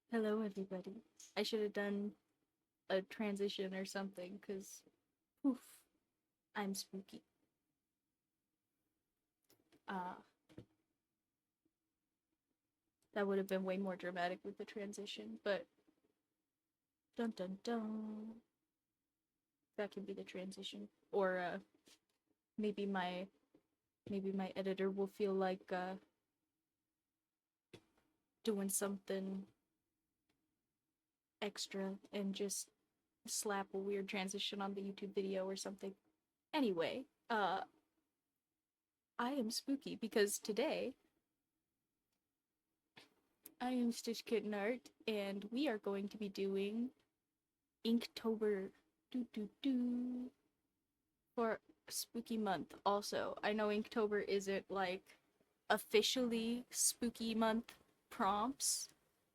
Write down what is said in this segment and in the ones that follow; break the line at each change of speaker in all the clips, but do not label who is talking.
Hello, everybody. I should have done a transition or something, because, poof, I'm spooky. Uh, that would have been way more dramatic with the transition, but dun dun dun. That can be the transition. Or, maybe my, maybe my editor will feel like, doing something extra and just slap a weird transition on the YouTube video or something. Anyway, I am spooky because today I am Stitch Kitten Art, and we are going to be doing Inktober for spooky month. Also, I know Inktober isn't like officially spooky month prompts.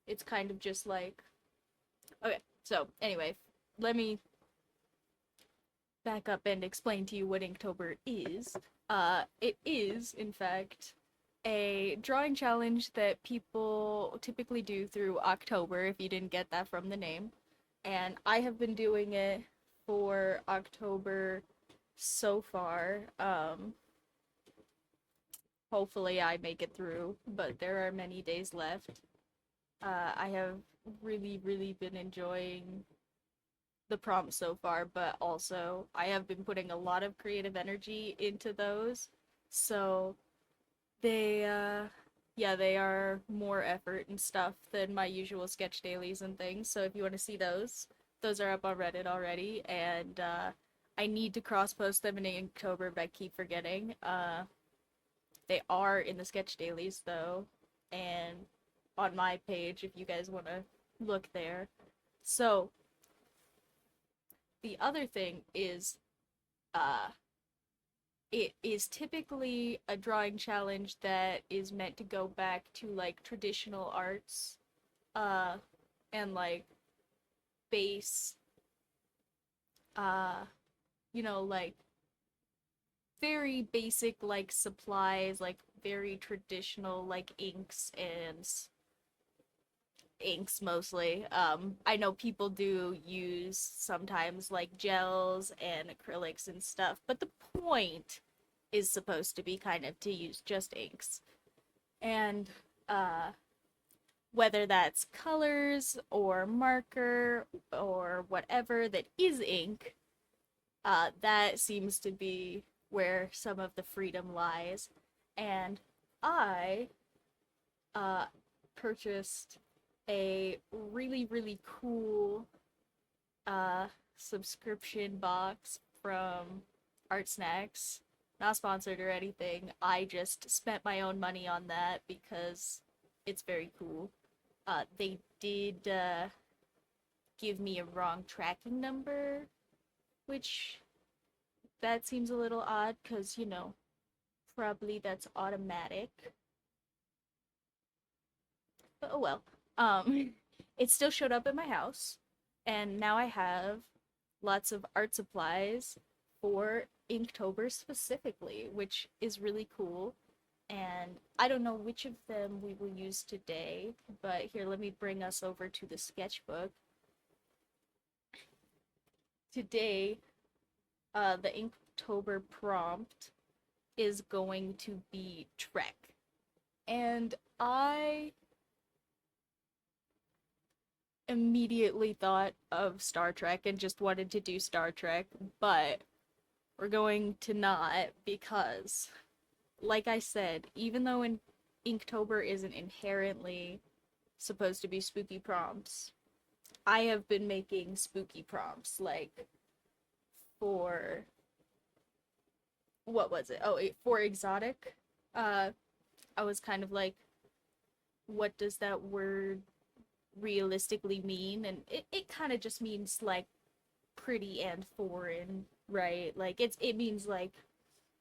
It's kind of just like okay. So anyway, let me back up and explain to you what Inktober is. It is in fact a drawing challenge that people typically do through October. If you didn't get that from the name, and I have been doing it for October so far. Hopefully I make it through, but there are many days left. I have really been enjoying the prompts so far, but also I have been putting a lot of creative energy into those. So they yeah, they are more effort and stuff than my usual sketch dailies and things. So if you want to see those are up on Reddit already, and I need to cross post them in October, but I keep forgetting. They are in the sketch dailies though, and on my page if you guys want to look there. So the other thing is, uh, it is typically a drawing challenge that is meant to go back to like traditional arts, uh, and like base, uh, like very basic like supplies, like very traditional like inks mostly. I know people do use sometimes like gels and acrylics and stuff, but the point is supposed to be kind of to use just inks. And uh whether that's colors or marker or whatever that is ink, that seems to be where some of the freedom lies. And I uh, purchased a really cool uh, subscription box from Art Snacks. Not sponsored or anything. I just spent my own money on that because it's very cool. They did give me a wrong tracking number, which that seems a little odd because, probably that's automatic. But oh well. It still showed up at my house, and now I have lots of art supplies for Inktober specifically, which is really cool. And I don't know which of them we will use today, but here, let me bring us over to the sketchbook. Today, the Inktober prompt is going to be Trek. And I immediately thought of Star Trek and just wanted to do Star Trek, but we're going to not because, like I said, even though Inktober isn't inherently supposed to be spooky prompts, I have been making spooky prompts like for what was it? Oh, for exotic. Uh, I was kind of like, what does that word realistically mean? And it kind of just means like pretty and foreign, right? Like it means like,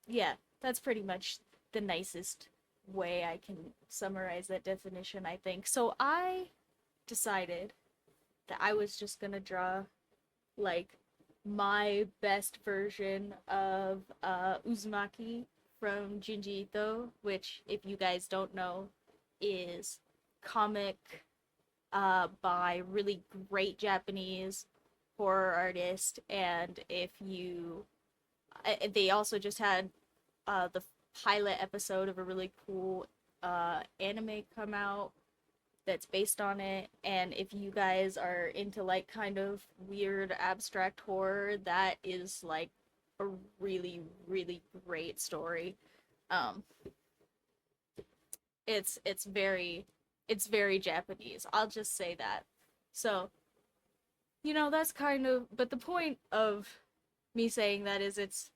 yeah, that's pretty much the nicest way I can summarize that definition, I think. So I decided that I was just gonna draw like my best version of Uzumaki from Junji Ito, which, if you guys don't know, is comic by really great Japanese horror artist. And if you, they also just had the pilot episode of a really cool anime come out that's based on it. And if you guys are into like kind of weird abstract horror, that is like a really really great story. Um, it's very it's very Japanese. I'll just say that. So that's kind of, but the point of me saying that is it's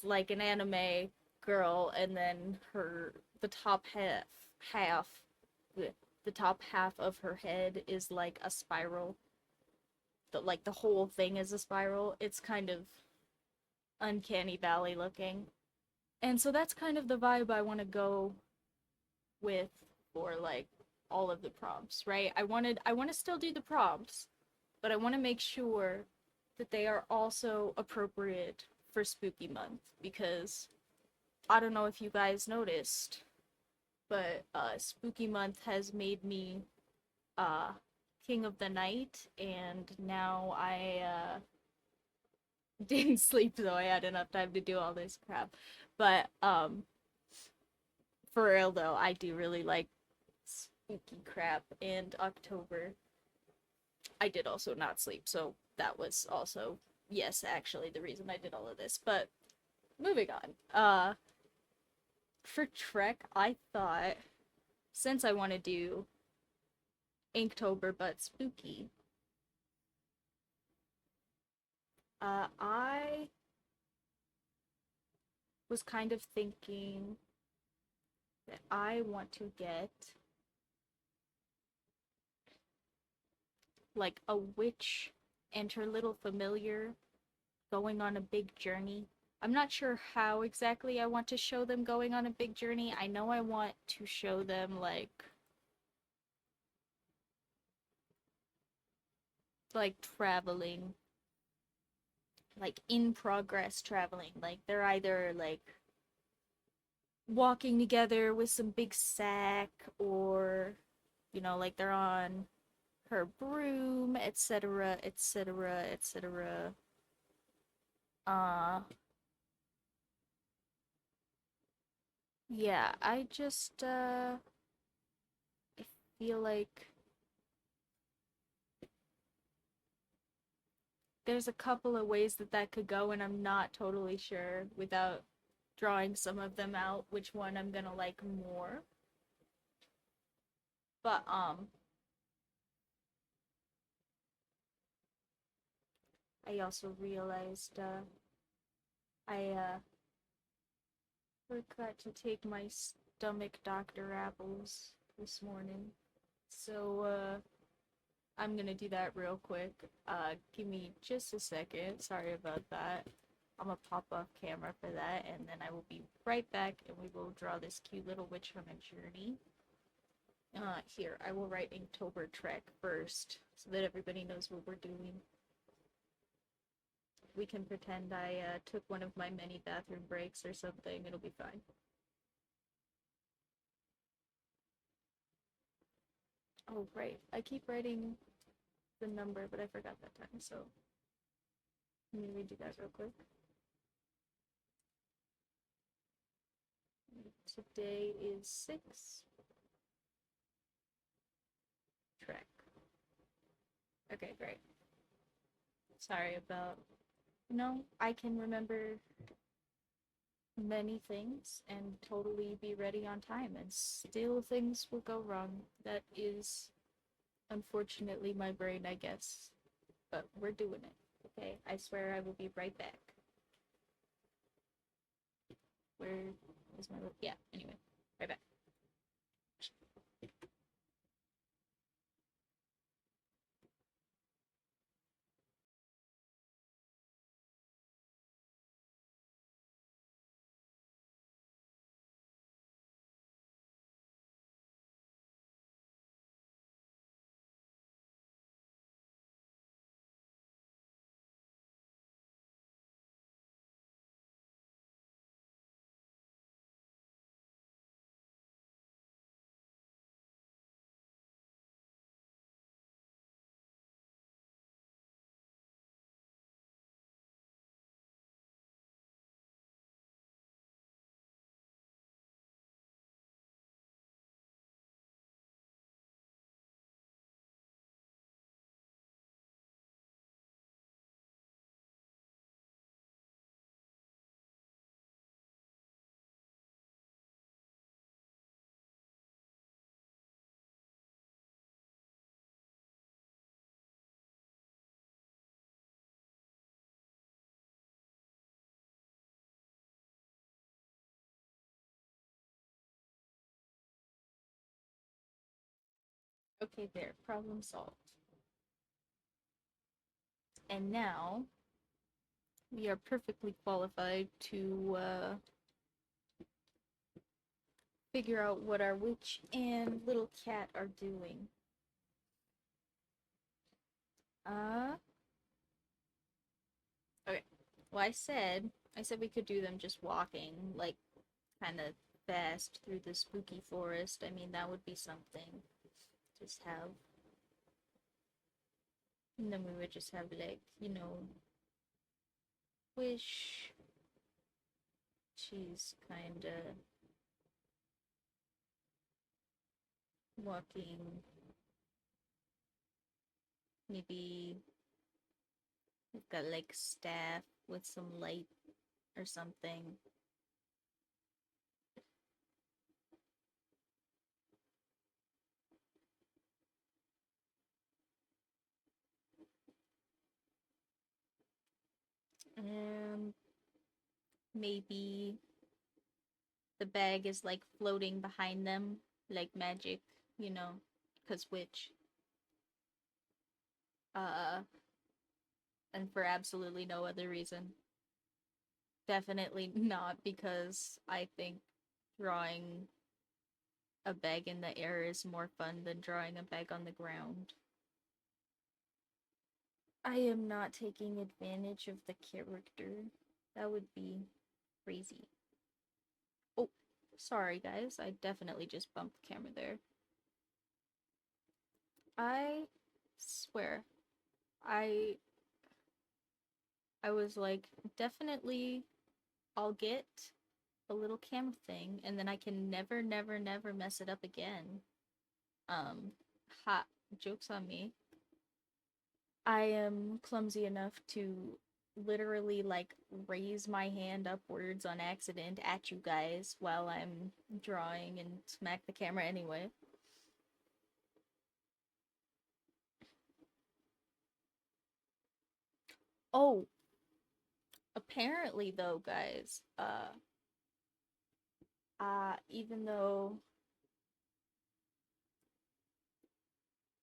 like an anime girl, and then the top half the, the top half of her head is like a spiral. The whole thing is a spiral. It's kind of uncanny valley looking. And so that's kind of the vibe I want to go with for like all of the prompts, right? I want to still do the prompts, but I want to make sure that they are also appropriate for spooky month, because I don't know if you guys noticed, but spooky month has made me uh king of the night, and now I didn't sleep, though I had enough time to do all this crap. But for real though, I do really like spooky crap. And October, I did also not sleep, so that was also, yes, actually the reason I did all of this. But moving on. For Trek, I thought, since I want to do Inktober but spooky, I was kind of thinking that I want to get like a witch and her little familiar going on a big journey. I'm not sure how exactly I want to show them going on a big journey. I know I want to show them like traveling, like in progress traveling. Like they're either like walking together with some big sack, or like they're on her broom, etc., etc., etc. Uh yeah, I feel like there's a couple of ways that that could go, and I'm not totally sure, without drawing some of them out, which one I'm gonna like more. But I also realized I forgot to take my stomach Dr. Apples this morning. So I'm gonna do that real quick. Give me just a second. Sorry about that. I'm gonna pop off camera for that, and then I will be right back, and we will draw this cute little witch on a journey. Here, I will write Inktober Trek first, so that everybody knows what we're doing. We can pretend I took one of my many bathroom breaks or something. It'll be fine. Oh, right. I keep writing the number, but I forgot that time, so let me redo that real quick. Today is 6. Trek. Okay, great. Sorry about. I can remember many things and totally be ready on time, and still things will go wrong. That is unfortunately my brain, I guess. But we're doing it. Okay, I swear I will be right back. Where is my. Yeah, anyway. Right back. Okay, there. Problem solved. And now we are perfectly qualified to figure out what our witch and little cat are doing. Uh, okay. Well, I said we could do them just walking, like, kind of fast through the spooky forest. I mean, that would be something. Just have, and then we would just have, like, wish. She's kind of walking. Maybe we've got like staff with some light or something. And maybe the bag is like floating behind them, like magic, you know, because witch. Uh, and for absolutely no other reason. Definitely not because I think drawing a bag in the air is more fun than drawing a bag on the ground. I am not taking advantage of the character. That would be crazy. Oh, sorry guys. I definitely just bumped the camera there. I swear. I I was like, definitely I'll get a little camera thing and then I can never never never mess it up again. Um ha Joke's on me. I am clumsy enough to literally like raise my hand upwards on accident at you guys while I'm drawing and smack the camera anyway. Oh, apparently though, guys, even though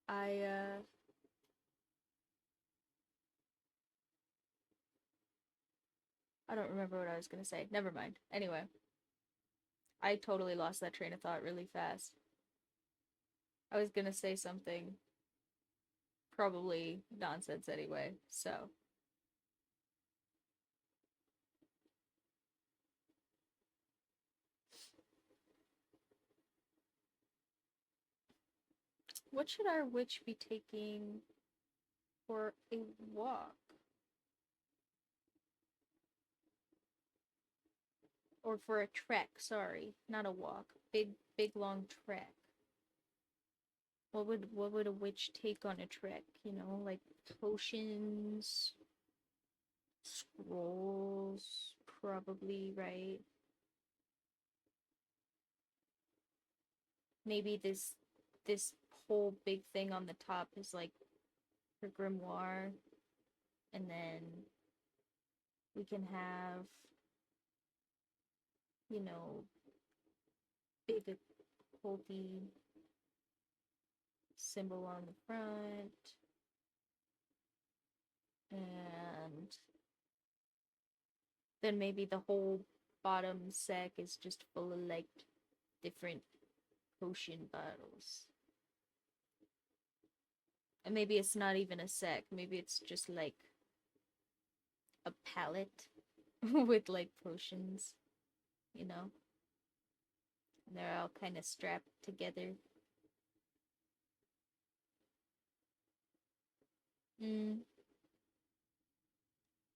I I don't remember what I was gonna say. Never mind. Anyway, I totally lost that train of thought really fast. I was gonna say something probably nonsense anyway, so what should our witch be taking for a walk? Or for a trek, sorry, not a walk. Big long trek. What would a witch take on a trek? Like potions, scrolls, probably, right? Maybe this whole big thing on the top is like her grimoire, and then we can have, you know, big occulty symbol on the front, and then maybe the whole bottom sack is just full of like different potion bottles. And maybe it's not even a sack, maybe it's just like a pallet with like potions, you know? And they're all kind of strapped together. Mm.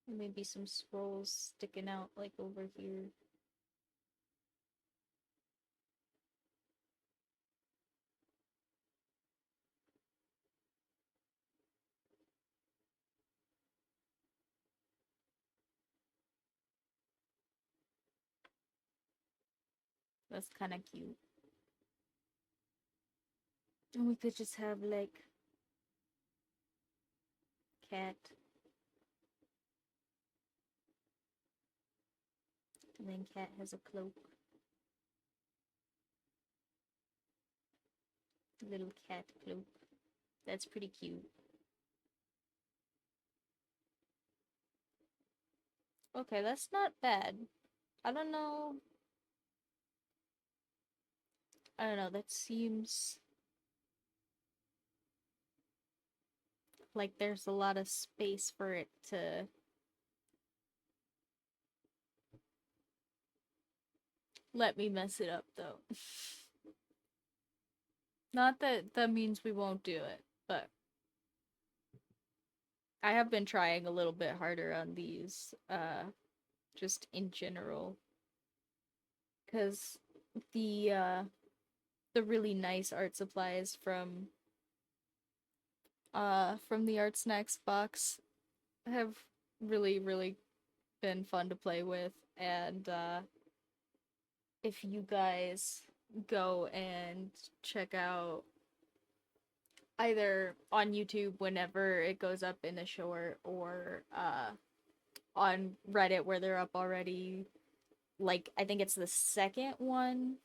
Maybe some scrolls sticking out like over here. That's kind of cute. And we could just have like cat, and then cat has a cloak. Little cat cloak. That's pretty cute. Okay, that's not bad. I don't know. I don't know. That seems like there's a lot of space for it to. Let me mess it up though. Not that that means we won't do it, but I have been trying a little bit harder on these, just in general, because the uh, the really nice art supplies from the Art Snacks box have really been fun to play with, and if you guys go and check out either on YouTube whenever it goes up in a short or on Reddit where they're up already. Like I think it's the second one.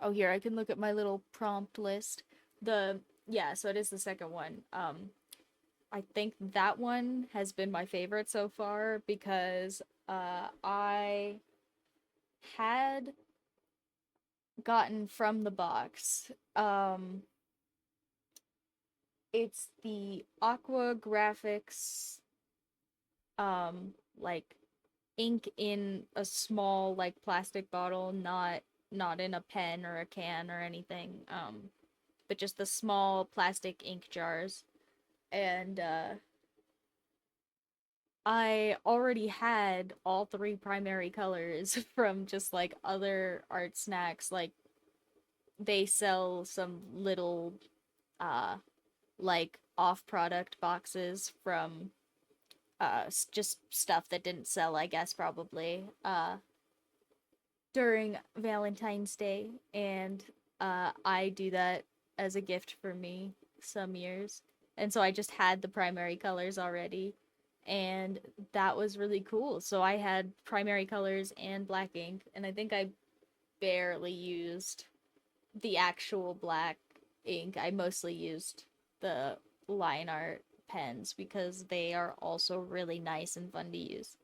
Oh, here I can look at my little prompt list. The Yeah, so it is the second one. I think that one has been my favorite so far because I had gotten from the box. It's the Aqua Graphics like ink in a small like plastic bottle, not in a pen or a can or anything. But just the small plastic ink jars. And I already had all three primary colors from just like other art snacks. Like they sell some little uh like off product boxes from just stuff that didn't sell, I guess, probably during Valentine's Day, and I do that as a gift for me some years. And so I just had the primary colors already, and that was really cool. So I had primary colors and black ink, and I think I barely used the actual black ink. I mostly used the line art pens because they are also really nice and fun to use.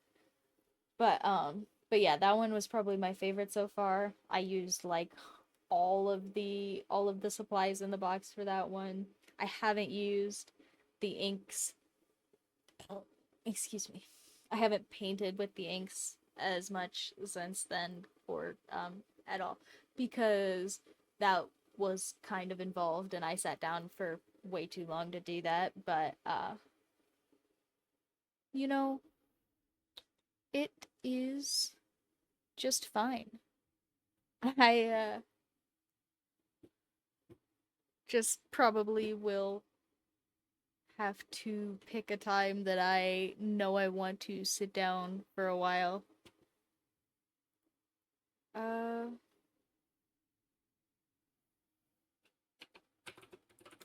But yeah, that one was probably my favorite so far. I used like all of the supplies in the box for that one. I haven't used the inks. Oh, excuse me. I haven't painted with the inks as much since then or at all because that was kind of involved and I sat down for way too long to do that, but you know, it is just fine. I just probably will have to pick a time that I know I want to sit down for a while. Uh,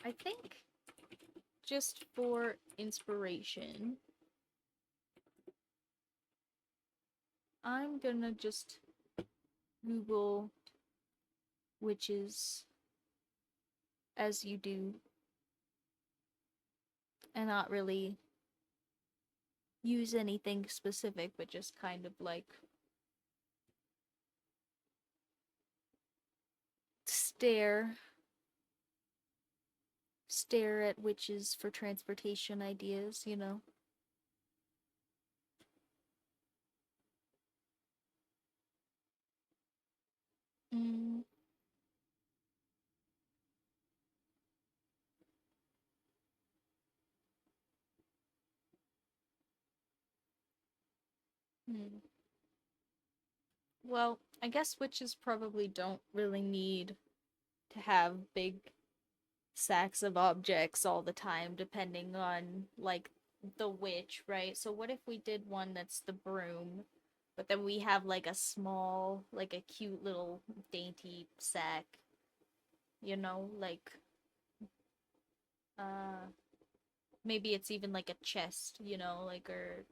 I think just for inspiration, I'm gonna just Google witches as you do and not really use anything specific, but just kind of like stare stare at witches for transportation ideas, you know. Mm, hmm. Well, I guess witches probably don't really need to have big sacks of objects all the time, depending on like the witch, right? So what if we did one that's the broom, but then we have like a small, like a cute little dainty sack, you know, like uh maybe it's even like a chest, you know, like or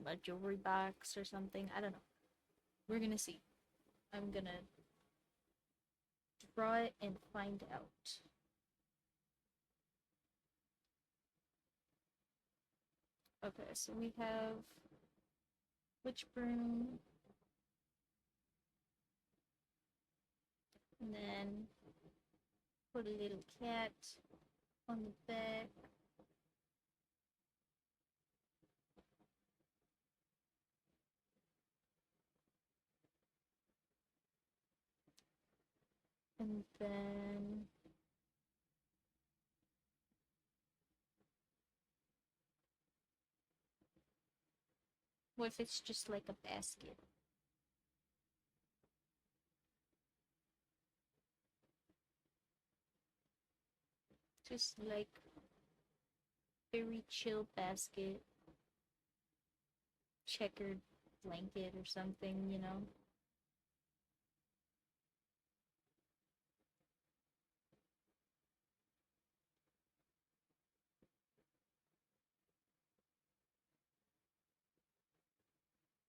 a jewelry box or something. I don't know. We're gonna see. I'm gonna draw it and find out. Okay, so we have witch broom, and then put a little cat on the back. And then what if it's just like a basket? Just like very chill basket, checkered blanket or something, you know?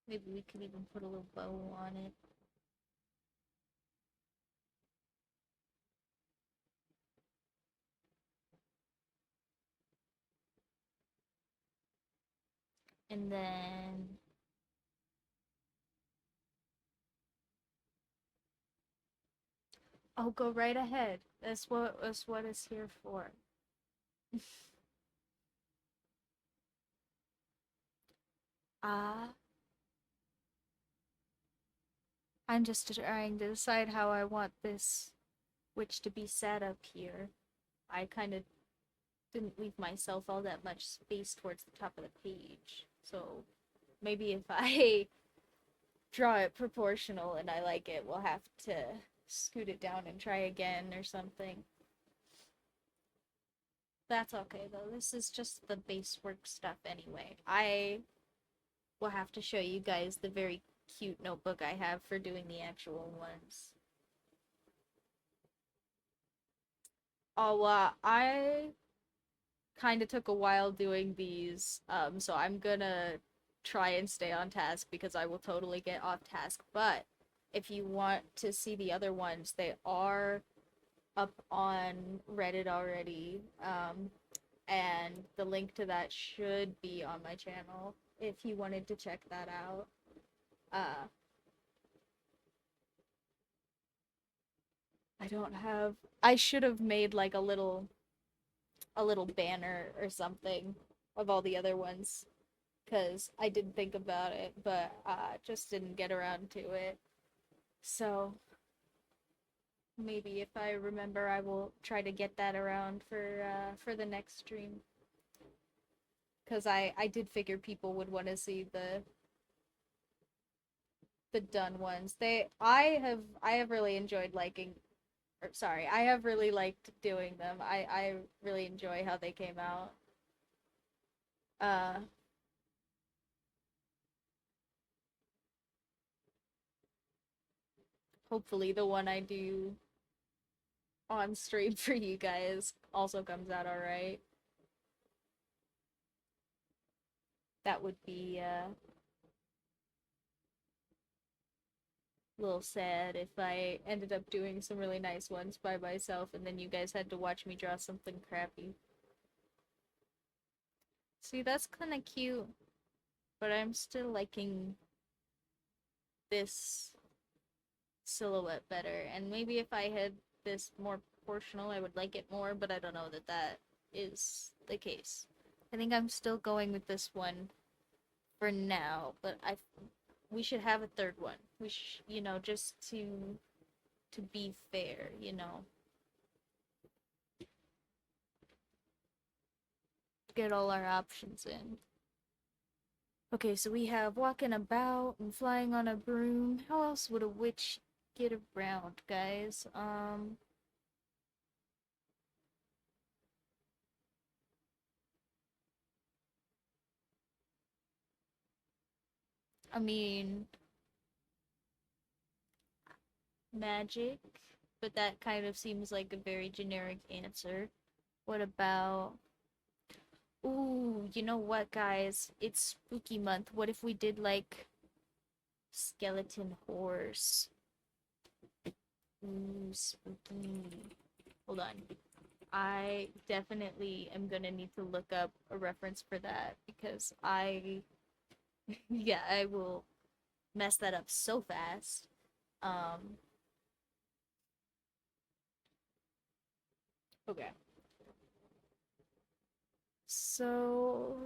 Maybe we could even put a little bow on it. And then oh, go right ahead. That's what it's here for. Ah, I'm just trying to decide how I want this witch to be set up here. I kind of didn't leave myself all that much space towards the top of the page. So maybe if I draw it proportional and I like it, we'll have to scoot it down and try again or something. That's okay though. This is just the base work stuff anyway. I will have to show you guys the very cute notebook I have for doing the actual ones. Oh, I kind of took a while doing these, so I'm gonna try and stay on task because I will totally get off task. But if you want to see the other ones, they are up on Reddit already, and the link to that should be on my channel if you wanted to check that out. Uh, I don't have. I should have made like a little banner or something of all the other ones because I did think about it, but just didn't get around to it. So maybe if I remember, I will try to get that around for the next stream. Because I did figure people would want to see the done ones. I have really enjoyed liking. Or, sorry, I have really liked doing them. I really enjoy how they came out. Uh, Hopefully the one I do on stream for you guys also comes out alright. That would be a little sad if I ended up doing some really nice ones by myself and then you guys had to watch me draw something crappy. See, that's kind of cute, but I'm still liking this silhouette better. And maybe if I had this more proportional, I would like it more, but I don't know that that is the case. I think I'm still going with this one for now, but we should have a third one. Just to be fair, get all our options in. Okay, so we have walking about and flying on a broom. How else would a witch get around, guys? I mean, magic, but that kind of seems like a very generic answer. What about... Ooh, you know what, guys? It's spooky month. What if we did, like, skeleton horse? Ooh, spooky. Hold on. I definitely am gonna need to look up a reference for that because yeah, I will mess that up so fast. Um, okay. So,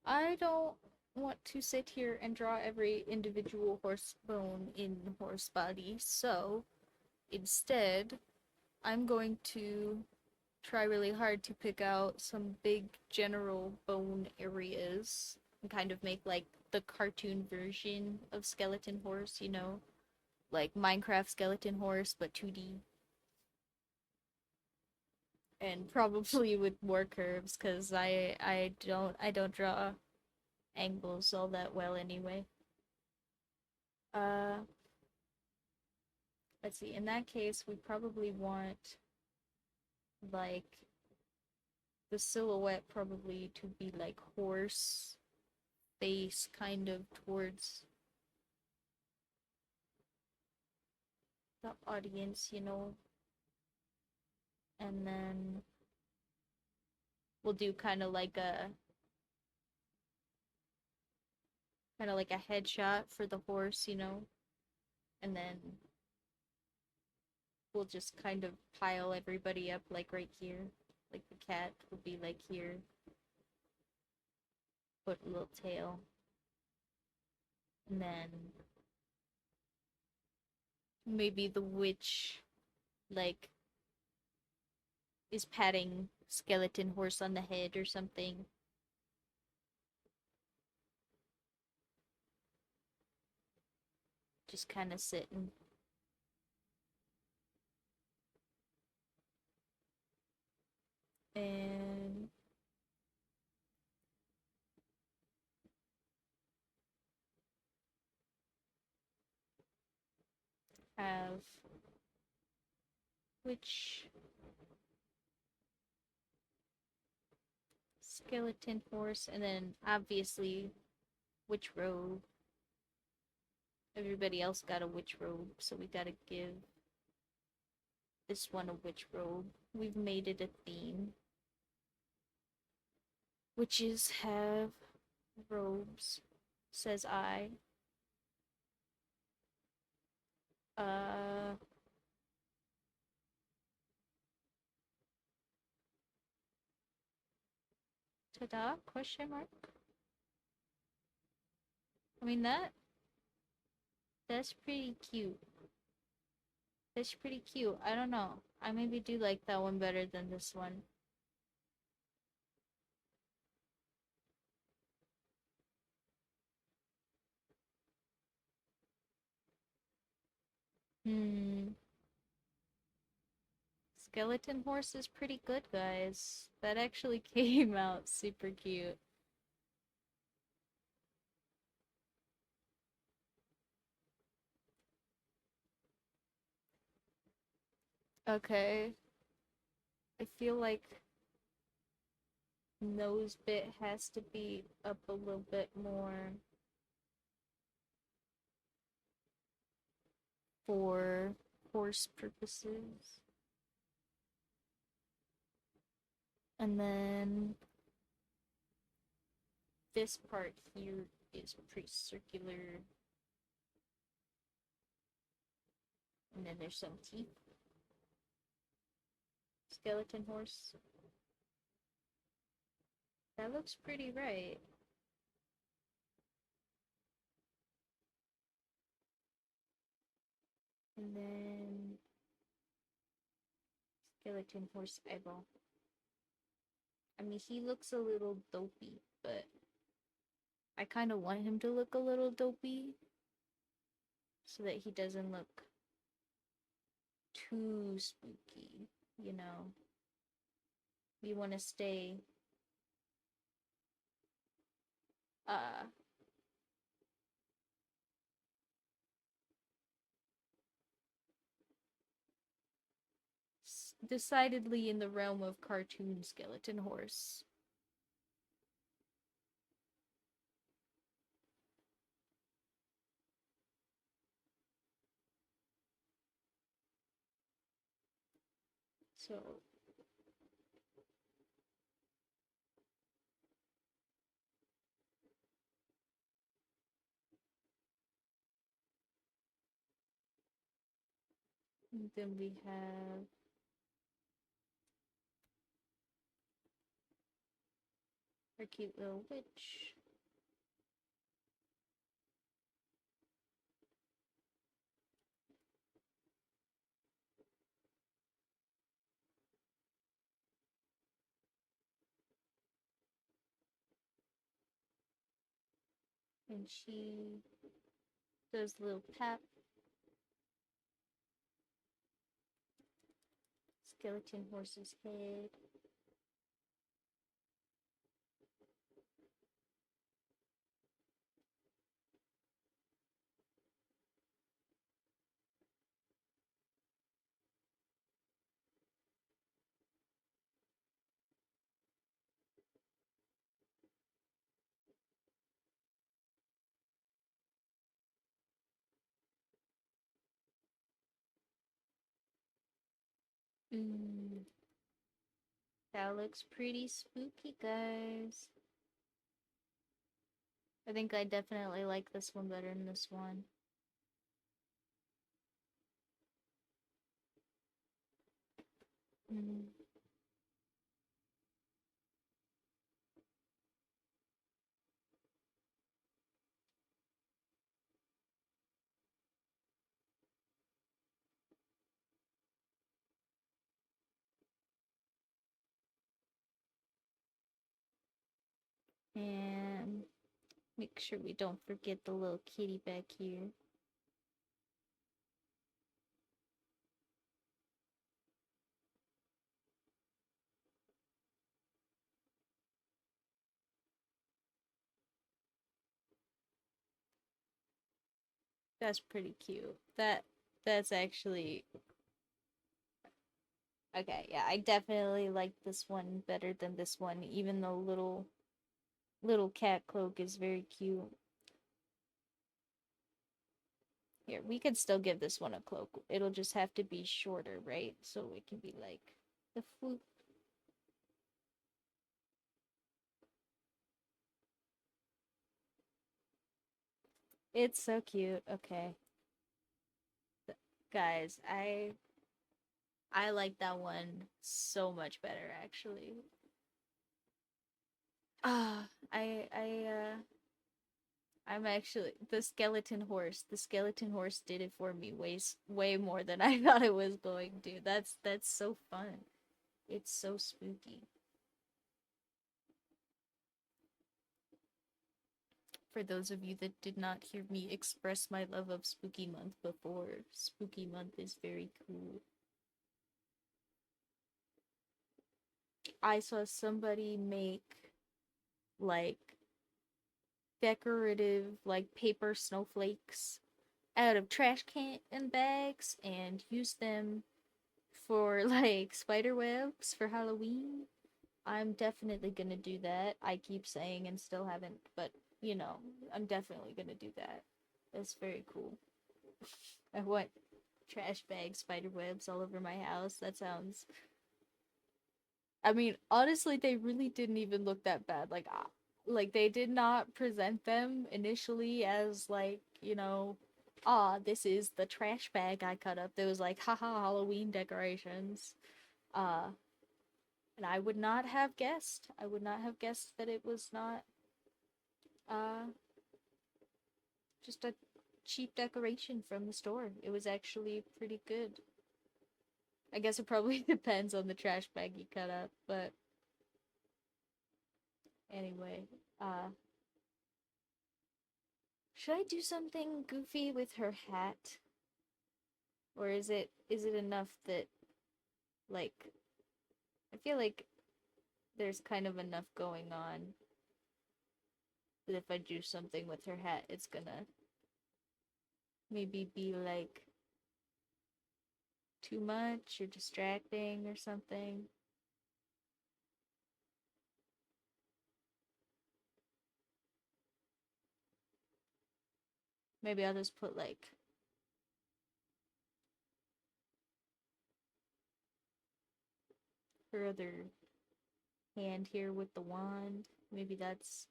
I don't want to sit here and draw every individual horse bone in horse body, so instead, I'm going to try really hard to pick out some big general bone areas and kind of make like the cartoon version of skeleton horse, you know, like Minecraft skeleton horse but 2D, and probably with more curves cuz I don't draw angles all that well anyway. Uh let's see. In that case, we probably want like the silhouette probably to be like horse face kind of towards the audience, you know, and then we'll do kind of like a headshot for the horse, you know, and then we'll just kind of pile everybody up like right here. Like the cat will be like here, put a little tail, and then maybe the witch like is patting skeleton horse on the head or something. Just kind of sitting. And have witch skeleton horse, and then obviously witch robe. Everybody else got a witch robe, so we gotta give this one a witch robe. We've made it a theme. Witches have robes, says I. Uh, ta-da? Question mark? I mean, that's pretty cute. That's pretty cute. I don't know. I maybe do like that one better than this one. Hmm. Skeleton horse is pretty good, guys. That actually came out super cute. Okay. I feel like nose bit has to be up a little bit more for horse purposes. And then this part here is pretty circular. And then there's some teeth. Skeleton horse. That looks pretty right. And then skeleton horse eyeball. I mean, he looks a little dopey, but I kind of want him to look a little dopey so that he doesn't look too spooky, you know. We want to stay uh decidedly in the realm of cartoon skeleton horse. So And then we have our cute little witch. And she does a little pat. Skeleton horse's head. Mm, that looks pretty spooky, guys. I think I definitely like this one better than this one. Mm. And make sure we don't forget the little kitty back here. That's pretty cute. That's actually okay. Yeah, I definitely like this one better than this one, even though little cat cloak is very cute. Here, we could still give this one a cloak. It'll just have to be shorter, right? So it can be like the swoop. It's so cute. Okay. Guys, I like that one so much better actually. I'm actually the skeleton horse. The skeleton horse did it for me way more than I thought it was going to. That's so fun. It's so spooky. For those of you that did not hear me express my love of Spooky Month before, Spooky Month is very cool. I saw somebody make like decorative like paper snowflakes out of trash can and bags and use them for like spider webs for Halloween. I'm definitely gonna do that. I keep saying and still haven't, but you know, I'm definitely gonna do that. That's very cool. I want trash bag spider webs all over my house. That sounds. I mean, honestly, they really didn't even look that bad. Like they did not present them initially as like this is the trash bag I cut up. There was like, haha, Halloween decorations. Uh, and I would not have guessed. I would not have guessed that it was not uh just a cheap decoration from the store. It was actually pretty good. I guess it probably depends on the trash bag you cut up, but anyway, uh should I do something goofy with her hat? Or is it enough that like I feel like there's kind of enough going on that if I do something with her hat it's gonna maybe be like too much or distracting or something. Maybe I'll just put like her other hand here with the wand. Maybe that's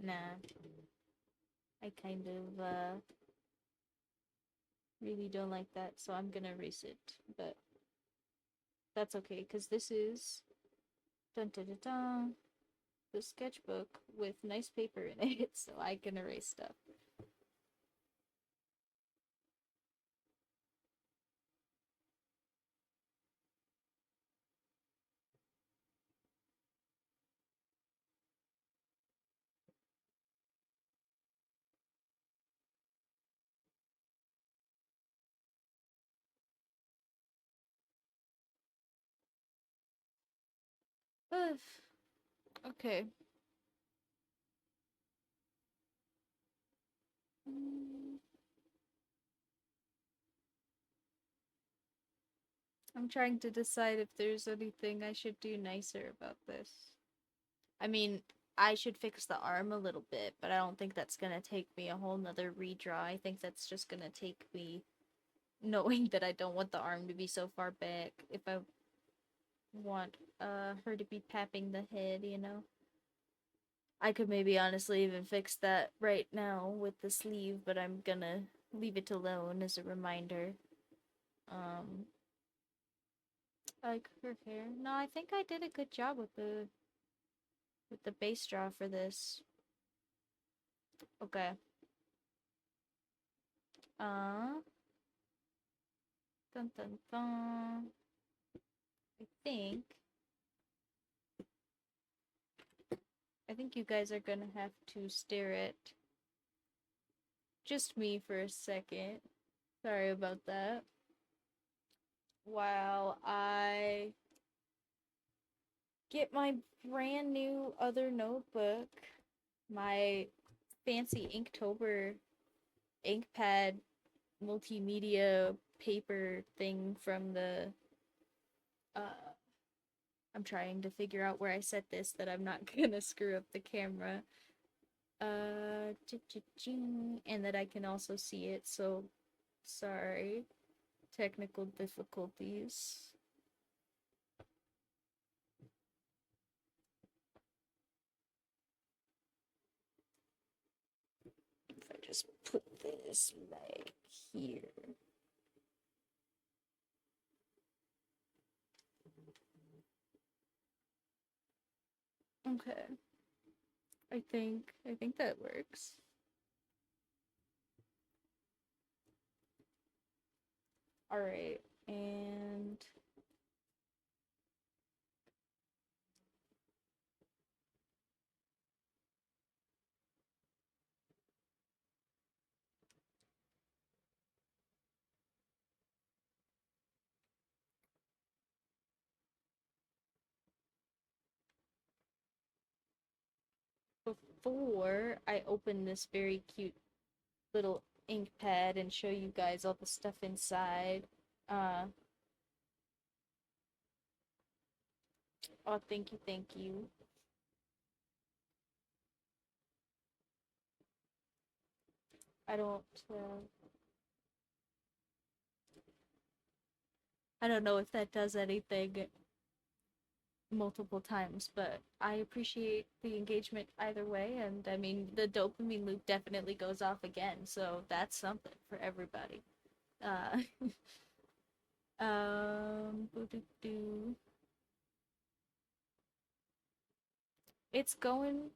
Nah, I kind of really don't like that, so I'm gonna erase it. But that's okay, because this is dun dun dun dun the sketchbook with nice paper in it, so I can erase stuff. Ugh. Okay. Mm, I'm trying to decide if there's anything I should do nicer about this. I mean, I should fix the arm a little bit, but I don't think that's gonna take me a whole nother redraw. I think that's just gonna take me knowing that I don't want the arm to be so far back if I want her to be papping the head, you know? I could maybe honestly even fix that right now with the sleeve, but I'm gonna leave it alone as a reminder. Um, like her hair. No, I think I did a good job with the base draw for this. Okay. Uh, dun dun dun. I think I think you guys are gonna have to stare at just me for a second. Sorry about that. While I get my brand new other notebook, my fancy Inktober ink pad multimedia paper thing from the I'm trying to figure out where I set this that I'm not gonna screw up the camera. And that I can also see it, so sorry. Technical difficulties. If I just put this like here. Okay. I think that works. All right. And before I open this very cute little ink pad and show you guys all the stuff inside, uh oh, thank you, thank you. I don't I don't know if that does anything multiple times, but I appreciate the engagement either way. And I mean, the dopamine loop definitely goes off again, so that's something for everybody. Uh, boo-doo-doo. It's going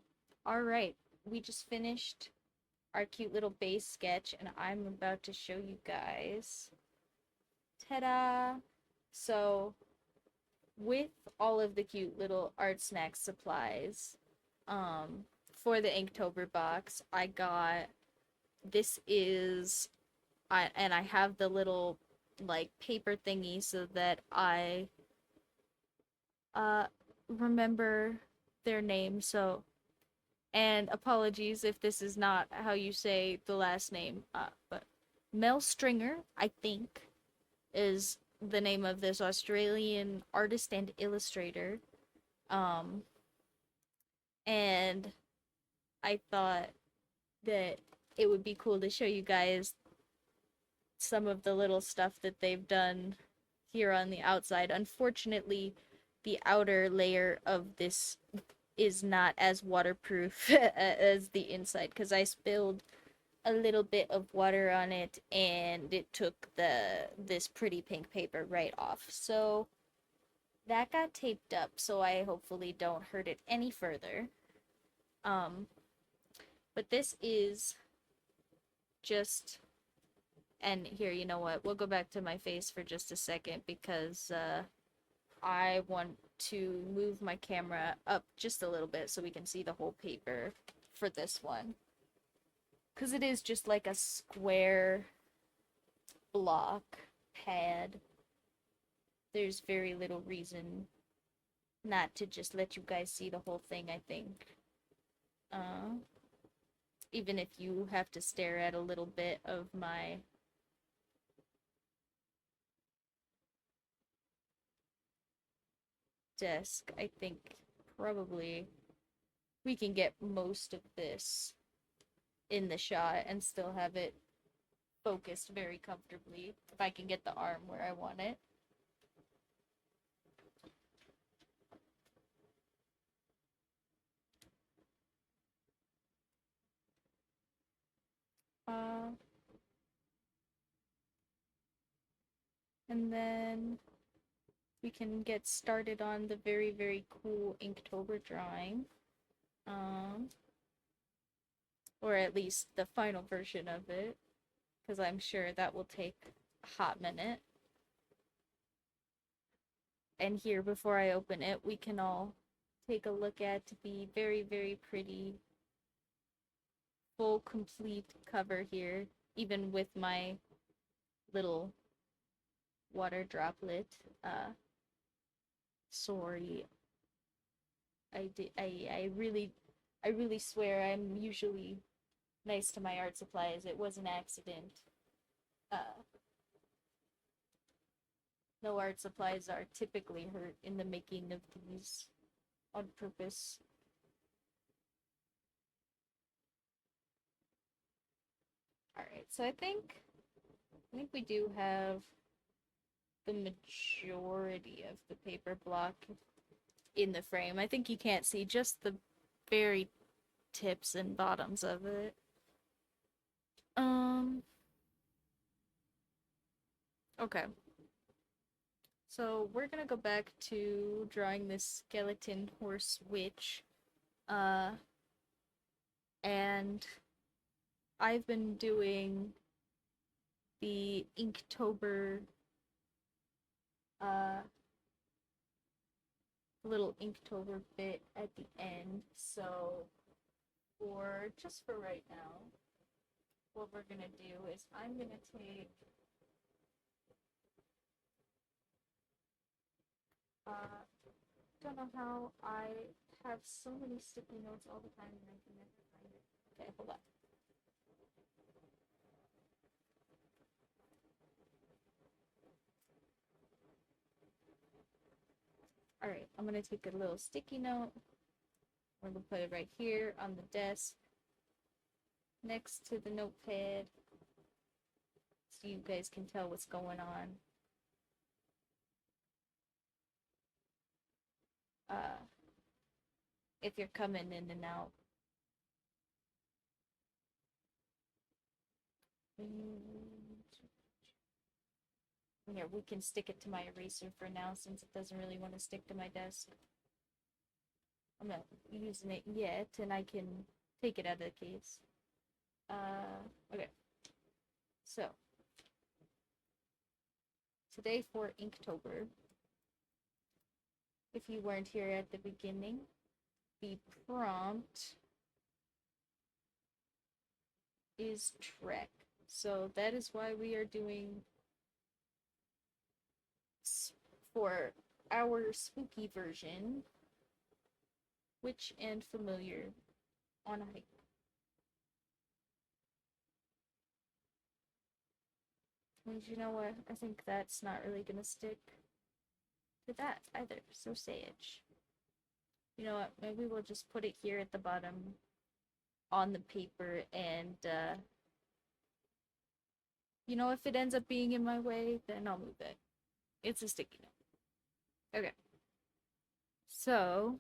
all right. We just finished our cute little base sketch, and I'm about to show you guys. Ta-da! So, with all of the cute little art snack supplies, for the Inktober box, I got this is and I have the little like paper thingy so that I uh remember their name. So, and apologies if this is not how you say the last name, but Mel Stringer, I think, is the name of this Australian artist and illustrator. Um, and I thought that it would be cool to show you guys some of the little stuff that they've done here on the outside. Unfortunately, the outer layer of this is not as waterproof as the inside because I spilled a little bit of water on it and it took this pretty pink paper right off. So that got taped up so I hopefully don't hurt it any further. Um but this is just, and here, you know what? We'll go back to my face for just a second because I want to move my camera up just a little bit so we can see the whole paper for this one. Because it is just like a square block pad. There's very little reason not to just let you guys see the whole thing, I think. Even if you have to stare at a little bit of my desk, I think probably we can get most of this in the shot and still have it focused very comfortably if I can get the arm where I want it. Uh, and then we can get started on the very, very cool Inktober drawing. Or at least the final version of it, because I'm sure that will take a hot minute. And here, before I open it, we can all take a look at the very, very pretty full complete cover here, even with my little water droplet. Sorry. I really swear I'm usually nice to my art supplies. It was an accident. Uh, no art supplies are typically hurt in the making of these on purpose. Alright, so I think we do have the majority of the paper block in the frame. I think you can't see just the very tips and bottoms of it. Okay. So we're gonna go back to drawing this skeleton horse witch. And I've been doing the Inktober little Inktober bit at the end. So for just for right now, what we're gonna do is I'm gonna take don't know how I have so many sticky notes all the time and I can never find it. Okay, hold on. Alright, I'm gonna take a little sticky note. We're gonna put it right here on the desk next to the notepad so you guys can tell what's going on. If you're coming in and out. Here, we can stick it to my eraser for now since it doesn't really want to stick to my desk. I'm not using it yet, and I can take it out of the case. Okay. So, today for Inktober, if you weren't here at the beginning, the prompt is Trek. So that is why we are doing for our spooky version, Witch and Familiar on a hike. And you know what? I think that's not really gonna stick to that either. So sage. You know what? Maybe we'll just put it here at the bottom on the paper and you know, if it ends up being in my way, then I'll move it. It's a sticky note. Okay. So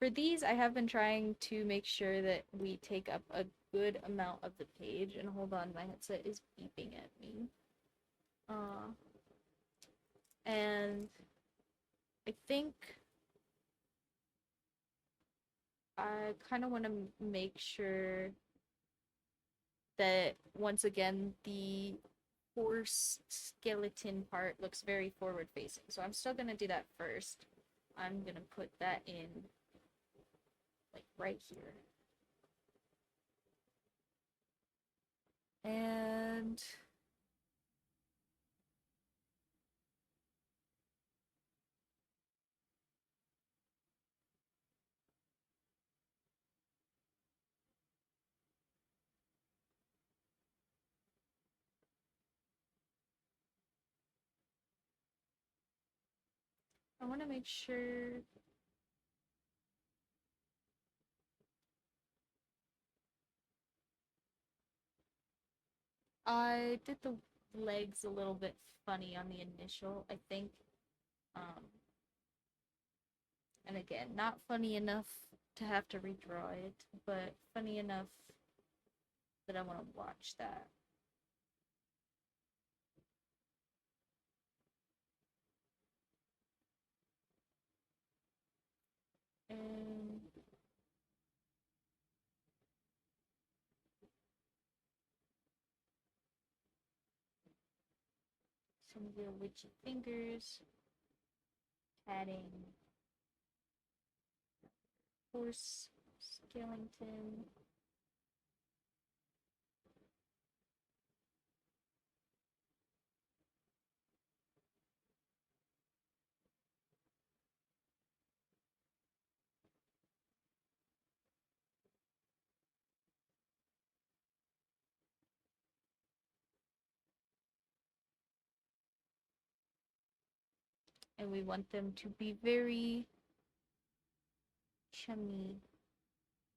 For these, I have been trying to make sure that we take up a good amount of the page. And hold on, my headset is beeping at me. Uh, and I think I kind of want to make sure that once again the horse skeleton part looks very forward facing. So I'm still gonna do that first. I'm gonna put that in like right here. And I want to make sure I did the legs a little bit funny on the initial, I think. Um, and again, not funny enough to have to redraw it, but funny enough that I want to watch that. And some real witchy fingers, adding horse skeleton. And we want them to be very chummy,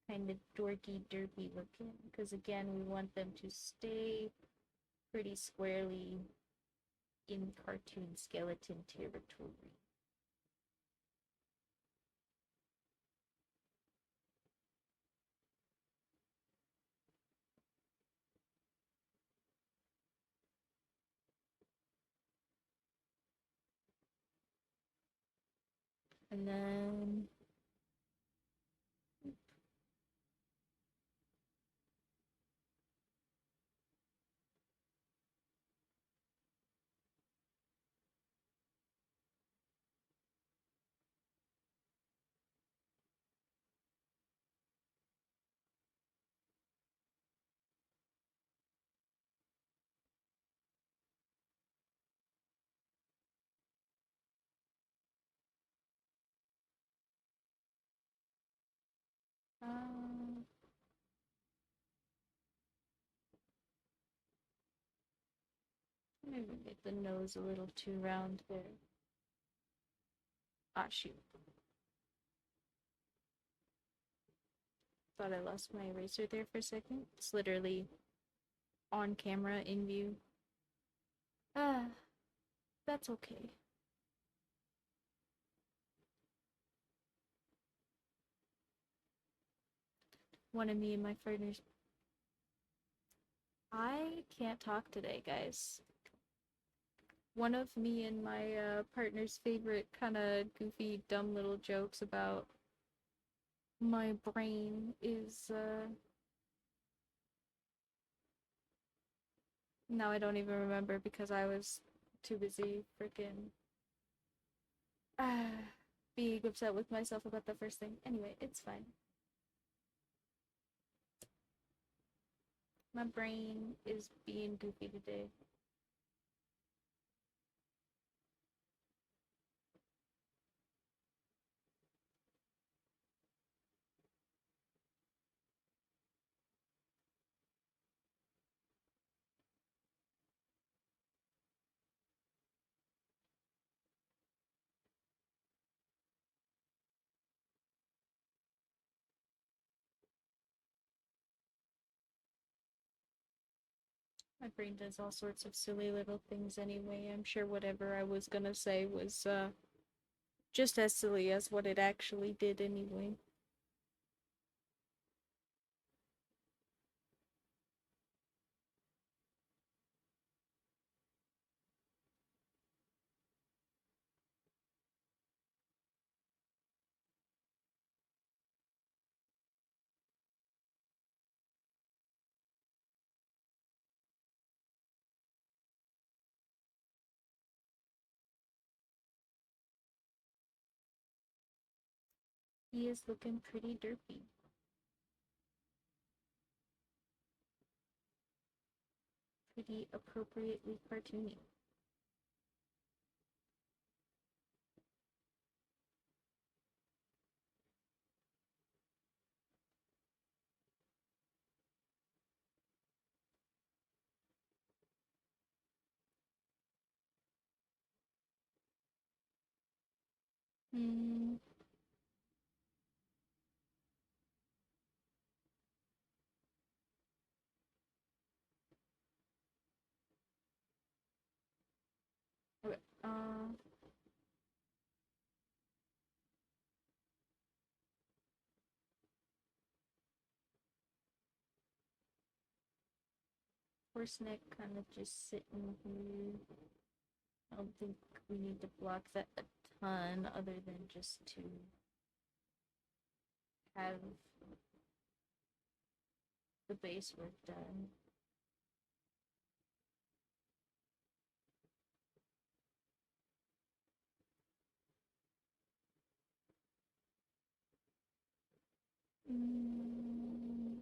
kind of dorky, derpy looking. Because again, we want them to stay pretty squarely in cartoon skeleton territory. And then um, maybe make the nose a little too round there. Ah, shoot. Thought I lost my eraser there for a second. It's literally on camera in view. Ah, that's okay. One of me and my partners. I can't talk today, guys. One of me and my partner's favorite kind of goofy, dumb little jokes about my brain is now I don't even remember because I was too busy freaking being upset with myself about the first thing. Anyway, it's fine. My brain is being goofy today. My brain does all sorts of silly little things anyway. I'm sure whatever I was gonna say was just as silly as what it actually did anyway. he is looking pretty derpy. Pretty appropriately cartoony. Hmm. Okay. Horse neck kind of just sitting here. I don't think we need to block that a ton other than just to have the base work done. Mm.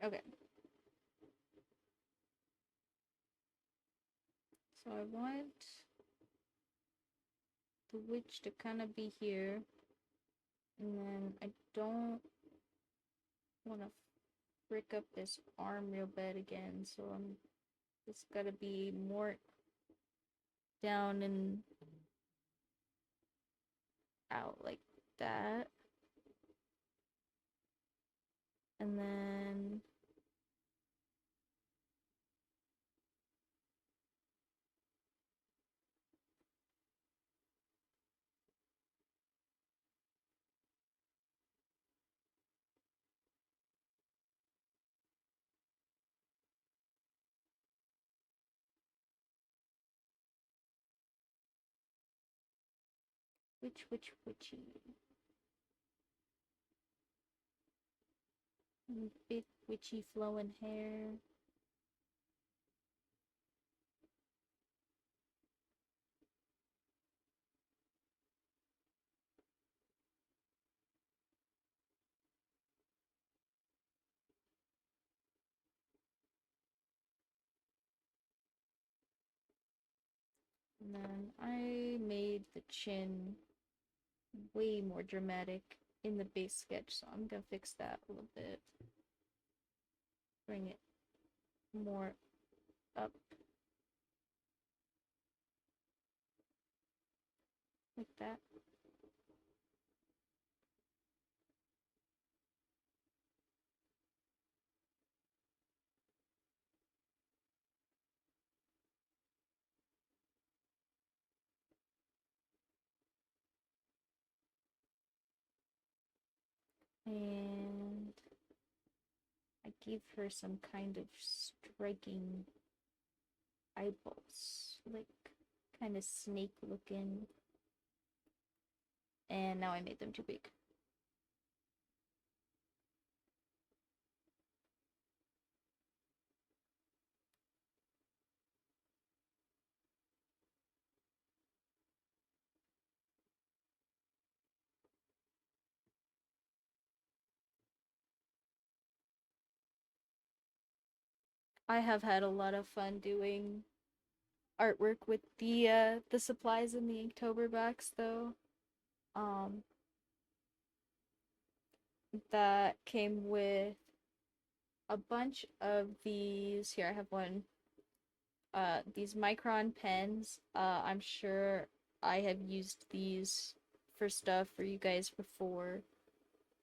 Okay. So I want the witch to kind of be here. And then I don't want to frick up this arm real bad again. So I'm just gotta be more down and out like that. And then witchy. Big witchy flowing hair. And then I made the chin way more dramatic in the base sketch, so I'm gonna fix that a little bit. Bring it more up. Like that. And I gave her some kind of striking eyeballs, like kind of snake looking. And now I made them too big. I have had a lot of fun doing artwork with the supplies in the Inktober box though. Um that came with a bunch of these. Here I have one. These Micron pens. I'm sure I have used these for stuff for you guys before.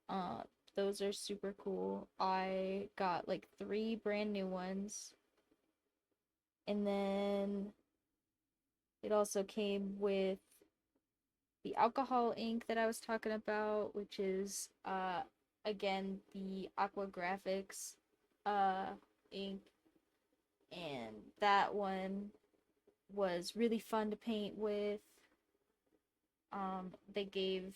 Uh those are super cool. I got like 3 brand new ones. And then it also came with the alcohol ink that I was talking about, which is again, the Aqua Graphics uh ink, and that one was really fun to paint with. They gave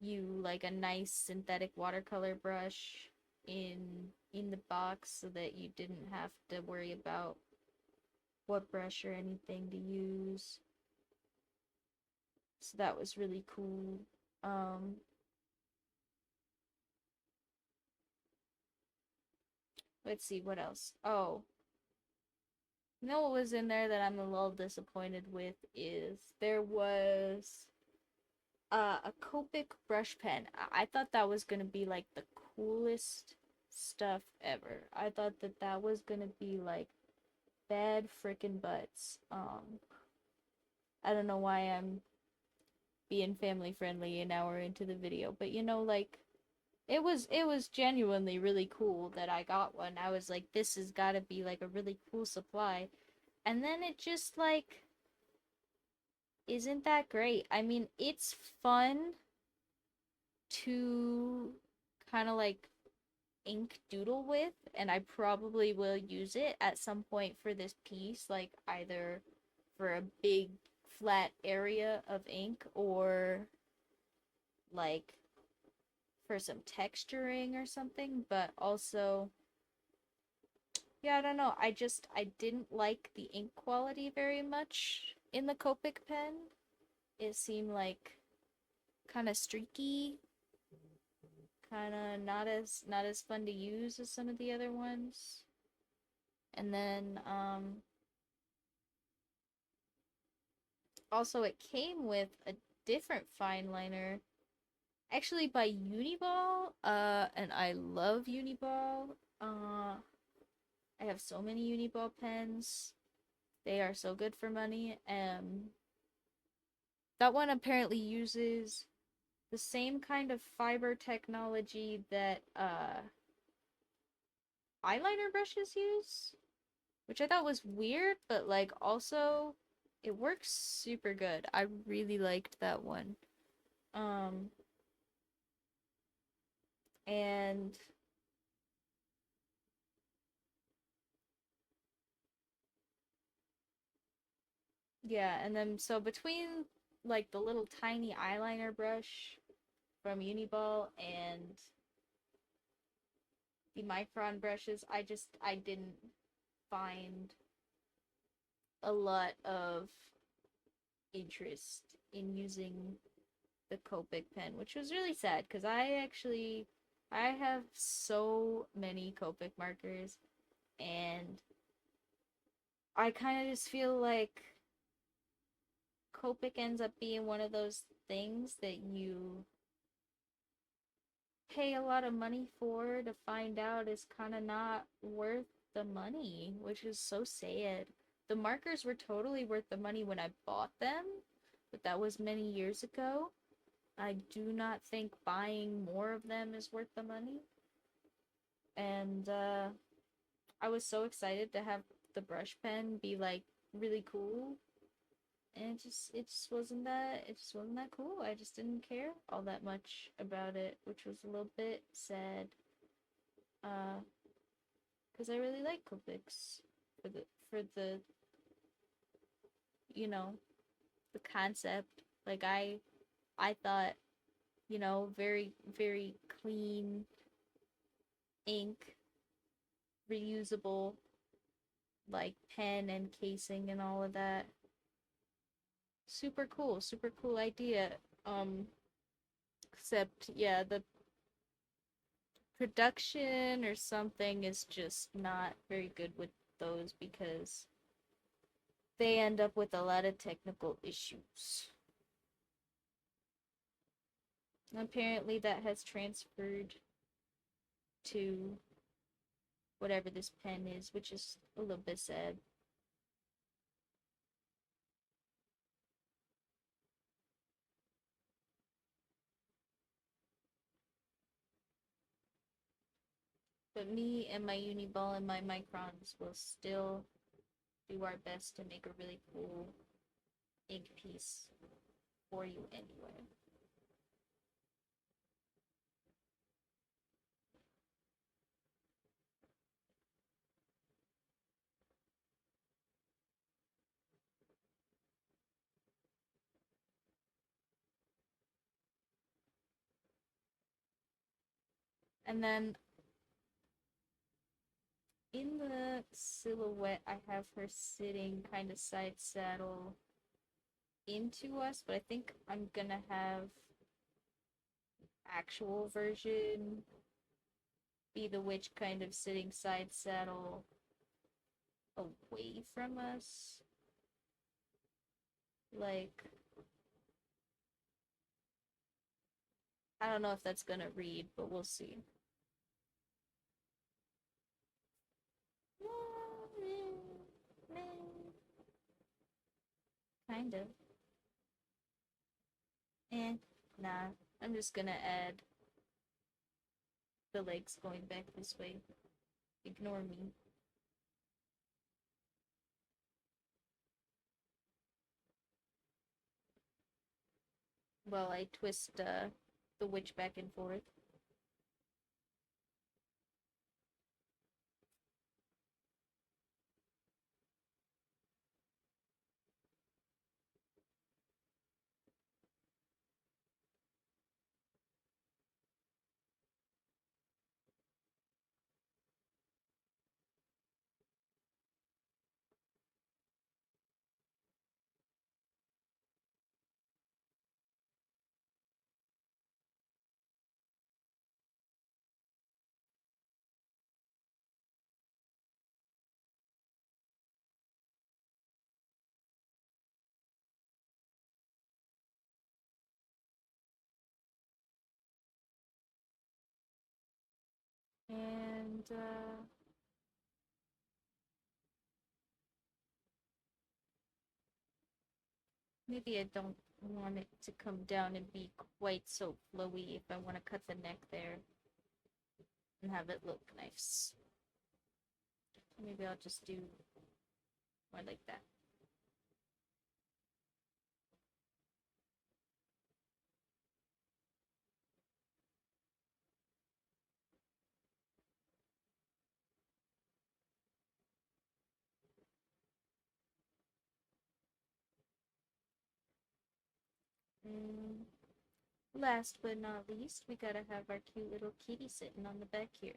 you like a nice synthetic watercolor brush in the box so that you didn't have to worry about what brush or anything to use. So that was really cool. Um, let's see what else. Oh, you know what was in there that I'm a little disappointed with is there was a Copic brush pen. I thought that was gonna be like the coolest stuff ever. I thought that that was gonna be like bad freaking butts. I don't know why I'm being family friendly an hour into the video, but you know, like it was genuinely really cool that I got one. I was like, this has got to be like a really cool supply, and then it just like isn't that great. I mean, it's fun to kind of like ink doodle with, and I probably will use it at some point for this piece, like either for a big flat area of ink or like for some texturing or something, but also yeah, I don't know. I didn't like the ink quality very much in the Copic pen. It seemed like kind of streaky, kind of not as fun to use as some of the other ones. And then also it came with a different fine liner actually by Uniball, and I love Uniball. I have so many Uniball pens. They are so good for money. That one apparently uses the same kind of fiber technology that eyeliner brushes use, which I thought was weird, but like also it works super good. I really liked that one. Um and yeah, and then so between like the little tiny eyeliner brush from Uniball and the micron brushes, I didn't find a lot of interest in using the Copic pen, which was really sad because I have so many Copic markers, and I kind of just feel like Copic ends up being one of those things that you pay a lot of money for to find out is kind of not worth the money, which is so sad. The markers were totally worth the money when I bought them, but that was many years ago. I do not think buying more of them is worth the money. And I was so excited to have the brush pen be like really cool. And it just wasn't that cool. I just didn't care all that much about it, which was a little bit sad. Uh, because I really like Copics for the you know the concept. Like I thought very very clean ink, reusable like pen and casing and all of that. Super cool idea. Um, except yeah, the production or something is just not very good with those because they end up with a lot of technical issues. And apparently that has transferred to whatever this pen is, which is a little bit sad. But me and my Uniball and my Microns will still do our best to make a really cool ink piece for you anyway. And then in the silhouette, I have her sitting kind of side saddle into us, but I think I'm gonna have actual version be the witch kind of sitting side saddle away from us. Like, I don't know if that's gonna read, but we'll see. Kind of. Nah. I'm just gonna add the legs going back this way. Ignore me. While I twist the witch back and forth. And maybe I don't want it to come down and be quite so flowy if I want to cut the neck there and have it look nice. Maybe I'll just do more like that. Mm. Last but not least, we gotta have our cute little kitty sitting on the back here.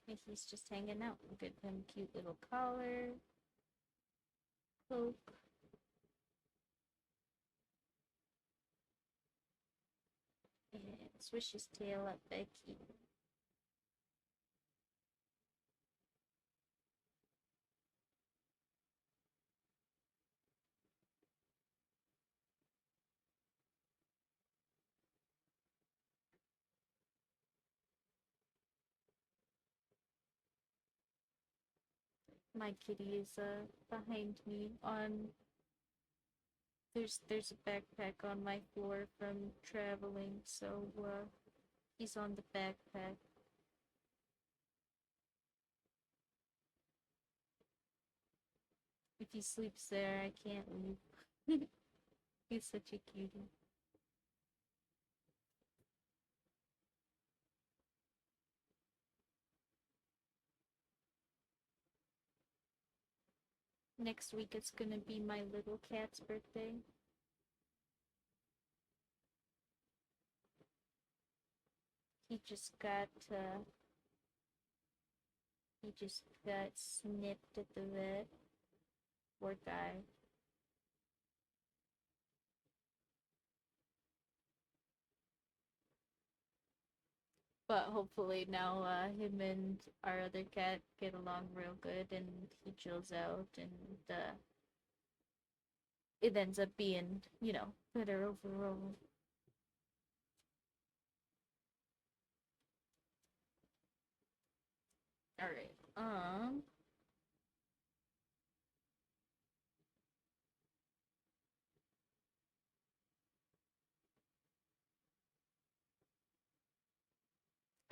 And he's just hanging out. We'll get him a cute little collar, cloak, and swish his tail up back here. My kitty is behind me on there's a backpack on my floor from traveling, so he's on the backpack. If he sleeps there, I can't leave. He's such a cutie. Next week it's gonna be my little cat's birthday. He just got he just got snipped at the vet. Poor guy. But hopefully now him and our other cat get along real good and he chills out and it ends up being, better overall. Alright.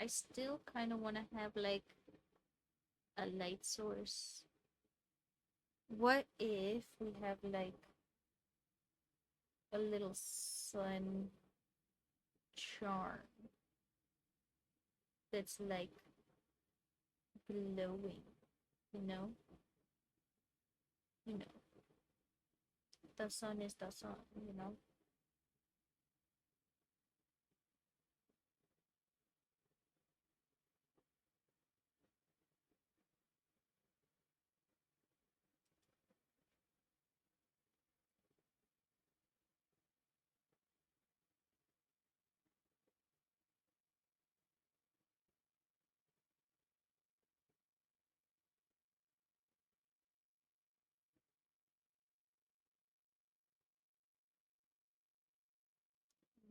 I still kind of want to have like a light source. What if we have like a little sun charm that's like glowing, you know? You know. the sun is the sun, you know?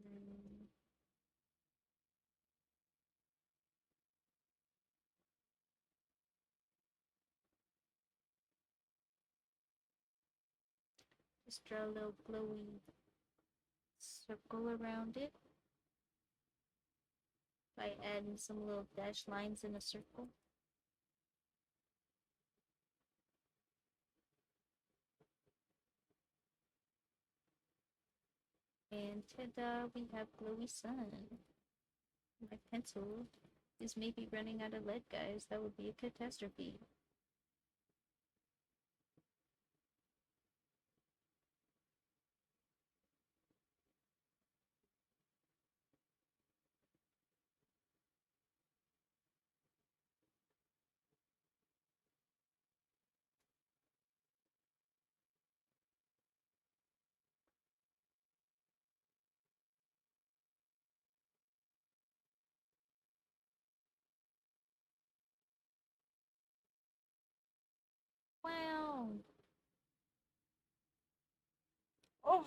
Mm, just draw a little glowy circle around it by adding some little dash lines in a circle. And ta-da, we have glowy sun. My pencil is maybe running out of lead, guys. That would be a catastrophe. Wow. Oh,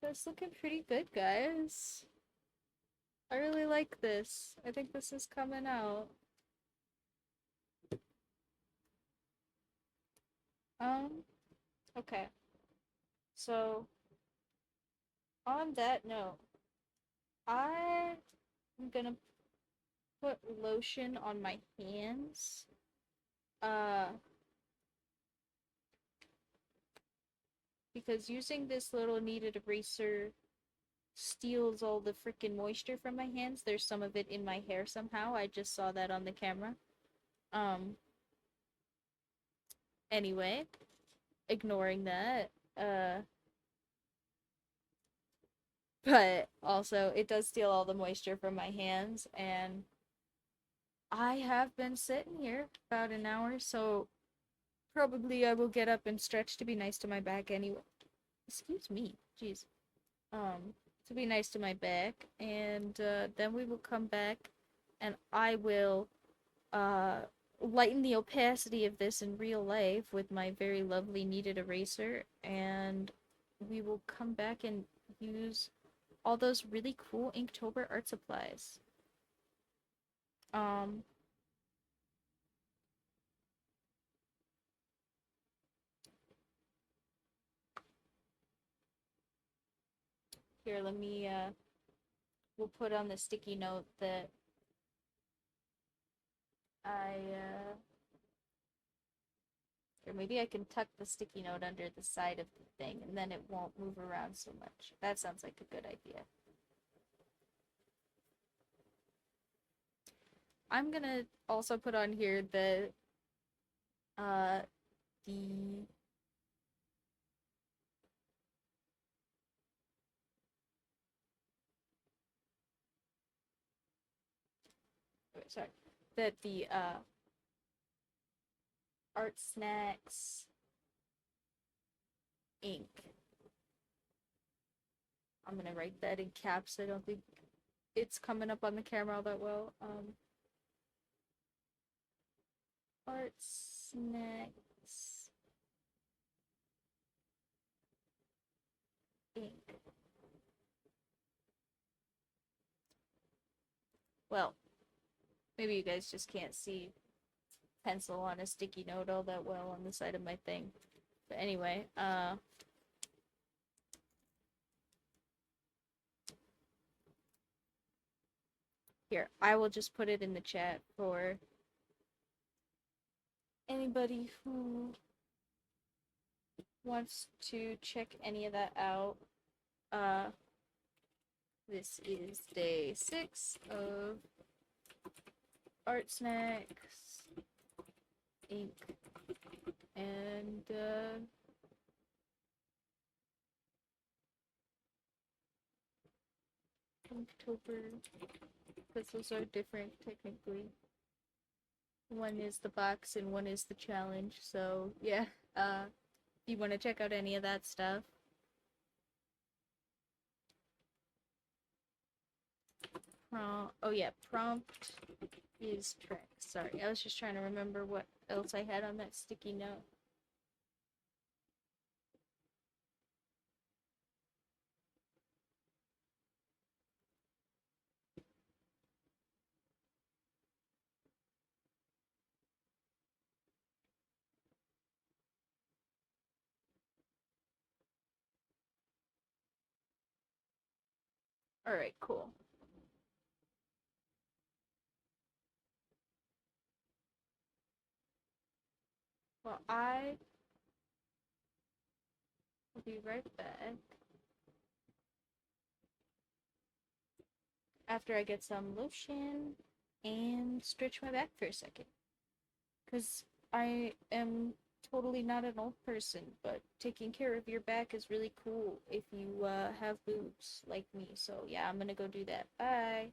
that's looking pretty good, guys. I really like this. I think this is coming out. Okay. So, on that note, I'm gonna put lotion on my hands. Uh, because using this little kneaded eraser steals all the freaking moisture from my hands. There's some of it in my hair somehow. I just saw that on the camera. Um, anyway, ignoring that. But also it does steal all the moisture from my hands, and I have been sitting here about an hour, so probably I will get up and stretch to be nice to my back anyway. Excuse me. Jeez. To be nice to my back, and then we will come back and I will uh lighten the opacity of this in real life with my very lovely kneaded eraser, and we will come back and use all those really cool Inktober art supplies. Um, Here, let me, we'll put on the sticky note that or maybe I can tuck the sticky note under the side of the thing, and then it won't move around so much. That sounds like a good idea. I'm gonna also put on here uh, the sorry, that the Art Snacks ink. I'm gonna write that in caps. I don't think it's coming up on the camera all that well. Art Snacks ink. Well, maybe you guys just can't see pencil on a sticky note all that well on the side of my thing. But anyway, here, I will just put it in the chat for anybody who wants to check any of that out. This is day 6 of Art Snacks ink and October, because those are different technically. One is the box and one is the challenge. So yeah, if you want to check out any of that stuff. Oh yeah, prompt is track. Sorry, I was just trying to remember what else I had on that sticky note. All right, cool. Well, I will be right back after I get some lotion and stretch my back for a second. Because I am totally not an old person, but taking care of your back is really cool if you have boobs like me. So yeah, I'm gonna go do that. Bye.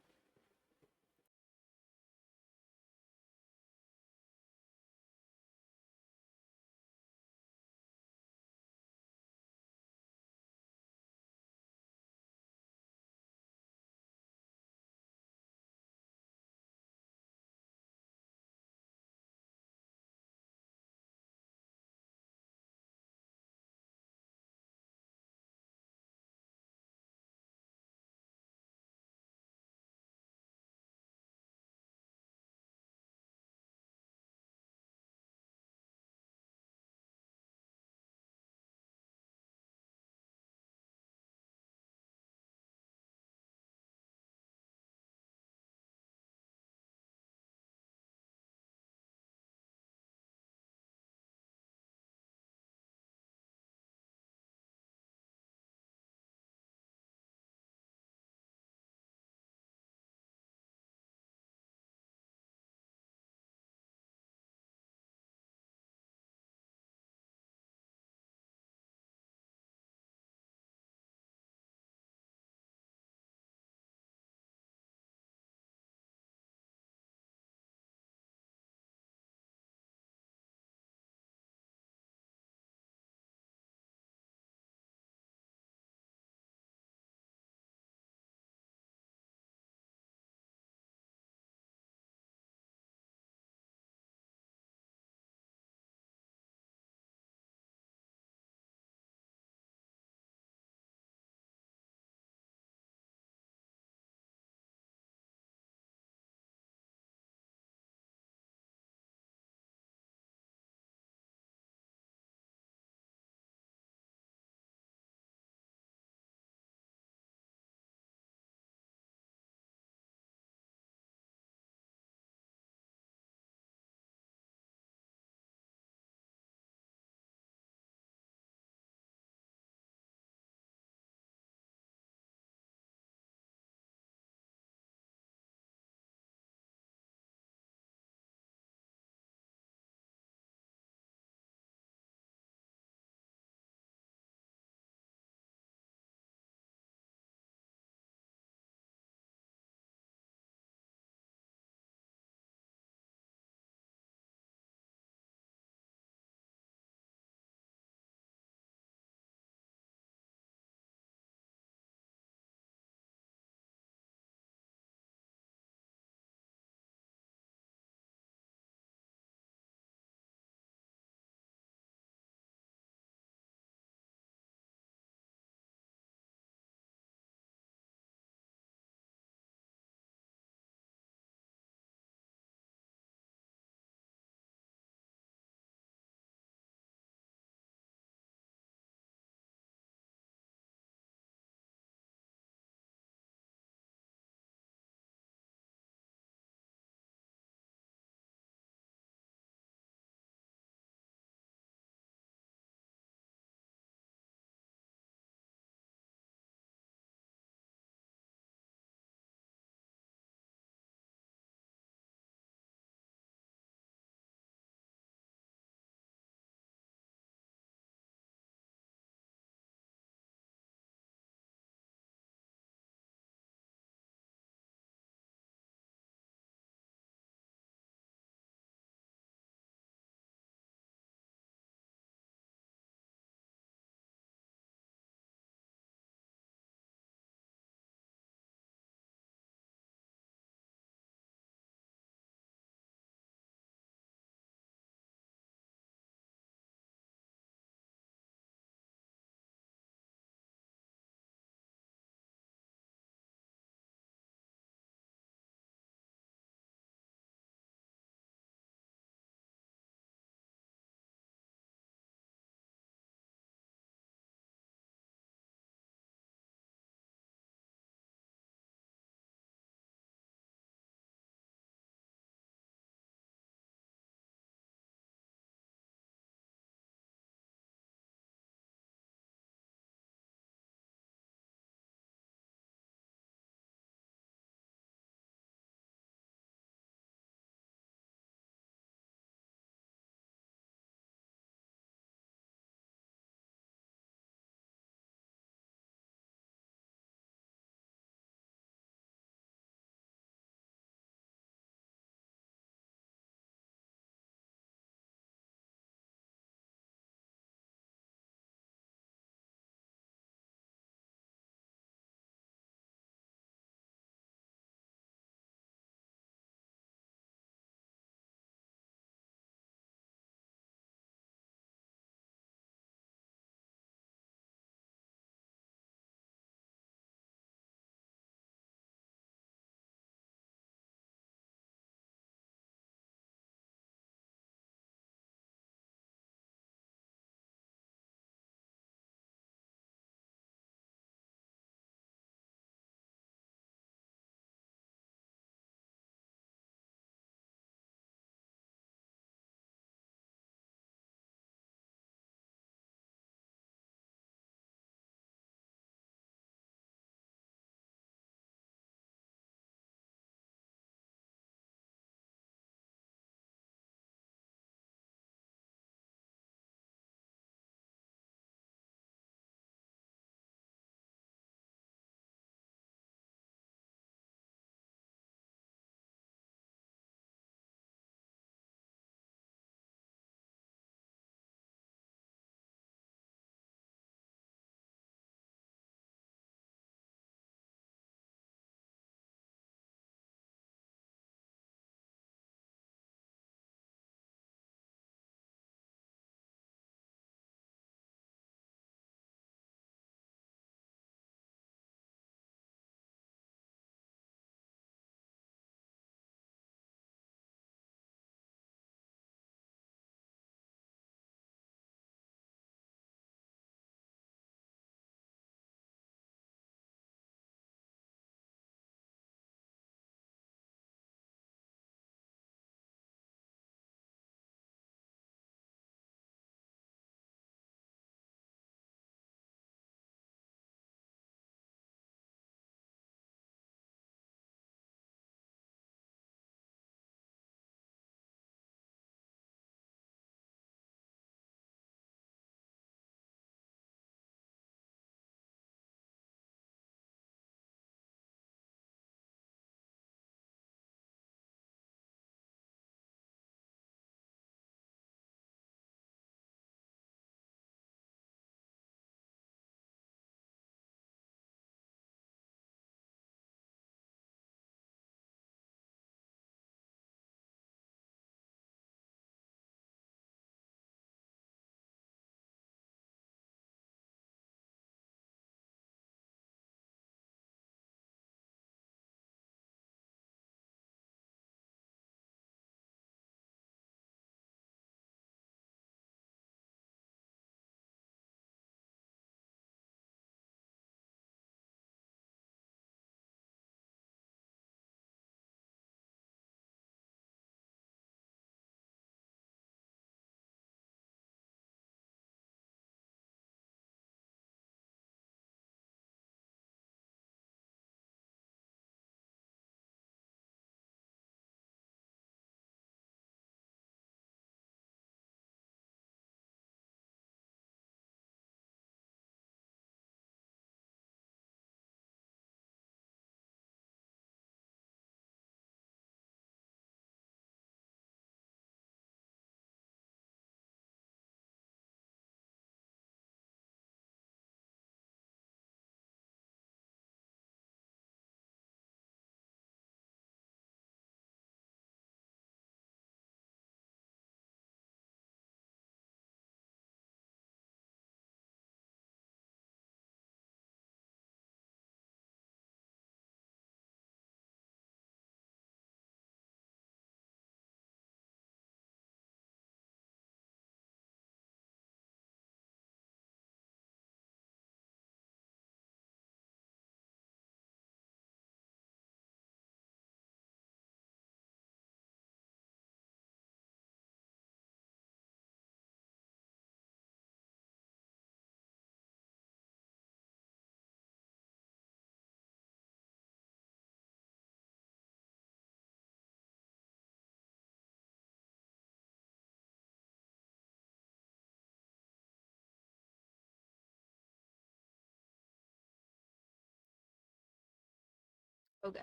Okay.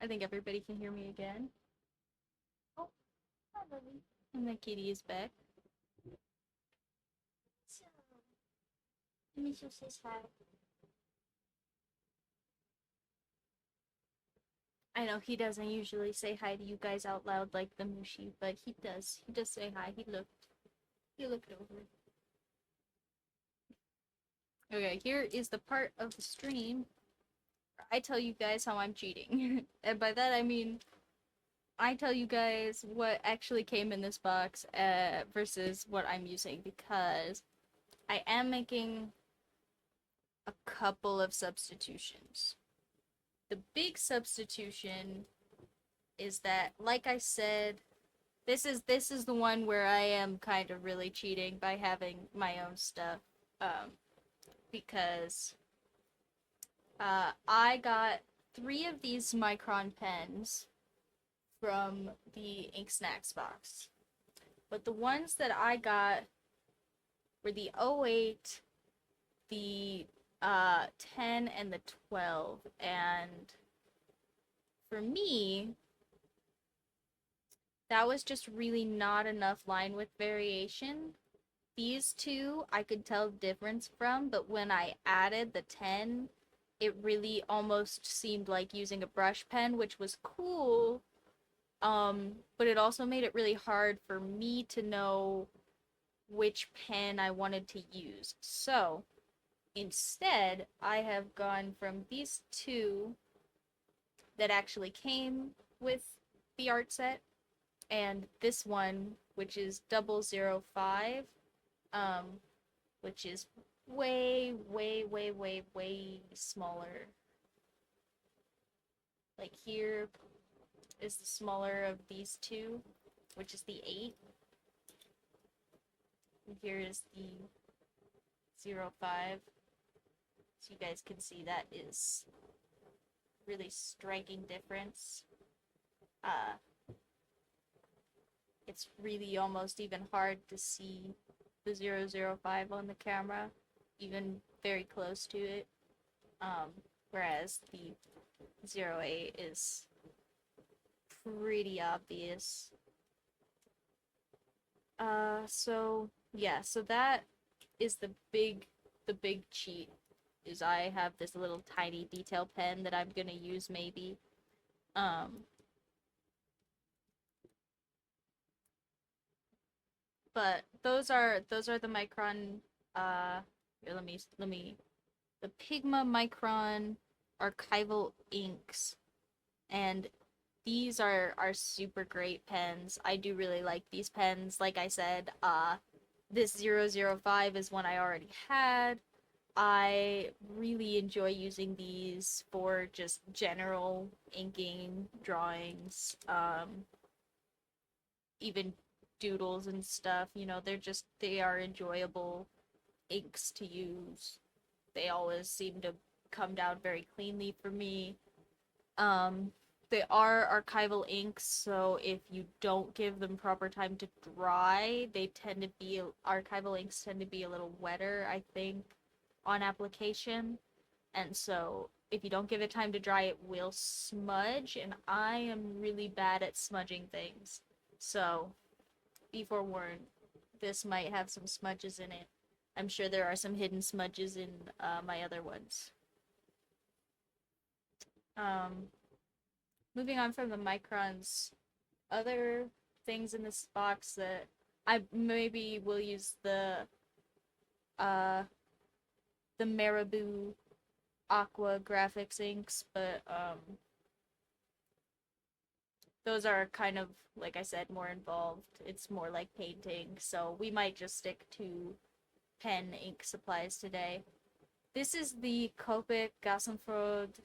I think everybody can hear me again.
Oh, hi, Lily.
And the kitty is back.
So, Misha says hi.
I know he doesn't usually say hi to you guys out loud like the Mushi, but he does. He does say hi. He looked over. Okay, here is the part of the stream where I tell you guys how I'm cheating. And by that I mean I tell you guys what actually came in this box versus what I'm using, because I am making a couple of substitutions. The big substitution is that, like I said, this is the one where I am kind of really cheating by having my own stuff, um, because I got 3 of these Micron pens from the Ink Snacks box, but the ones that I got were the 08, the 10, and the 12, and for me, that was just really not enough line width variation. These two I could tell the difference from, but when I added the 10, it really almost seemed like using a brush pen, which was cool. But it also made it really hard for me to know which pen I wanted to use. So instead, I have gone from these two that actually came with the art set, and this one, which is 005, um, which is way, way, way, way, way smaller. Like here is the smaller of these two, which is the 8. And here is the 05. So you guys can see that is really striking difference. Uh, it's really almost even hard to see the 005 on the camera, even very close to it. Um, Whereas the 08 is pretty obvious. So yeah, so that is the big cheat, is I have this little tiny detail pen that I'm gonna use maybe. Um, but those are the Micron. Here, let me the Pigma Micron archival inks, and these are super great pens. I do really like these pens. Like I said, this 005 is one I already had. I really enjoy using these for just general inking, drawings, even doodles and stuff. They are enjoyable inks to use. They always seem to come down very cleanly for me. Um, they are archival inks, so if you don't give them proper time to dry, archival inks tend to be a little wetter, I think, on application. And so if you don't give it time to dry, it will smudge, and I am really bad at smudging things. So be forewarned, this might have some smudges in it. I'm sure there are some hidden smudges in my other ones. Um, Moving on from the microns, other things in this box that I maybe will use uh the Marabou Aqua graphics inks, but those are kind of, like I said, more involved. It's more like painting, so we might just stick to pen ink supplies today. This is the Copic Gassenfrode,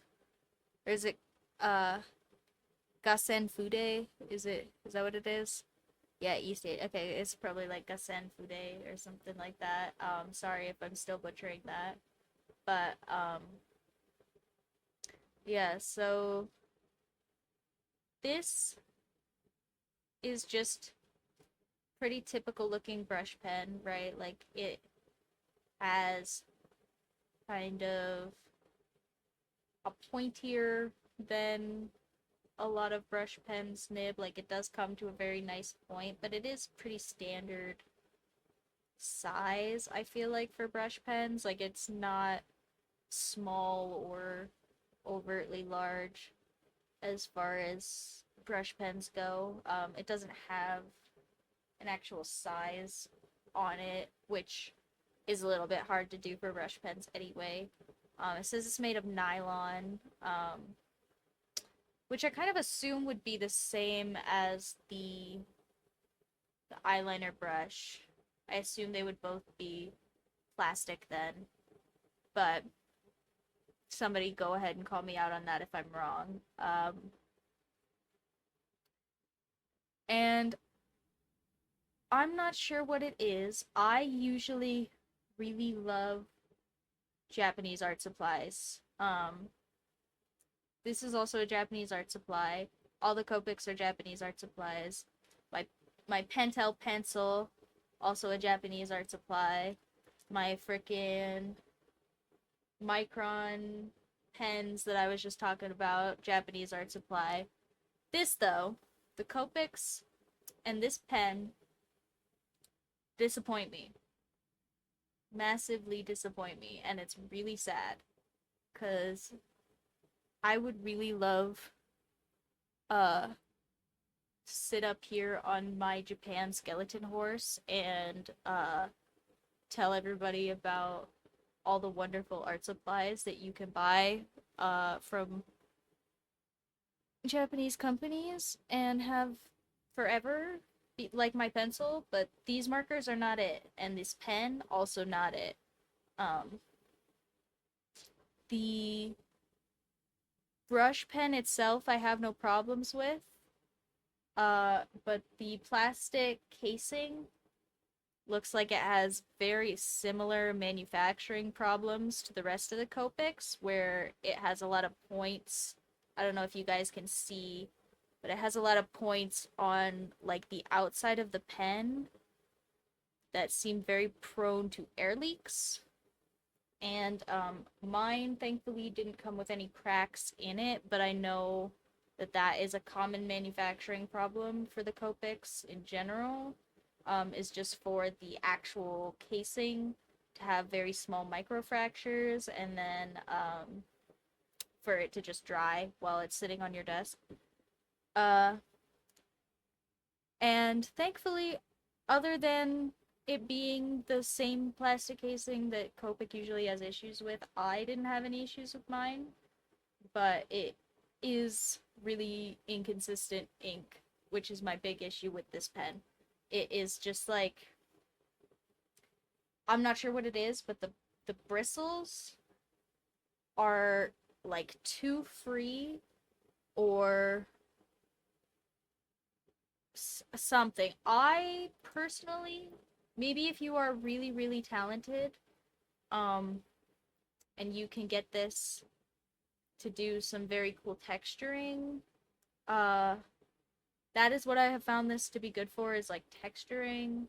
or is it uh Gasenfude? Is that what it is? Yeah, East Asia. Okay, it's probably like Gasenfude or something like that. Sorry if I'm still butchering that. But yeah, so this is just pretty typical looking brush pen, right? Like it has kind of a pointier than a lot of brush pens nib. Like, it does come to a very nice point, but it is pretty standard size, I feel like, for brush pens. Like, it's not small or overtly large as far as brush pens go. It doesn't have an actual size on it, which is a little bit hard to do for brush pens anyway. It says it's made of nylon, which I kind of assume would be the same as the eyeliner brush. I assume they would both be plastic then, but somebody go ahead and call me out on that if I'm wrong. And I'm not sure what it is. I usually really love Japanese art supplies. This is also a Japanese art supply. All the Copics are Japanese art supplies. My my Pentel pencil, also a Japanese art supply. My frickin' Micron pens that I was just talking about, Japanese art supply. This though, the Copics and this pen disappoint me. Massively disappoint me, and it's really sad because I would really love uh sit up here on my Japan skeleton horse and tell everybody about all the wonderful art supplies that you can buy from Japanese companies and have forever be like my pencil, but these markers are not it, and this pen also not it. Um, the brush pen itself I have no problems with. But the plastic casing looks like it has very similar manufacturing problems to the rest of the Copics, where it has a lot of points. I don't know if you guys can see, but it has a lot of points on like the outside of the pen that seem very prone to air leaks. And mine thankfully didn't come with any cracks in it, but I know that that is a common manufacturing problem for the Copics in general, is just for the actual casing to have very small microfractures and then for it to just dry while it's sitting on your desk. Uh, and thankfully, other than it being the same plastic casing that Copic usually has issues with, I didn't have any issues with mine, but it is really inconsistent ink, which is my big issue with this pen. It is just like, I'm not sure what it is, but the bristles are like too free or something. I personally, maybe if you are really really talented, um and you can get this to do some very cool texturing, uh that is what I have found this to be good for, is like texturing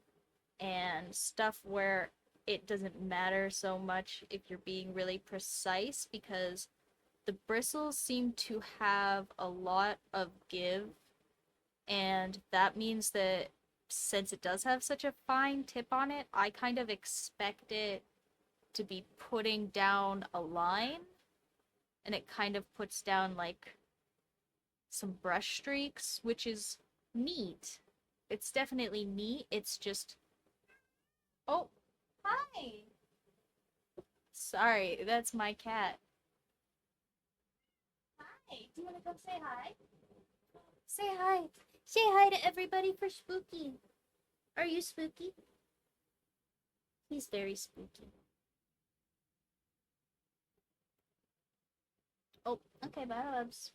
and stuff where it doesn't matter so much if you're being really precise, because the bristles seem to have a lot of give, and that means that since it does have such a fine tip on it, I kind of expect it to be putting down a line, and it kind of puts down like some brush streaks, which is neat. It's definitely neat. It's just, oh, hi. Sorry, that's my cat. Hi. Do you want to come say hi? Say hi. Say hi to everybody for Spooky. Are you spooky? He's very spooky. Oh, okay, bye, loves.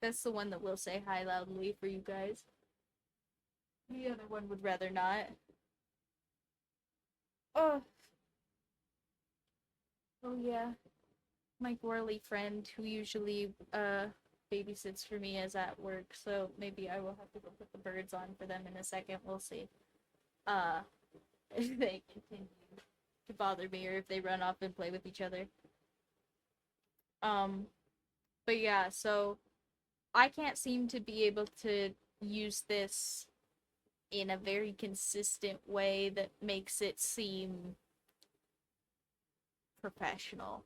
That's the one that will say hi loudly for you guys. The other one would rather not. Oh, oh yeah. My Gorley friend who usually babysits for me is at work, so maybe I will have to go put the birds on for them in a second. We'll see. Uh, if they continue to bother me or if they run off and play with each other. Um, But yeah, so I can't seem to be able to use this in a very consistent way that makes it seem professional.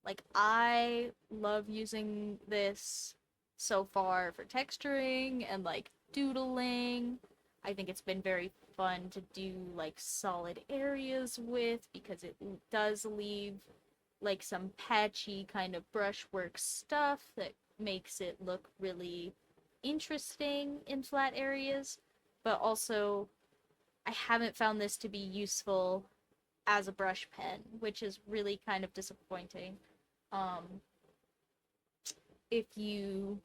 Like, I love using this so far for texturing and like doodling. I think it's been very fun to do like solid areas with because it does leave like some patchy kind of brushwork stuff that makes it look really interesting in flat areas. But also, I haven't found this to be useful as a brush pen, which is really kind of disappointing. Um, if you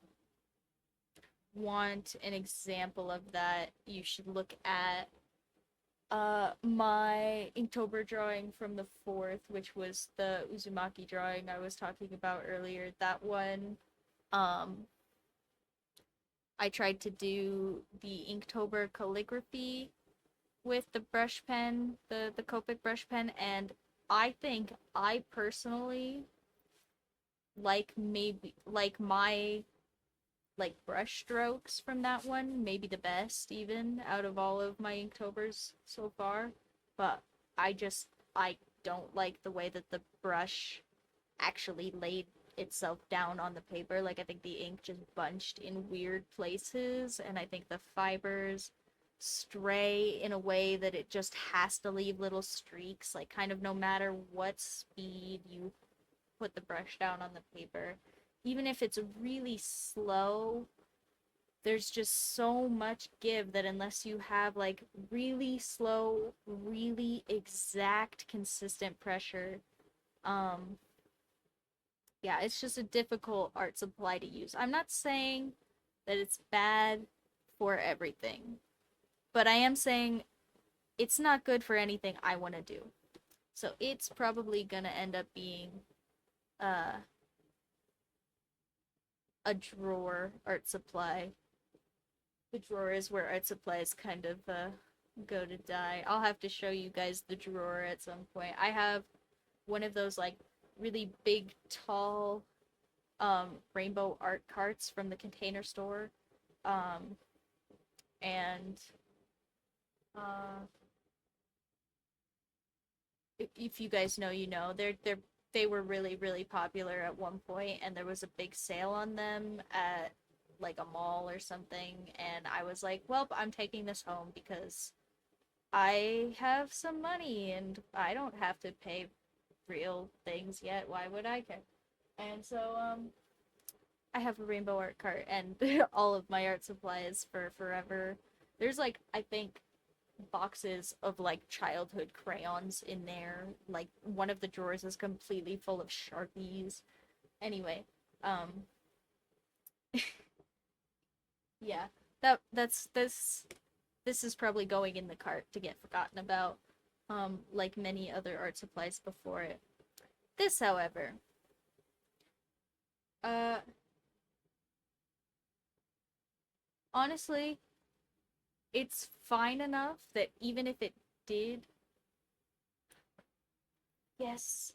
want an example of that, you should look at my Inktober drawing from the 4th, which was the Uzumaki drawing I was talking about earlier. That one, um, I tried to do the Inktober calligraphy with the brush pen, the Copic brush pen, and I think I personally like my like brush strokes from that one, maybe the best even out of all of my Inktobers so far. But I don't like the way that the brush actually laid itself down on the paper. Like, I think the ink just bunched in weird places, and I think the fibers stray in a way that it just has to leave little streaks, like kind of no matter what speed you put the brush down on the paper. Even if it's really slow, there's just so much give that unless you have like really slow, really exact, consistent pressure, um, yeah, it's just a difficult art supply to use. I'm not saying that it's bad for everything, but I am saying it's not good for anything I want to do. So it's probably gonna end up being uh, a drawer art supply. The drawer is where art supplies kind of go to die. I'll have to show you guys the drawer at some point. I have one of those like really big, tall rainbow art carts from the Container Store. Um, and uh, if you guys know, you know, they were really popular at one point, and there was a big sale on them at like a mall or something, and I was like, well, I'm taking this home because I have some money and I don't have to pay real things yet. Why would I care? And so I have a rainbow art cart and all of my art supplies for forever. There's like, I think, boxes of like childhood crayons in there. Like, one of the drawers is completely full of Sharpies. Anyway, um yeah. This is probably going in the cart to get forgotten about, like many other art supplies before it. This, however, uh honestly, it's fine enough that even if it did, yes,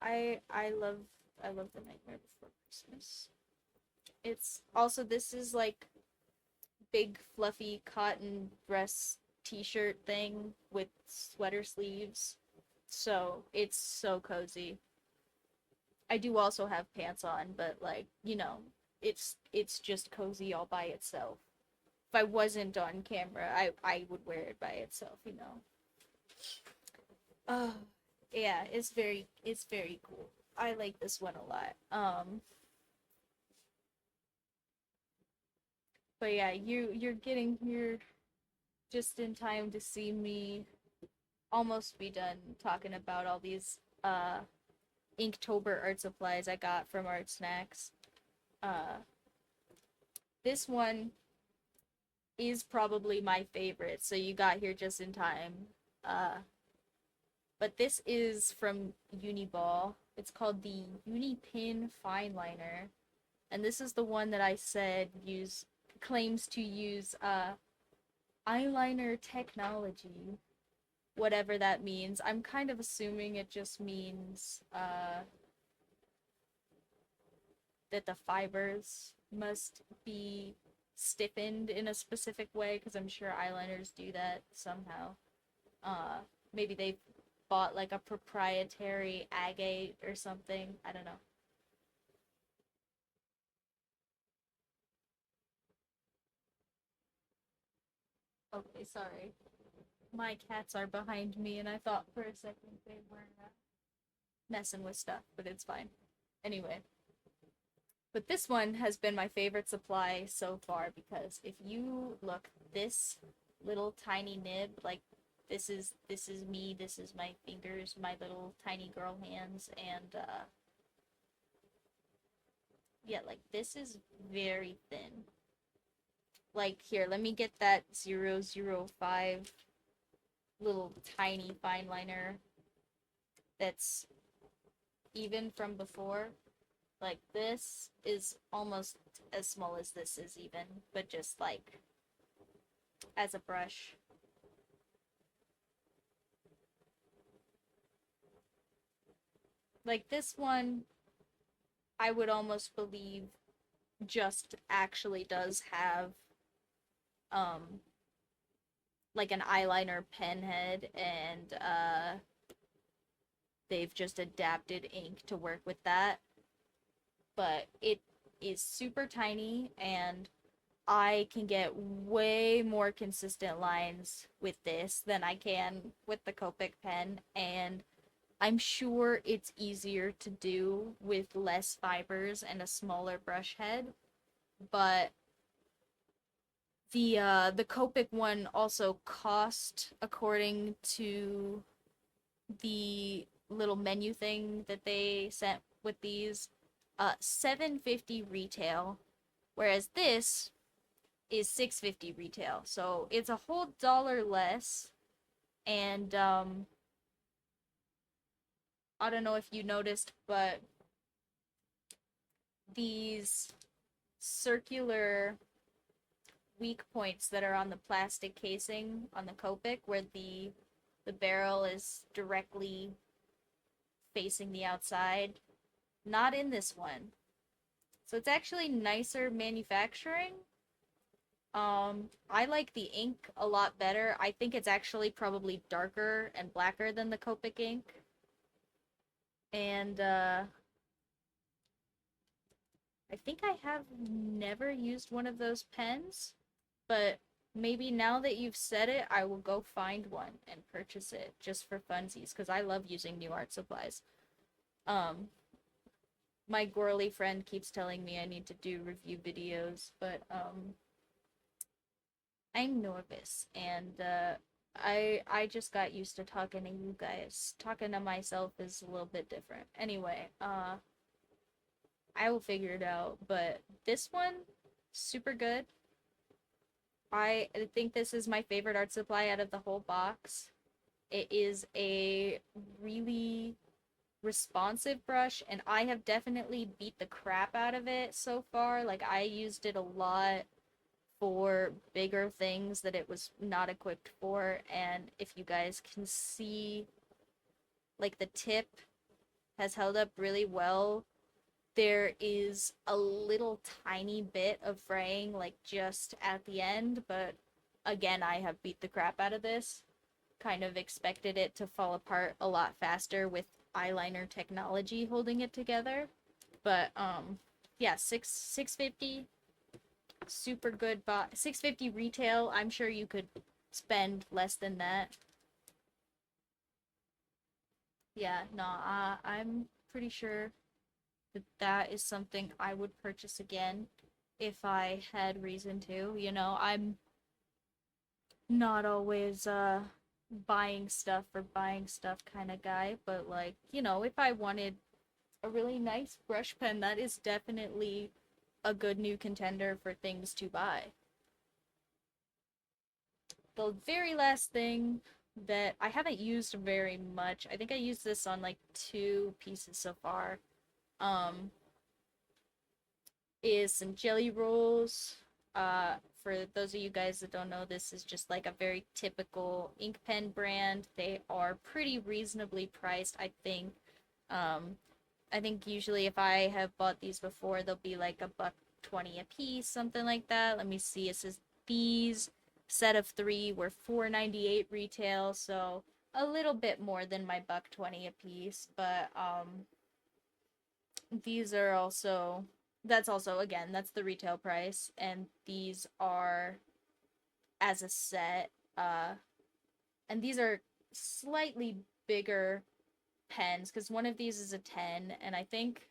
I love The Nightmare Before Christmas. It's also, this is like big fluffy cotton dress t-shirt thing with sweater sleeves. So, it's so cozy. I do also have pants on, but like, you know, it's just cozy all by itself. If I wasn't on camera, I would wear it by itself, you know. Oh, yeah, it's very cool. I like this one a lot. But yeah, you're getting here just in time to see me almost be done talking about all these Inktober art supplies I got from Art Snacks. Uh this one is probably my favorite, so you got here just in time. Uh but this is from Uniball. It's called the Unipin Fine Liner. And this is the one that I said claims to use eyeliner technology, whatever that means. I'm kind of assuming it just means that the fibers must be stiffened in a specific way, because I'm sure eyeliners do that somehow. Uh, Maybe they've bought like a proprietary agate or something. I don't know. Okay, sorry. My cats are behind me, and I thought for a second they were messing with stuff, but it's fine. Anyway, but this one has been my favorite supply so far because if you look, this little tiny nib, like this is me, this is my fingers, my little tiny girl hands, and yeah, like this is very thin. Like here, let me get that 005 little tiny fine liner that's even from before. Like this is almost as small as this is even, but just like as a brush. Like this one, I would almost believe just actually does have um like an eyeliner pen head, and they've just adapted ink to work with that. But it is super tiny, and I can get way more consistent lines with this than I can with the Copic pen, and I'm sure it's easier to do with less fibers and a smaller brush head, but the Copic one also cost, according to the little menu thing that they sent with these, 750 retail, whereas this is 650 retail. So it's a whole dollar less, and I don't know if you noticed, but these circular weak points that are on the plastic casing on the Copic, where the barrel is directly facing the outside, not in this one. So it's actually nicer manufacturing. I like the ink a lot better. I think it's actually probably darker and blacker than the Copic ink. And I think I have never used one of those pens, but maybe now that you've said it, I will go find one and purchase it just for funsies, because I love using new art supplies. Um, my girly friend keeps telling me I need to do review videos, but I'm nervous, and I just got used to talking to you guys. Talking to myself is a little bit different. Anyway, I will figure it out, but this one, super good. I think this is my favorite art supply out of the whole box. It is a really responsive brush, and I have definitely beat the crap out of it so far. Like, I used it a lot for bigger things that it was not equipped for, and if you guys can see, like, the tip has held up really well. There is a little tiny bit of fraying, like, just at the end, but again, I have beat the crap out of this. Kind of expected it to fall apart a lot faster with eyeliner technology holding it together. But yeah, 650, super good. 650 retail. I'm sure you could spend less than that. Yeah, no, I'm pretty sure that that is something I would purchase again if I had reason to. You know, I'm not always buying stuff for buying stuff kind of guy, but like, you know, if I wanted a really nice brush pen, that is definitely a good new contender for things to buy. The very last thing that I haven't used very much, I think I used this on like two pieces so far, um, is some jelly rolls. For those of you guys that don't know, this is just like a very typical ink pen brand. They are pretty reasonably priced, I think. Um, I think usually if I have bought these before, they'll be like a buck 20 a piece, something like that. Let me see. It says these set of 3 were 4.98 retail, so a little bit more than my buck 20 a piece, but these are also that's also again, that's the retail price, and these are as a set, and these are slightly bigger pens because one of these is a 10, and I think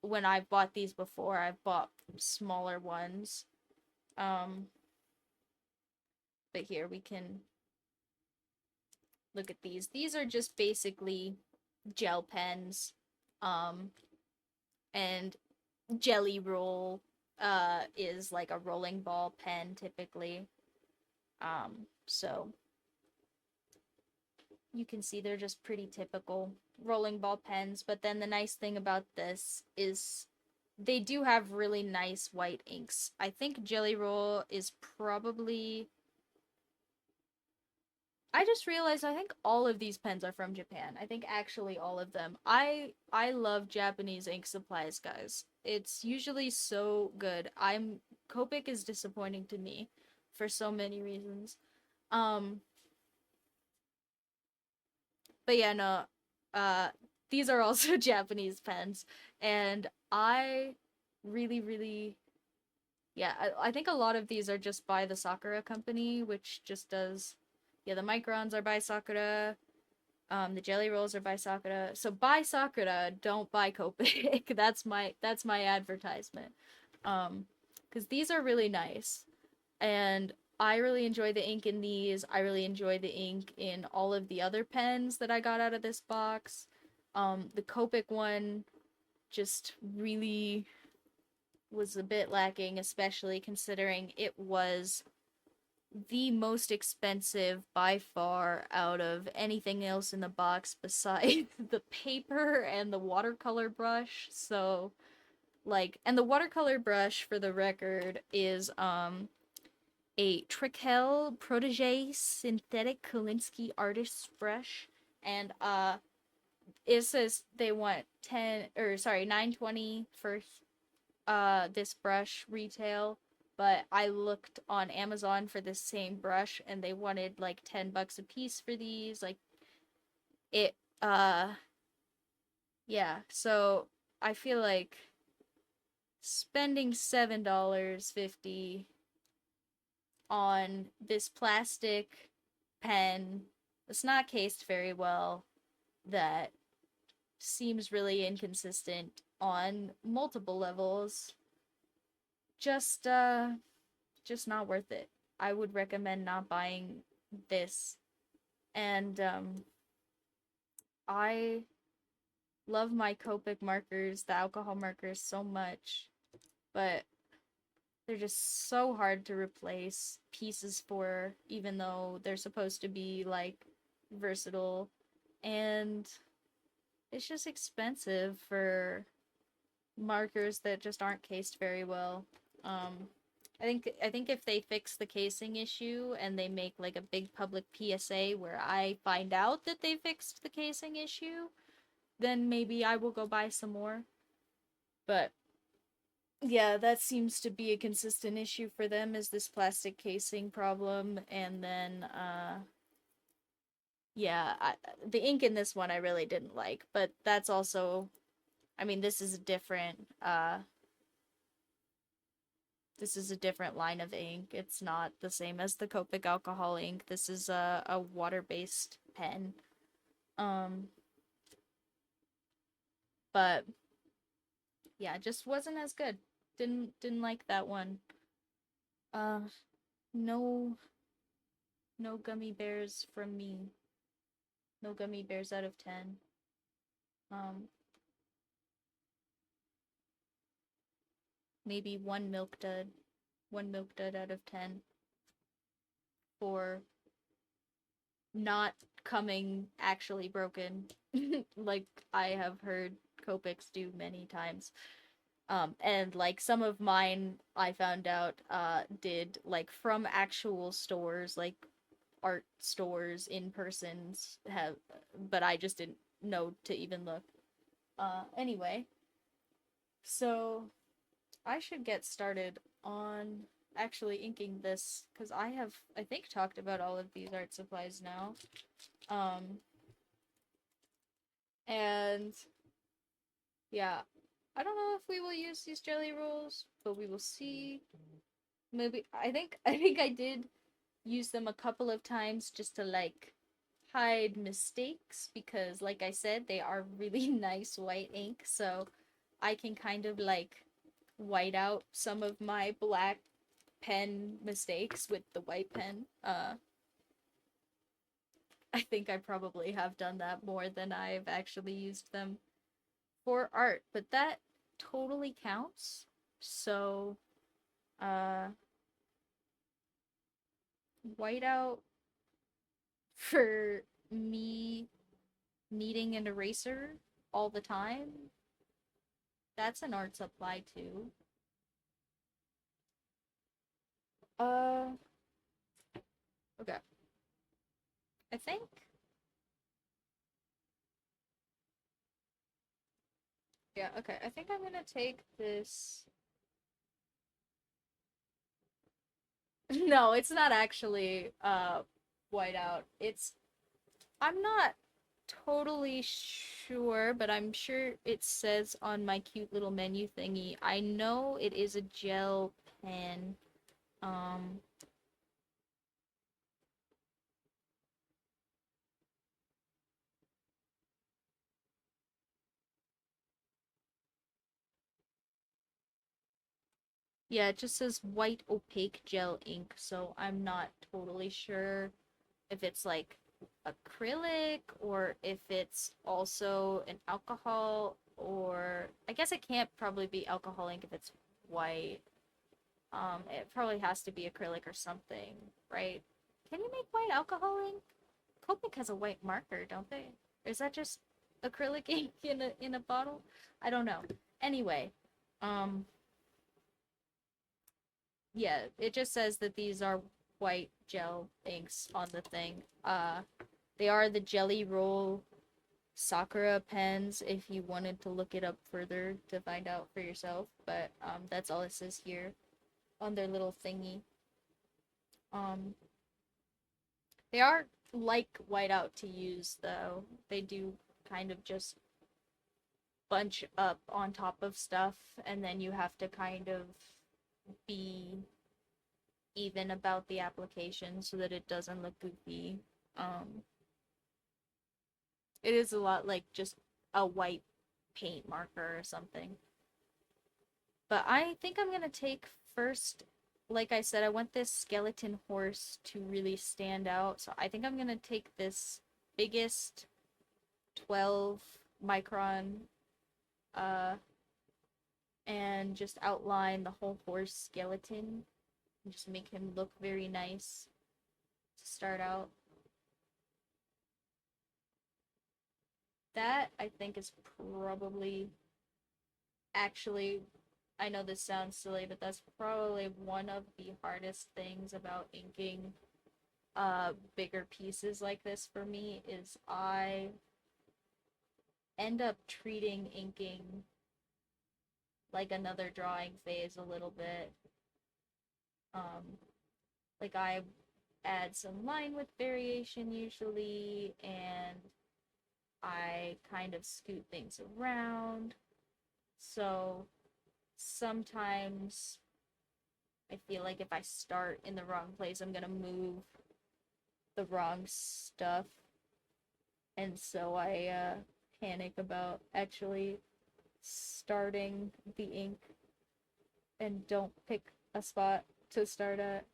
when I've bought these before, I've bought smaller ones. Um, but here we can look at these. These are just basically gel pens. Um, and Jelly Roll is like a rolling ball pen typically. So you can see they're just pretty typical rolling ball pens, but then the nice thing about this is they do have really nice white inks. I think Jelly Roll is probably I just realized I think all of these pens are from Japan. I think actually all of them. I love Japanese ink supplies, guys. It's usually so good. I'm Copic is disappointing to me for so many reasons. Um but yeah, no. Uh these are also Japanese pens, and I really yeah, I think a lot of these are just by the Sakura company, which just does yeah, the microns are by Sakura. The jelly rolls are by Sakura. So buy Sakura, don't buy Copic. That's my advertisement. Because these are really nice, and I really enjoy the ink in these. I really enjoy the ink in all of the other pens that I got out of this box. The Copic one just really was a bit lacking, especially considering it was the most expensive by far out of anything else in the box besides the paper and the watercolor brush. So, like, and the watercolor brush, for the record, is a Treckel Protege synthetic Kolinsky artist's brush, and it says they want 10 or sorry 920 for this brush retail, but I looked on Amazon for this same brush and they wanted like $10 a piece for these. Like it yeah, so I feel like spending $7.50 on this plastic pen that's not cased very well, that seems really inconsistent on multiple levels, just just not worth it. I would recommend not buying this. And I love my Copic markers, the alcohol markers, so much, but they're just so hard to replace pieces for, even though they're supposed to be like versatile. And it's just expensive for markers that just aren't cased very well. Um, I think if they fix the casing issue and they make like a big public PSA where I find out that they fixed the casing issue, then maybe I will go buy some more. But yeah, that seems to be a consistent issue for them, is this plastic casing problem. And then yeah, the ink in this one I really didn't like, but that's also, I mean, this is a different line of ink. It's not the same as the Copic alcohol ink. This is a water-based pen. Um, but yeah, just wasn't as good. Didn't like that one. Uh, no no gummy bears from me. No gummy bears out of 10. Um, maybe one milk dud. One milk dud out of 10 for not coming actually broken, like I have heard Copics do many times. And like some of mine I found out did like from actual stores, like art stores in persons have, but I just didn't know to even look. Anyway, so I should get started on actually inking this because I have, I think, talked about all of these art supplies now. Um, and yeah, I don't know if we will use these jelly rolls, but we will see. Maybe I did use them a couple of times just to like hide mistakes because like I said, they are really nice white ink, so I can kind of like white out some of my black pen mistakes with the white pen. I think I probably have done that more than I've actually used them for art, but that totally counts. So, uh, whiteout for me needing an eraser all the time, that's an art supply too. Uh, okay. I think. Yeah, okay. I think I'm gonna take this. No, it's not actually whiteout. I'm not totally sure, but I'm sure it says on my cute little menu thingy. I know it is a gel pen. Um, yeah, it just says white opaque gel ink, so I'm not totally sure if it's like acrylic or if it's also an alcohol, or I guess it can't probably be alcohol ink if it's white. It probably has to be acrylic or something, right? Can you make white alcohol ink? Copic has a white marker, don't they? Or is that just acrylic ink in a bottle? I don't know. Anyway, um, yeah, it just says that these are white gel inks on the thing. They are the Jelly Roll Sakura pens if you wanted to look it up further to find out for yourself, but that's all it says here on their little thingy. Um, they are like whiteout to use though. They do kind of just bunch up on top of stuff, and then you have to kind of be even about the application so that it doesn't look goofy. Um, it is a lot like just a white paint marker or something. But I think I'm gonna take first, like I said, I want this skeleton horse to really stand out. So I think I'm gonna take this biggest 12 micron uh and just outline the whole horse skeleton and just make him look very nice to start out. That I think is probably actually, I know this sounds silly, but that's probably one of the hardest things about inking bigger pieces like this for me is I end up treating inking like another drawing phase a little bit. Um, like I add some line width variation usually, and I kind of scoot things around. So sometimes I feel like if I start in the wrong place, I'm gonna move the wrong stuff. And so I panic about actually starting the ink and don't pick a spot to start at.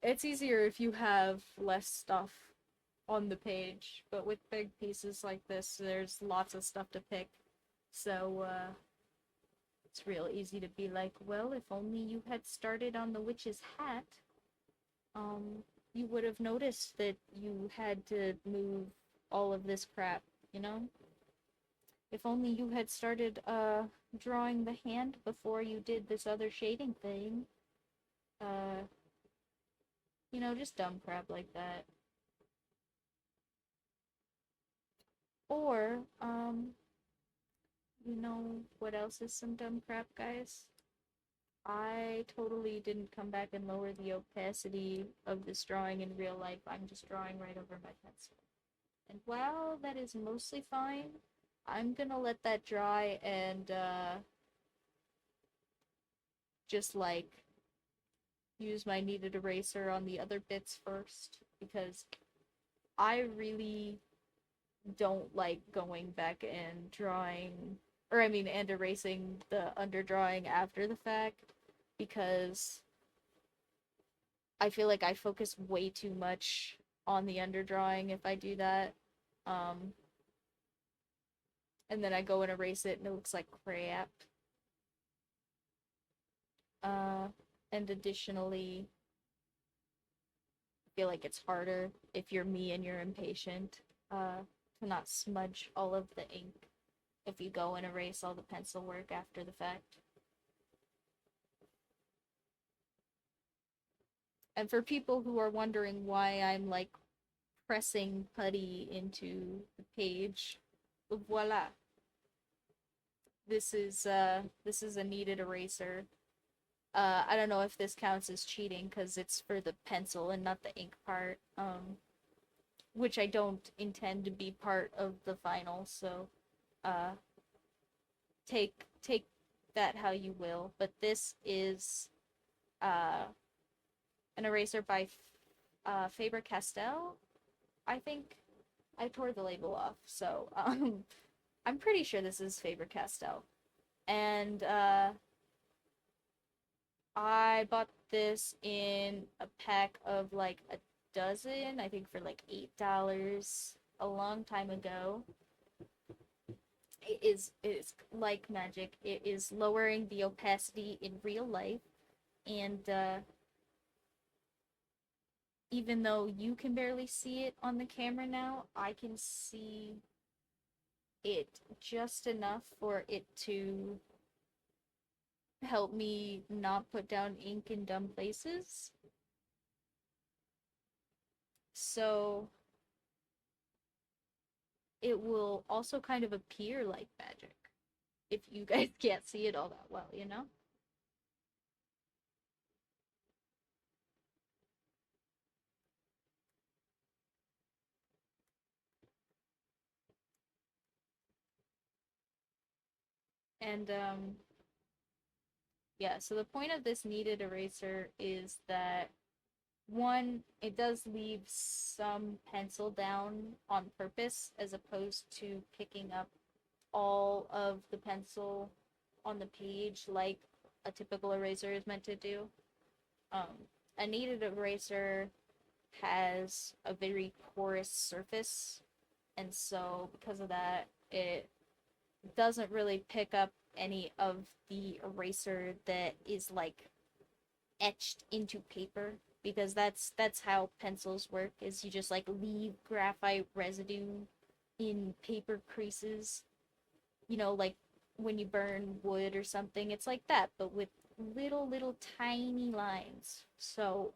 It's easier if you have less stuff on the page, but with big pieces like this, there's lots of stuff to pick. So, it's real easy to be like, well, if only you had started on the witch's hat, you would have noticed that you had to move all of this crap, you know? If only you had started, drawing the hand before you did this other shading thing. Uh, just dumb crap like that. Or, You know what else is some dumb crap, guys? I totally didn't come back and lower the opacity of this drawing in real life. I'm just drawing right over my pencil. And while that is mostly fine, I'm gonna let that dry and just like use my kneaded eraser on the other bits first because I really don't like going back and drawing, or I mean, and erasing the underdrawing after the fact because I feel like I focus way too much on the underdrawing if I do that. Um, and then I go and erase it and it looks like crap. Uh, and additionally, I feel like it's harder if you're me and you're impatient to not smudge all of the ink if you go and erase all the pencil work after the fact. And for people who are wondering why I'm like pressing putty into the page, voila. This is a kneaded eraser. I don't know if this counts as cheating because it's for the pencil and not the ink part. Which I don't intend to be part of the final, so uh take that how you will. But this is uh an eraser by Faber Castell. I think I tore the label off, so I'm pretty sure this is Faber Castell. And I bought this in a pack of like a dozen, I think for like $8 a long time ago. It is like magic. It is lowering the opacity in real life, and even though you can barely see it on the camera now, I can see it just enough for it to help me not put down ink in dumb places. So it will also kind of appear like magic if you guys can't see it all that well, you know? And yeah, so the point of this kneaded eraser is that one, it does leave some pencil down on purpose as opposed to picking up all of the pencil on the page like a typical eraser is meant to do. A kneaded eraser has a very porous surface, and so because of that, it doesn't really pick up any of the eraser that is like etched into paper because that's how pencils work is you just like leave graphite residue in paper creases, you know, like when you burn wood or something, it's like that but with little tiny lines. So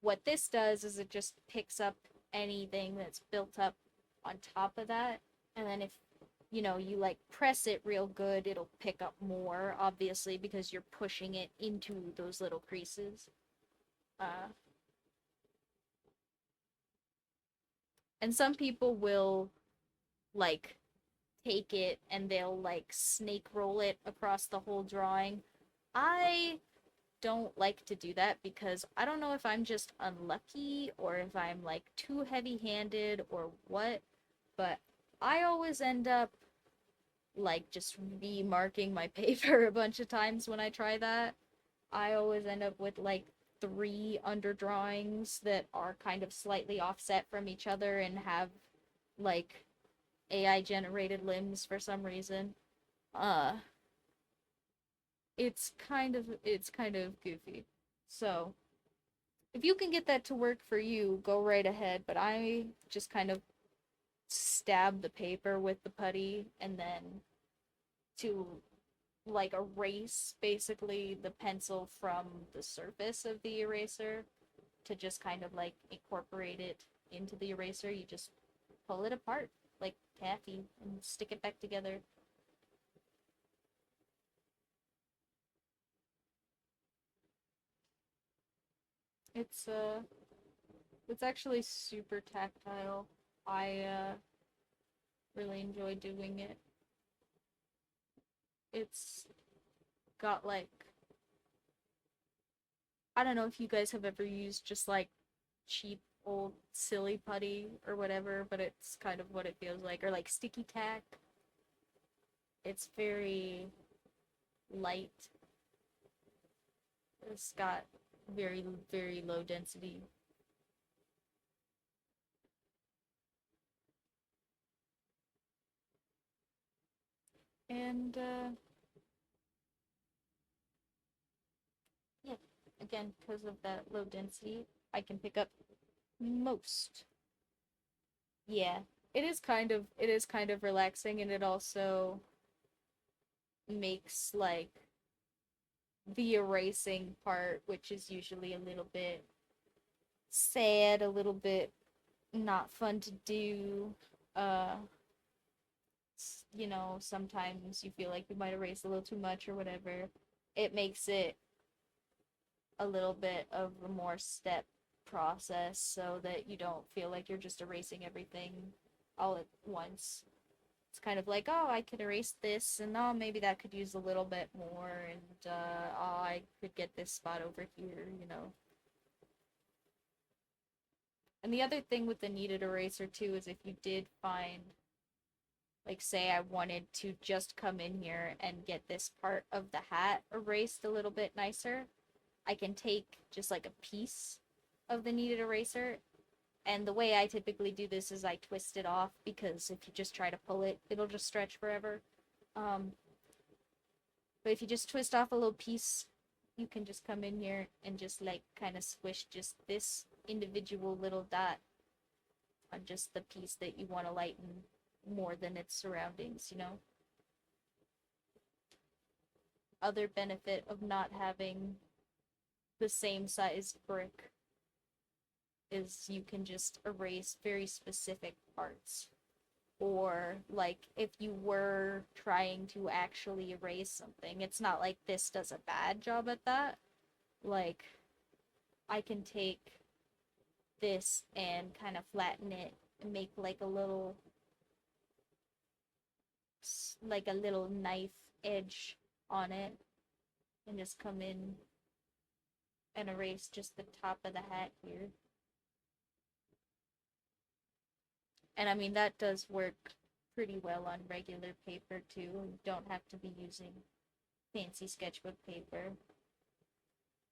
what this does is it just picks up anything that's built up on top of that, and then if you know you like press it real good, it'll pick up more obviously because you're pushing it into those little creases. uh and some people will like take it and they'll like snake roll it across the whole drawing. I don't like to do that because I don't know if I'm just unlucky or if I'm like too heavy handed or what, but I always end up like just remarking my paper a bunch of times when I try that. I always end up with like three underdrawings that are kind of slightly offset from each other and have like AI generated limbs for some reason. Uh it's kind of goofy. So, if you can get that to work for you, go right ahead, but I just kind of stab the paper with the putty and then to like erase basically the pencil from the surface of the eraser to just kind of like incorporate it into the eraser. You just pull it apart like taffy and stick it back together. It's it's actually super tactile. I really enjoy doing it. It's got like, I don't know if you guys have ever used just like cheap old silly putty or whatever, but it's kind of what it feels like, or like sticky tack. It's very light. It's got very, very low density. And yeah, again, because of that low density, I can pick up most. Yeah, it is kind of relaxing, and it also makes like the erasing part, which is usually a little bit sad, a little bit not fun to do. Uh, sometimes you feel like you might erase a little too much or whatever. It makes it a little bit of a more step process so that you don't feel like you're just erasing everything all at once. It's kind of like, oh, I could erase this, and oh, maybe that could use a little bit more, and oh, I could get this spot over here. And the other thing with the kneaded eraser too is if you did find, like, say I wanted to just come in here and get this part of the hat erased a little bit nicer, I can take just like a piece of the kneaded eraser. And the way I typically do this is I twist it off, because if you just try to pull it, it'll just stretch forever. Um, but if you just twist off a little piece, you can just come in here and just like kind of squish just this individual little dot on just the piece that you want to lighten more than its surroundings. Other benefit of not having the same size brick is you can just erase very specific parts. Or, like, if you were trying to actually erase something, it's not like this does a bad job at that. Like, I can take this and kind of flatten it and make like a little knife edge on it, and just come in and erase just the top of the hat here. And I mean, that does work pretty well on regular paper too. You don't have to be using fancy sketchbook paper.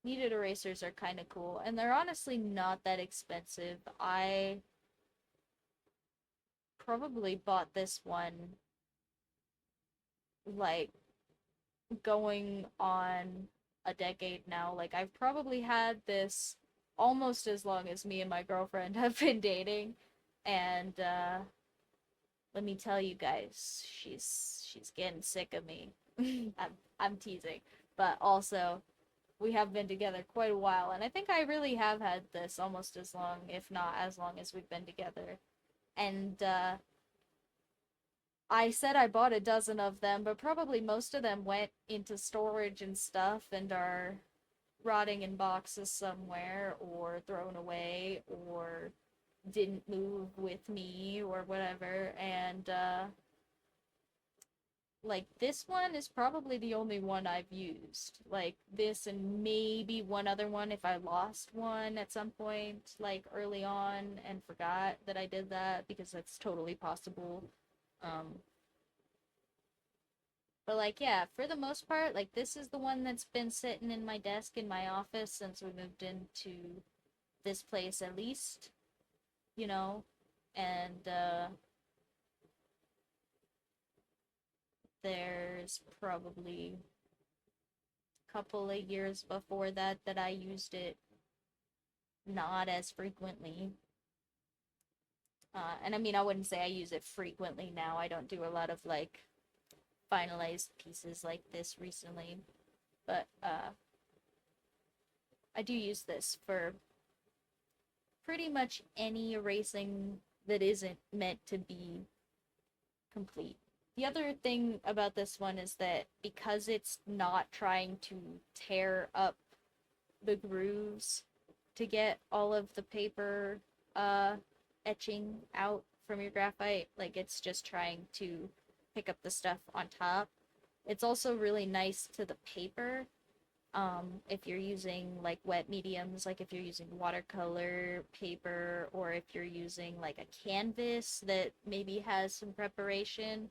Kneaded erasers are kind of cool, and they're honestly not that expensive. I probably bought this one like going on a decade now. Like, I've probably had this almost as long as me and my girlfriend have been dating. And let me tell you guys, she's getting sick of me. I'm teasing, but also we have been together quite a while, and I think I really have had this almost as long, if not as long as we've been together. And I said I bought a dozen of them, but probably most of them went into storage and stuff and are rotting in boxes somewhere, or thrown away, or didn't move with me, or whatever. And like, this one is probably the only one I've used. Like, this and maybe one other one if I lost one at some point, like early on, and forgot that I did that, because that's totally possible. Um, but like, yeah, for the most part, like, this is the one that's been sitting in my desk in my office since we moved into this place, at least, you know? And there's probably a couple of years before that I used it not as frequently. And I mean, I wouldn't say I use it frequently now. I don't do a lot of like finalized pieces like this recently, but I do use this for pretty much any erasing that isn't meant to be complete. The other thing about this one is that because it's not trying to tear up the grooves to get all of the paper uh etching out from your graphite, like it's just trying to pick up the stuff on top. It's also really nice to the paper if you're using like wet mediums, like if you're using watercolor paper or if you're using like a canvas that maybe has some preparation.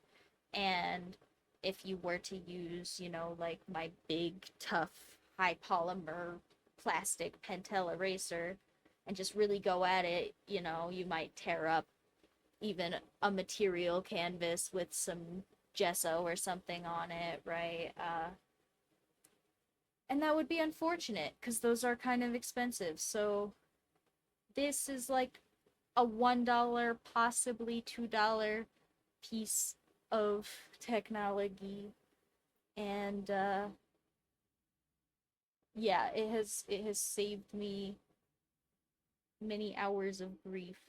And if you were to use, like my big, tough, high polymer plastic Pentel eraser and just really go at it, you might tear up even a material canvas with some gesso or something on it, right? And that would be unfortunate because those are kind of expensive. So this is like a $1, possibly $2 piece of technology. And yeah, it has saved me many hours of grief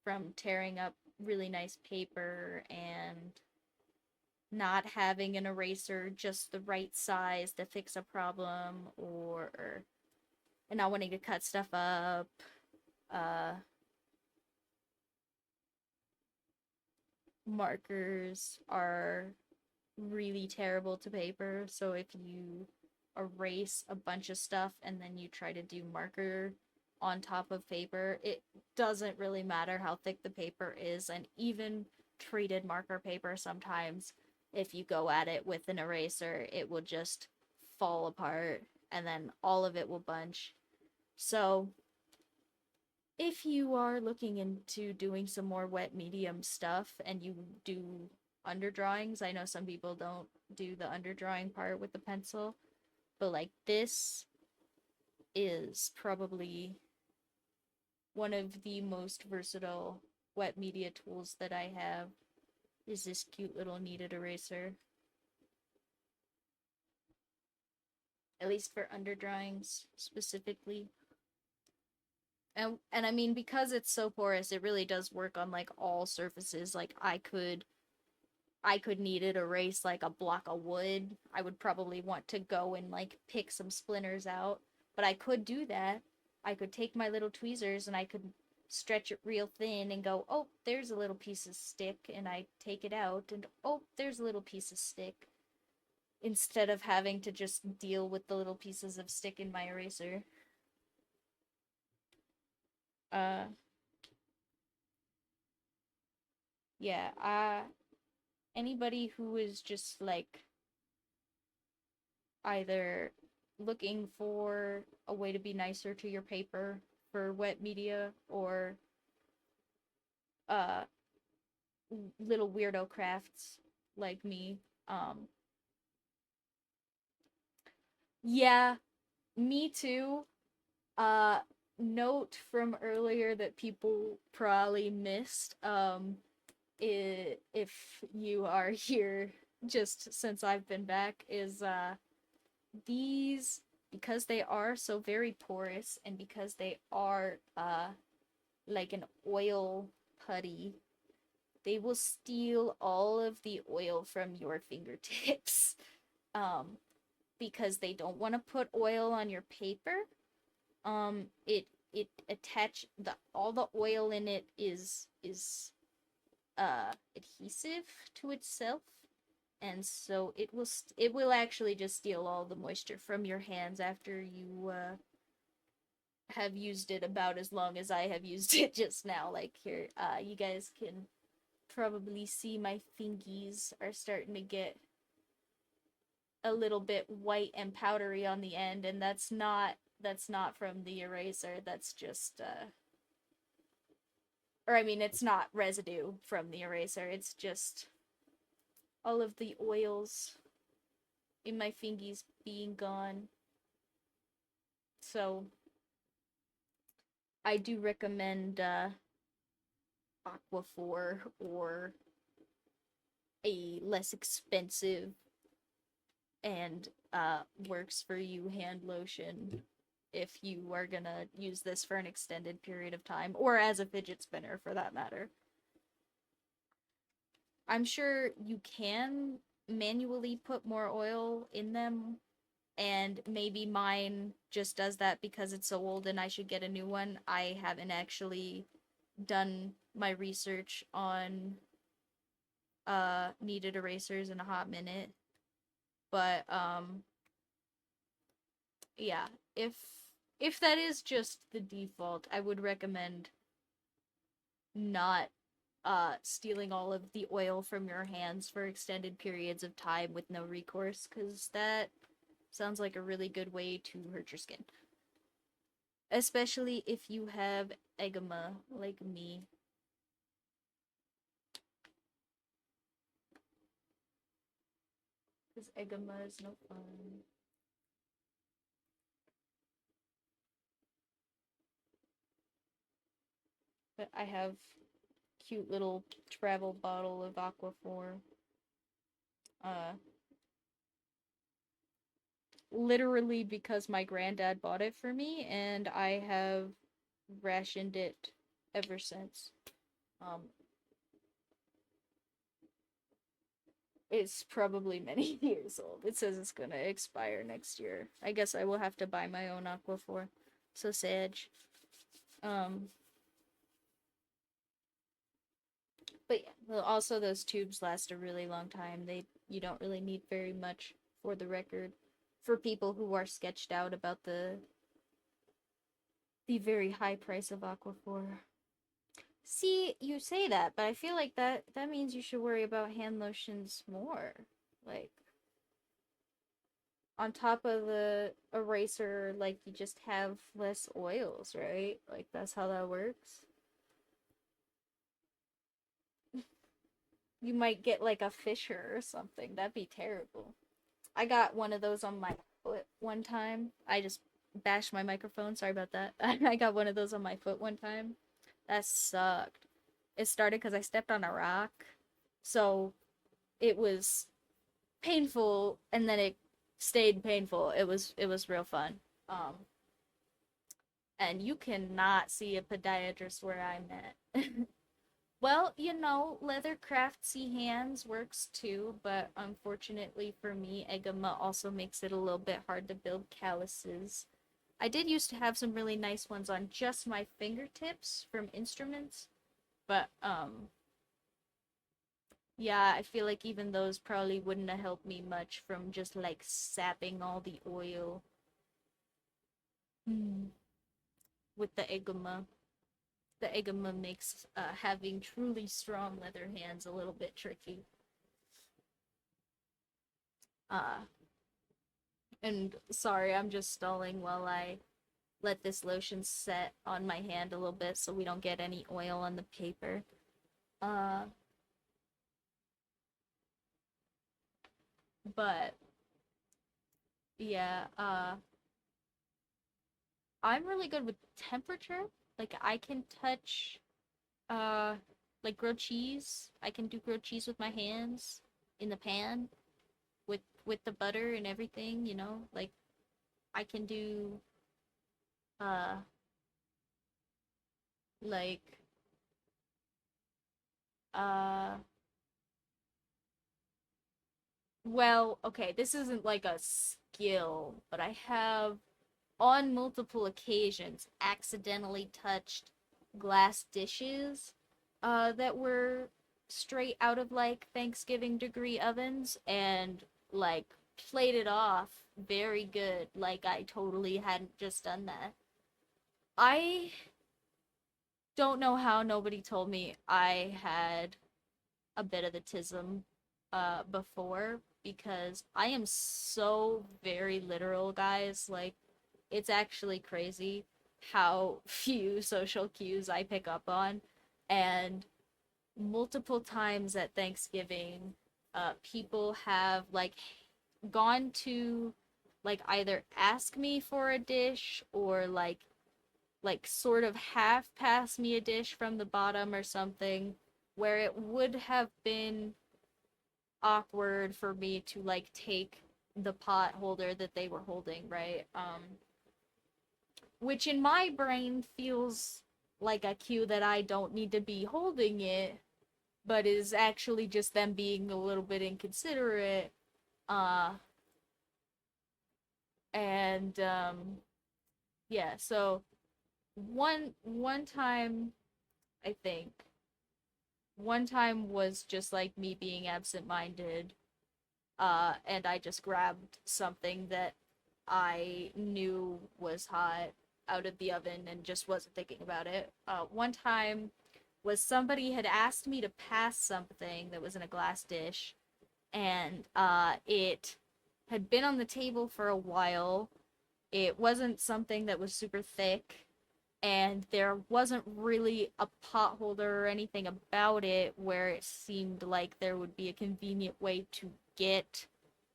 from tearing up really nice paper and not having an eraser just the right size to fix a problem, or and not wanting to cut stuff up. uh Markers are really terrible to paper, so if you erase a bunch of stuff and then you try to do marker on top of paper, it doesn't really matter how thick the paper is. And even treated marker paper, sometimes if you go at it with an eraser, it will just fall apart and then all of it will bunch. So if you are looking into doing some more wet medium stuff and you do underdrawings, I know some people don't do the underdrawing part with the pencil, but like this is probably one of the most versatile wet media tools that I have, is this cute little kneaded eraser. At least for underdrawings specifically. And I mean, because it's so porous, it really does work on like all surfaces. Like I could need it erase like a block of wood. I would probably want to go and like pick some splinters out, but I could do that. I could take my little tweezers and I could stretch it real thin and go, oh, there's a little piece of stick, and I take it out, and oh, there's a little piece of stick, instead of having to just deal with the little pieces of stick in my eraser. Uh, yeah, anybody who is just like either looking for a way to be nicer to your paper for wet media, or uh little weirdo crafts like me. um yeah, me too. uh Note from earlier that people probably missed, if you are here just since I've been back, is these, because they are so very porous and because they are like an oil putty, they will steal all of the oil from your fingertips. um because they don't want to put oil on your paper. It attach the all the oil in it is adhesive to itself, and so it will actually just steal all the moisture from your hands after you have used it about as long as I have used it just now. Like here, you guys can probably see my fingies are starting to get a little bit white and powdery on the end, and that's not from the eraser. That's just or I mean, it's not residue from the eraser. It's just all of the oils in my fingies being gone. So I do recommend Aquaphor, or a less expensive and works for you hand lotion if you are gonna use this for an extended period of time, or as a fidget spinner for that matter. I'm sure you can manually put more oil in them, and maybe mine just does that because it's so old and I should get a new one. I haven't actually done my research on kneaded erasers in a hot minute. But yeah, if if that is just the default, I would recommend not stealing all of the oil from your hands for extended periods of time with no recourse, because that sounds like a really good way to hurt your skin. Especially if you have eczema like me. Because eczema is no fun. But I have cute little travel bottle of Aquaphor. Uh, Literally because my granddad bought it for me, and I have rationed it ever since. Um, it's probably many years old. It says it's gonna expire next year. I guess I will have to buy my own Aquaphor. So sad. Um, but yeah, well, also those tubes last a really long time. You don't really need very much for the record. For people who are sketched out about the very high price of Aquaphor. See, you say that, but I feel like that means you should worry about hand lotions more. Like on top of the eraser, like you just have less oils, right? Like that's how that works. You might get like a fissure or something. That'd be terrible. I got one of those on my foot one time. I just bashed my microphone. Sorry about that. I got one of those on my foot one time. That sucked. It started because I stepped on a rock. So it was painful and then it stayed painful. It was real fun. And you cannot see a podiatrist where I'm at. Well, leather craftsy hands works too, but unfortunately for me, eczema also makes it a little bit hard to build calluses. I did used to have some really nice ones on just my fingertips from instruments, but yeah, I feel like even those probably wouldn't have helped me much from just like sapping all the oil with the eczema. The eczema makes having truly strong leather hands a little bit tricky. Uh, and sorry, I'm just stalling while I let this lotion set on my hand a little bit so we don't get any oil on the paper. Uh, but yeah, I'm really good with temperature. Like I can touch uh like grilled cheese. I can do grilled cheese with my hands in the pan with the butter and everything. Like I can do uh like uh well, okay, this isn't like a skill, but I have on multiple occasions accidentally touched glass dishes that were straight out of like Thanksgiving degree ovens and like played it off very good, like I totally hadn't just done that. I don't know how nobody told me I had a bit of the tism before, because I am so very literal, guys. Like it's actually crazy how few social cues I pick up on. And multiple times at Thanksgiving, people have like gone to like either ask me for a dish or like sort of half pass me a dish from the bottom or something, where it would have been awkward for me to like take the pot holder that they were holding, right? Which in my brain feels like a cue that I don't need to be holding it, but is actually just them being a little bit inconsiderate. Uh, and yeah, so one time, I think one time was just like me being absent-minded, and I just grabbed something that I knew was hot out of the oven and just wasn't thinking about it. One time was somebody had asked me to pass something that was in a glass dish, and it had been on the table for a while. It wasn't something that was super thick, and there wasn't really a pot holder or anything about it where it seemed like there would be a convenient way to get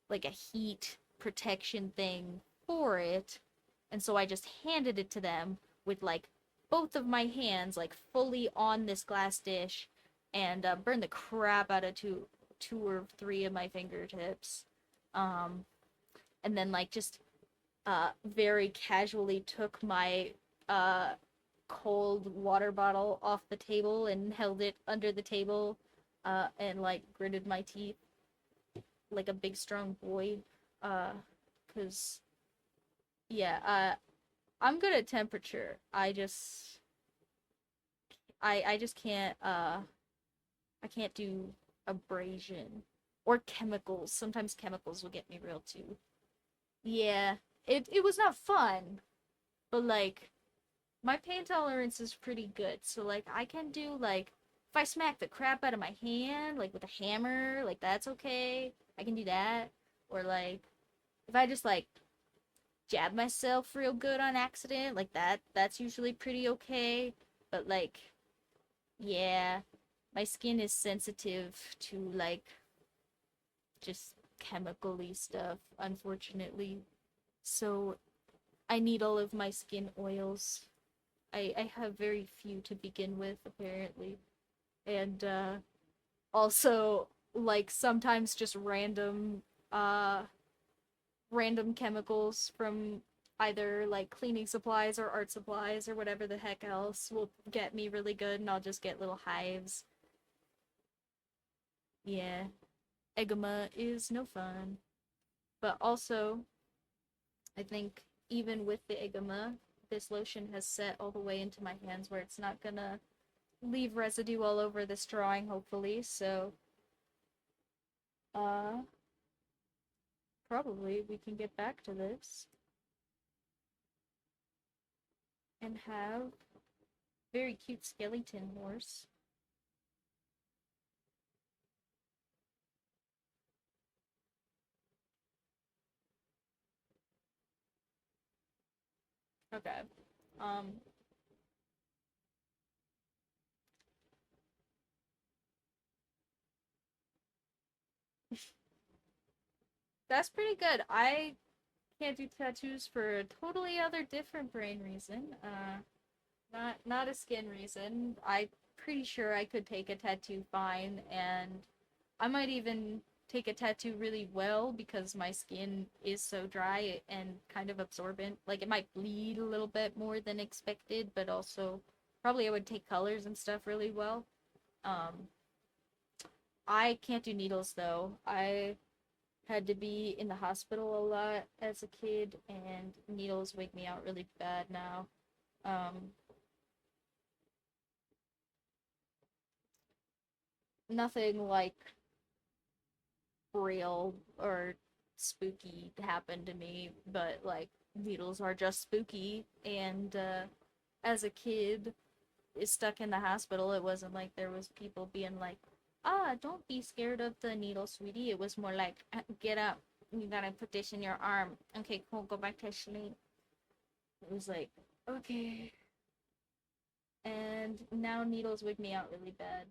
like a heat protection thing for it. And so I just handed it to them with like both of my hands like fully on this glass dish, and burned the crap out of two or three of my fingertips. Um, and then like just very casually took my uh cold water bottle off the table and held it under the table, and like gritted my teeth like a big strong boy. Uh, cause yeah, I'm good at temperature. I just I can't do abrasion or chemicals. Sometimes chemicals will get me real too. Yeah, it was not fun, but like my pain tolerance is pretty good. So like I can do like if I smack the crap out of my hand like with a hammer, like that's okay. I can do that. Or like if I just like jab myself real good on accident, like that's usually pretty okay. But like yeah, my skin is sensitive to like just chemically stuff, unfortunately. So I need all of my skin oils. I have very few to begin with, apparently. And also like sometimes just uh random chemicals from either like cleaning supplies or art supplies or whatever the heck else will get me really good, and I'll just get little hives. Yeah, eczema is no fun. But also, I think even with the eczema, this lotion has set all the way into my hands where it's not gonna leave residue all over this drawing, hopefully. So, uh, probably we can get back to this and have very cute skeleton horse. Okay. Um, that's pretty good. I can't do tattoos for a totally other different brain reason. Not a skin reason. I'm pretty sure I could take a tattoo fine, and I might even take a tattoo really well because my skin is so dry and kind of absorbent. Like it might bleed a little bit more than expected, but also probably I would take colors and stuff really well. Um, I can't do needles though. I had to be in the hospital a lot as a kid, and needles wake me out really bad now. Um, Nothing like real or spooky happened to me, but like needles are just spooky. And as a kid, is stuck in the hospital, it wasn't like there was people being like, "Ah, don't be scared of the needle, sweetie." It was more like, "Get up, you gotta put this in your arm. Okay, cool, go back to sleep." It was like, okay. And now needles wig me out really bad.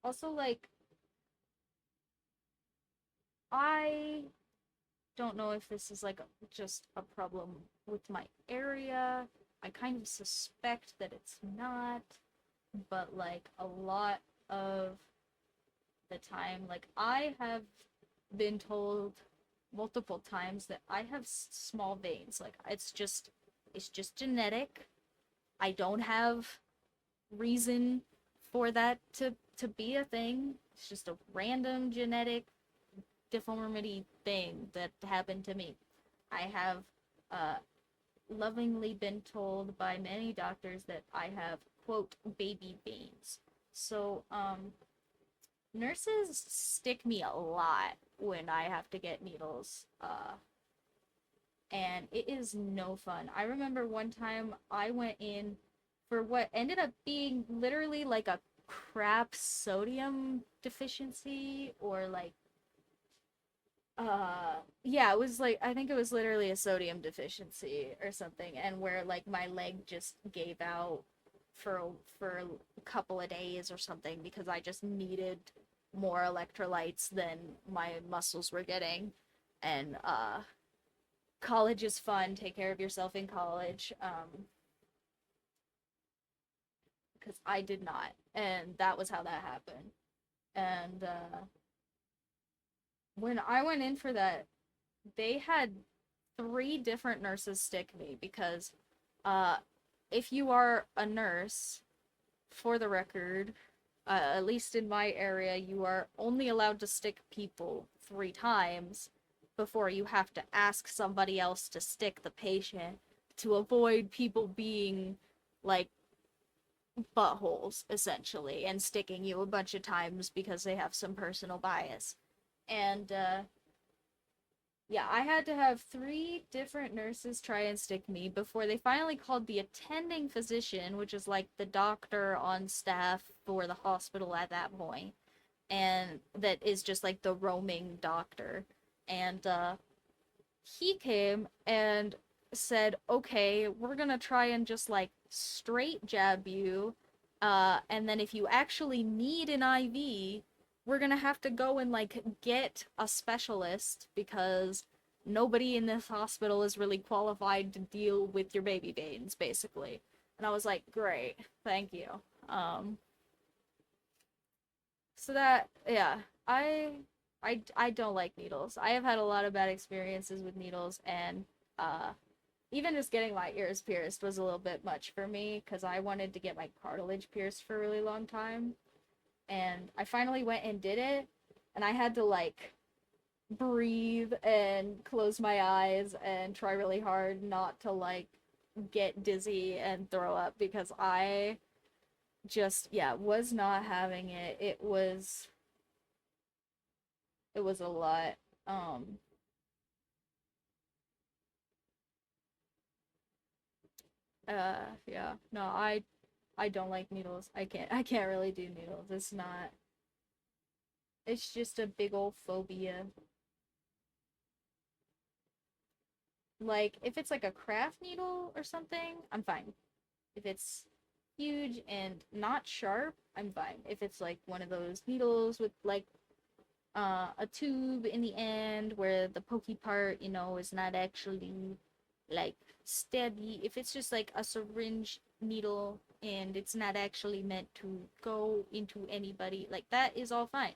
Also, like, I don't know if this is like just a problem with my area. I kind of suspect that it's not, but like a lot of the time, like I have been told multiple times that I have small veins. Like it's just genetic. I don't have reason for that to be a thing. It's just a random genetic deformity thing that happened to me. I have uh, lovingly been told by many doctors that I have, quote, baby veins. So, nurses stick me a lot when I have to get needles. And it is no fun. I remember one time I went in for what ended up being literally like a crap sodium deficiency or like yeah, it was like I think it was literally a sodium deficiency or something, and where like my leg just gave out for for a couple of days or something because I just needed more electrolytes than my muscles were getting. And college is fun. Take care of yourself in college. Because I did not, and that was how that happened. And when I went in for that, they had three different nurses stick me because uh, if you are a nurse, for the record, at least in my area, you are only allowed to stick people 3 times before you have to ask somebody else to stick the patient to avoid people being like buttholes essentially and sticking you a bunch of times because they have some personal bias. And yeah, I had to have 3 different nurses try and stick me before they finally called the attending physician, which is like the doctor on staff for the hospital at that point, and that is just like the roaming doctor. And he came and said, "Okay, we're gonna try and just like straight jab you, and then if you actually need an IV, we're gonna have to go and like get a specialist because nobody in this hospital is really qualified to deal with your baby veins, basically." And I was like, "Great, thank you." Um, so that yeah, I don't like needles. I have had a lot of bad experiences with needles, and uh even just getting my ears pierced was a little bit much for me because I wanted to get my cartilage pierced for a really long time. And I finally went and did it, and I had to like breathe and close my eyes and try really hard not to like get dizzy and throw up because I just yeah, was not having it. It was a lot. Um yeah. No, I don't like needles. I can't really do needles. It's just a big old phobia. Like if it's like a craft needle or something, I'm fine. If it's huge and not sharp, I'm fine. If it's like one of those needles with like a tube in the end where the pokey part, is not actually like stabby. If it's just like a syringe needle and it's not actually meant to go into anybody, like that is all fine.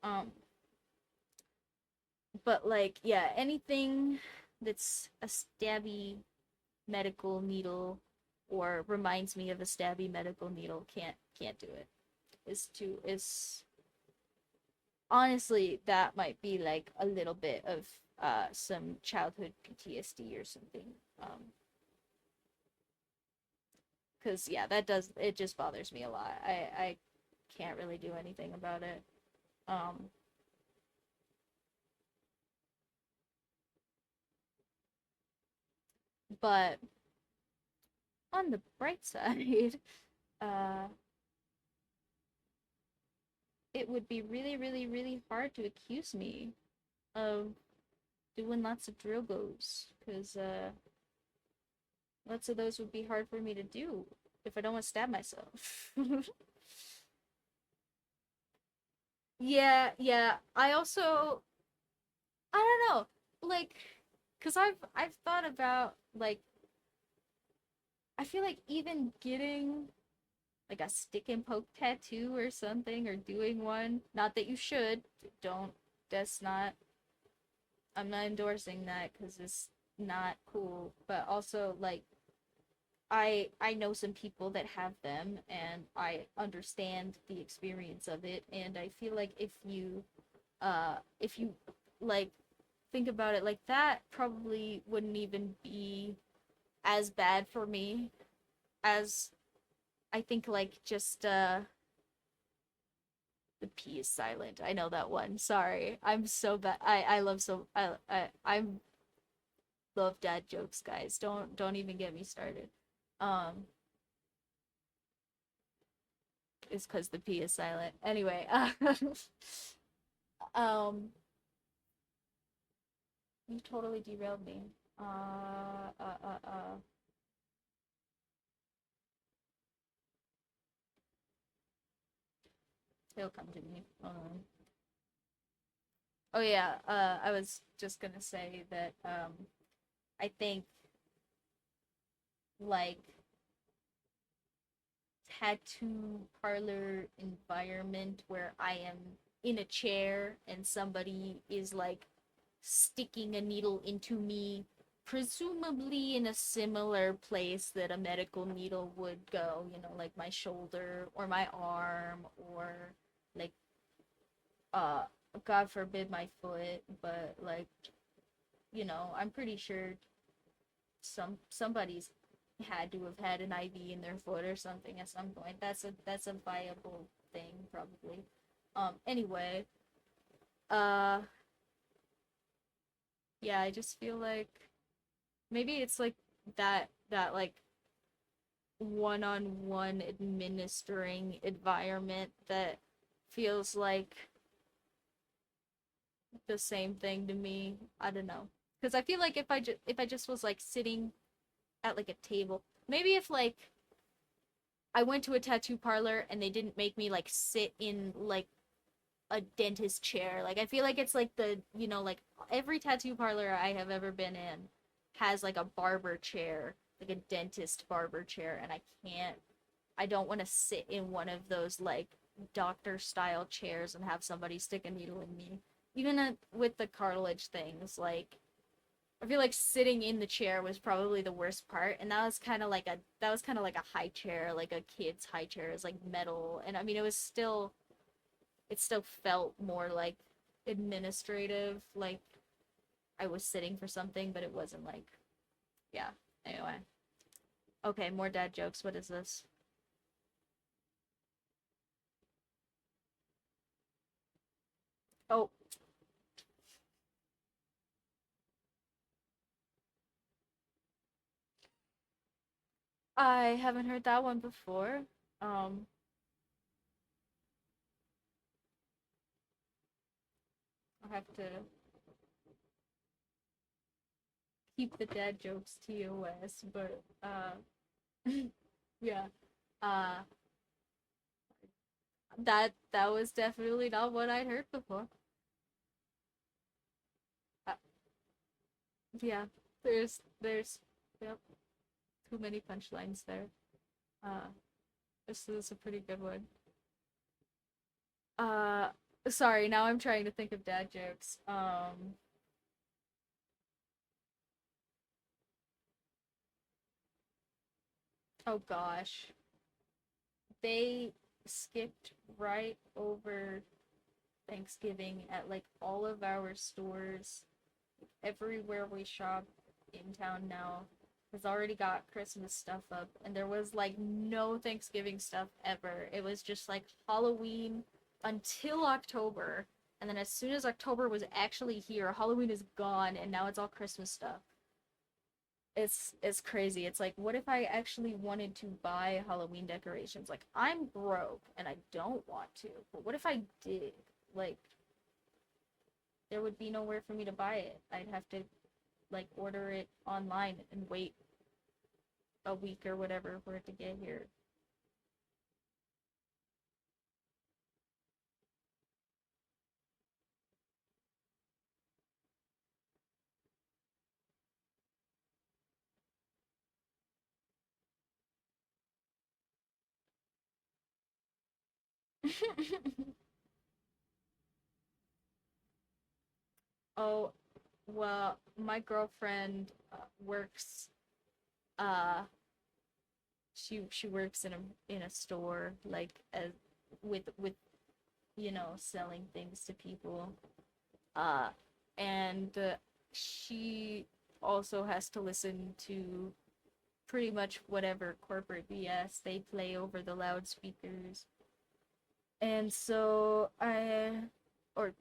Um, but like yeah, anything that's a stabby medical needle or reminds me of a stabby medical needle can't do it. Is honestly that might be like a little bit of some childhood PTSD or something. Cuz yeah, it just bothers me a lot. I can't really do anything about it. Um but on the bright side, uh it would be really really really hard to accuse me of doing lots of drill goes cuz lots of those would be hard for me to do if I don't want to stab myself. Yeah, yeah. I also I don't know, like, cause I've thought about like I feel like even getting like a stick and poke tattoo or something or doing one. Not that you should. Don't. That's not. I'm not endorsing that because it's not cool. But also like I know some people that have them, and I understand the experience of it, and I feel like if you like think about it like that, probably wouldn't even be as bad for me as I think like just the P is silent. I know that one. Sorry. I'm so bad. I love so I love dad jokes, guys. Don't even get me started. Um it's cuz the P is silent. Anyway, um you totally derailed me. Uh uh uh uh He'll come to me. Oh yeah, I was just gonna say that I think like tattoo parlor environment where I am in a chair and somebody is like sticking a needle into me, presumably in a similar place that a medical needle would go, you know, like my shoulder or my arm or like uh God forbid my foot, but like, you know, I'm pretty sure somebody's had to have had an IV in their foot or something at some point. That's a viable thing probably. Anyway, uh yeah, I just feel like maybe it's like that like one-on-one administering environment that feels like the same thing to me. I don't know. Cuz I feel like if I just was like sitting at like a table, maybe if like I went to a tattoo parlor and they didn't make me like sit in like a dentist chair. Like I feel like it's like the, you know, like every tattoo parlor I have ever been in has like a barber chair, like a dentist barber chair, and I don't want to sit in one of those like doctor style chairs and have somebody stick a needle in me. Even with the cartilage things, like I feel like sitting in the chair was probably the worst part, and that was kind of like a high chair, like a kid's high chair. It was like metal, and I mean it still felt more like administrative, like I was sitting for something, but it wasn't like yeah. Anyway, okay, more dad jokes. What is this? Oh, I haven't heard that one before. Um, I'll have to keep the dad jokes TOS, but yeah. Uh that was definitely not what I'd heard before. Uh, yeah, there's yep, too many punchlines there. Uh, this is a pretty good one. Uh, sorry, now I'm trying to think of dad jokes. Oh gosh, they skipped right over Thanksgiving at like all of our stores. Everywhere we shop in town now has already got Christmas stuff up, and there was like no Thanksgiving stuff ever. It was just like Halloween until October, and then as soon as October was actually here, Halloween is gone, and now it's all Christmas stuff. It's crazy. It's like, what if I actually wanted to buy Halloween decorations? Like, I'm broke and I don't want to, but what if I did? Like, there would be nowhere for me to buy it. I'd have to like order it online and wait a week or whatever for it to get here. Oh, well, my girlfriend works uh She works in a store like as with selling things to people. Uh and she also has to listen to pretty much whatever corporate BS they play over the loudspeakers. And so or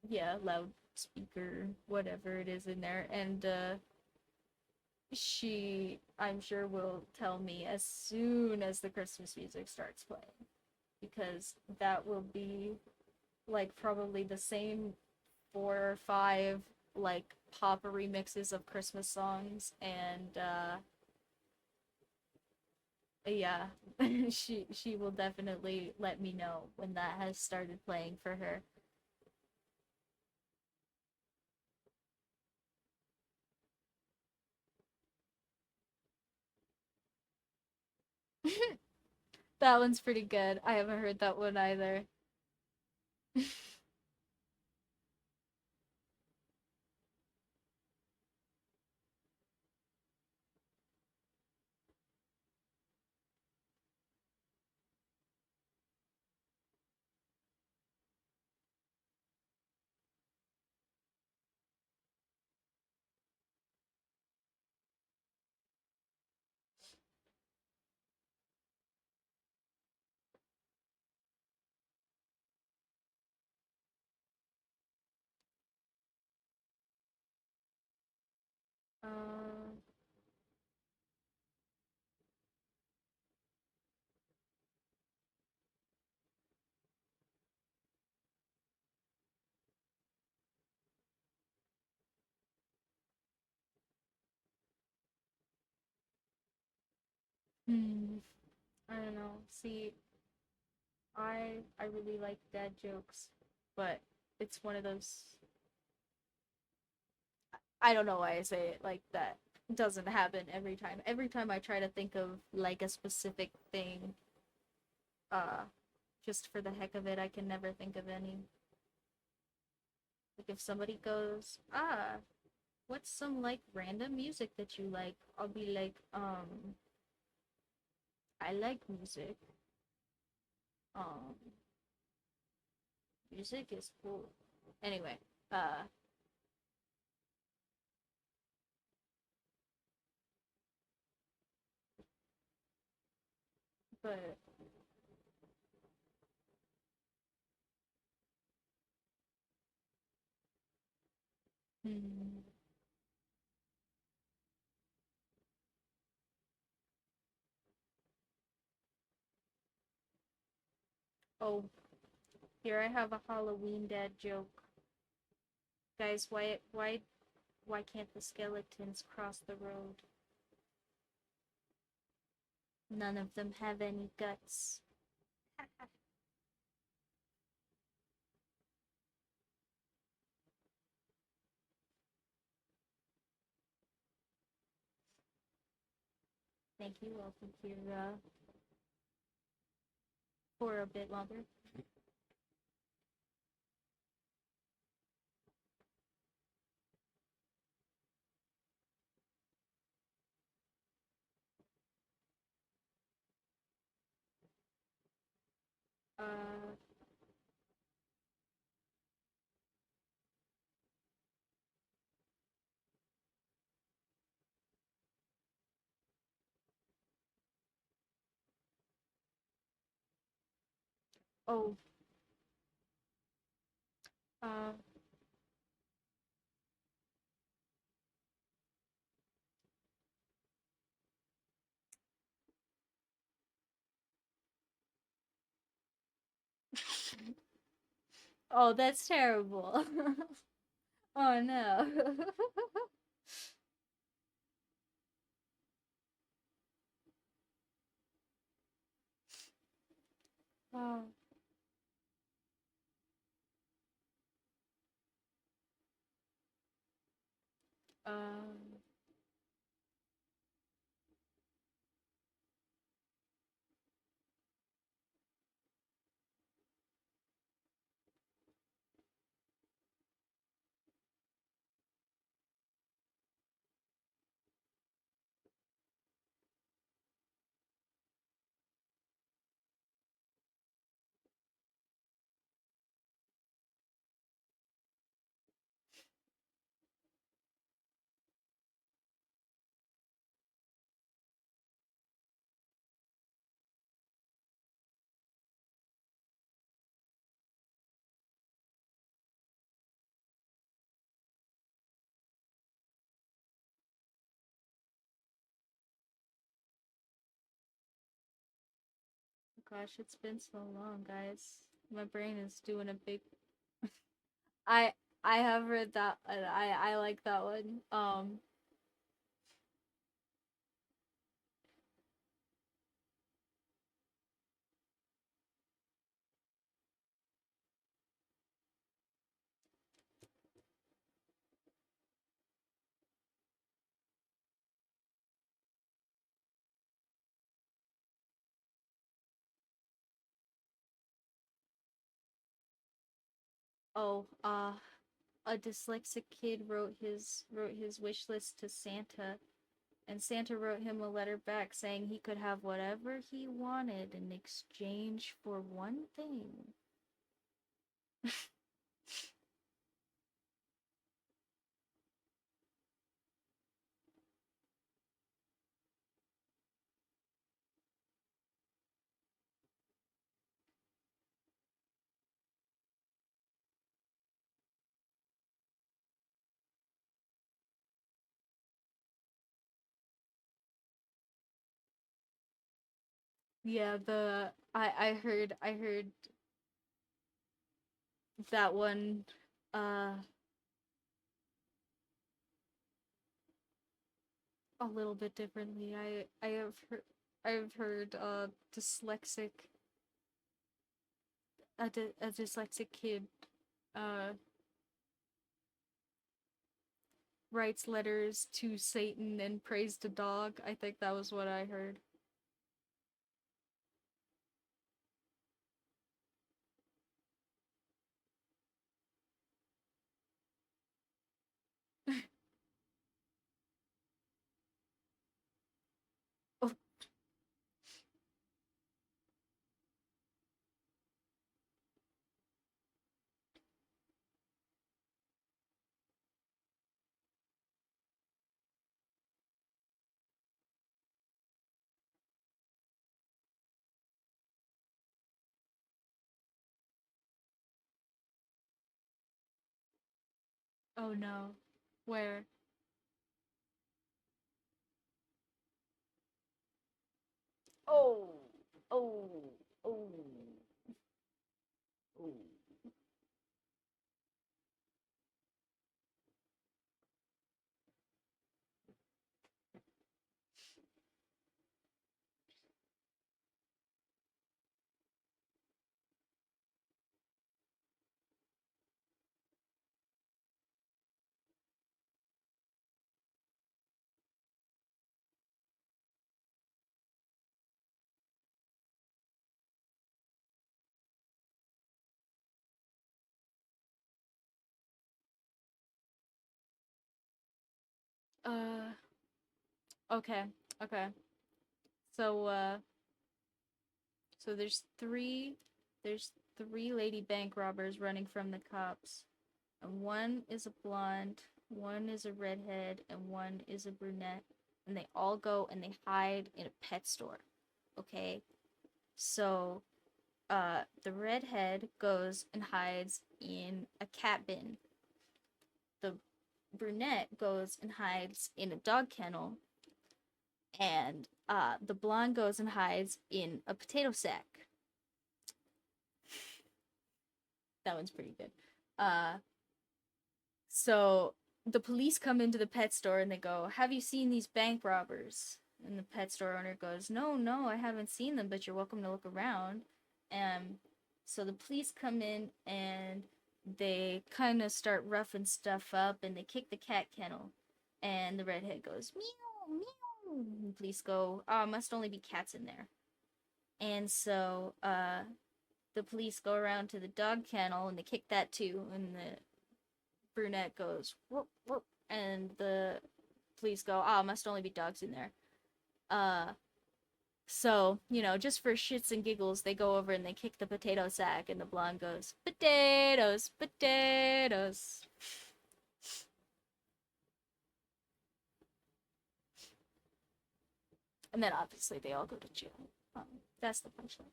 yeah, loudspeaker, whatever it is in there. And she, I'm sure, will tell me as soon as the Christmas music starts playing, because that will be like probably the same 4 or 5 like pop remixes of Christmas songs. And yeah, she will definitely let me know when that has started playing for her. That one's pretty good. I haven't heard that one either. uh, hmm, I don't know. See, I really like dad jokes, but it's one of those. I don't know why I say it like that. It doesn't happen every time. Every time I try to think of like a specific thing, uh, just for the heck of it, I can never think of any. Like if somebody goes, what's some like random music that you like? I'll be like, I like music. Um, music is cool. Anyway, uh, but hmm. Oh, here I have a Halloween dad joke. Guys, why can't the skeletons cross the road? None of them have any guts. Thank you. I'll be here for a bit longer. Uh, oh, uh, oh, that's terrible. Oh no. Oh, um, gosh, it's been so long, guys. My brain is doing a big. I I have read that. And I like that one. Oh, a dyslexic kid wrote his wish list to Santa, and Santa wrote him a letter back saying he could have whatever he wanted in exchange for one thing. Yeah, the I heard that one uh a little bit differently. I've heard dyslexic a dyslexic kid uh writes letters to Satan and prays to dog. I think that was what I heard. Oh, oh no. Where? Oh, oh, oh, oh. Uh, okay, okay. So, so there's three lady bank robbers running from the cops. And one is a blonde, one is a redhead, and one is a brunette. And they all go and they hide in a pet store. Okay? So, the redhead goes and hides in a cat bin. The brunette goes and hides in a dog kennel. And, the blonde goes and hides in a potato sack. That one's pretty good. Uh, So the police come into the pet store and they go, "Have you seen these bank robbers?" And the pet store owner goes, "No, no, I haven't seen them, but you're welcome to look around." And so the police come in and they kind of start roughing stuff up and they kick the cat kennel. And the redhead goes, "Meow, meow." And the police go, "Oh, it must only be cats in there." And so the police go around to the dog kennel and they kick that too. And the brunette goes whoop whoop, and the police go, "Ah, oh, must only be dogs in there." Uh, so just for shits and giggles, they go over and they kick the potato sack, and the blonde goes, "Potatoes, potatoes." And then obviously they all go to jail. That's the punchline.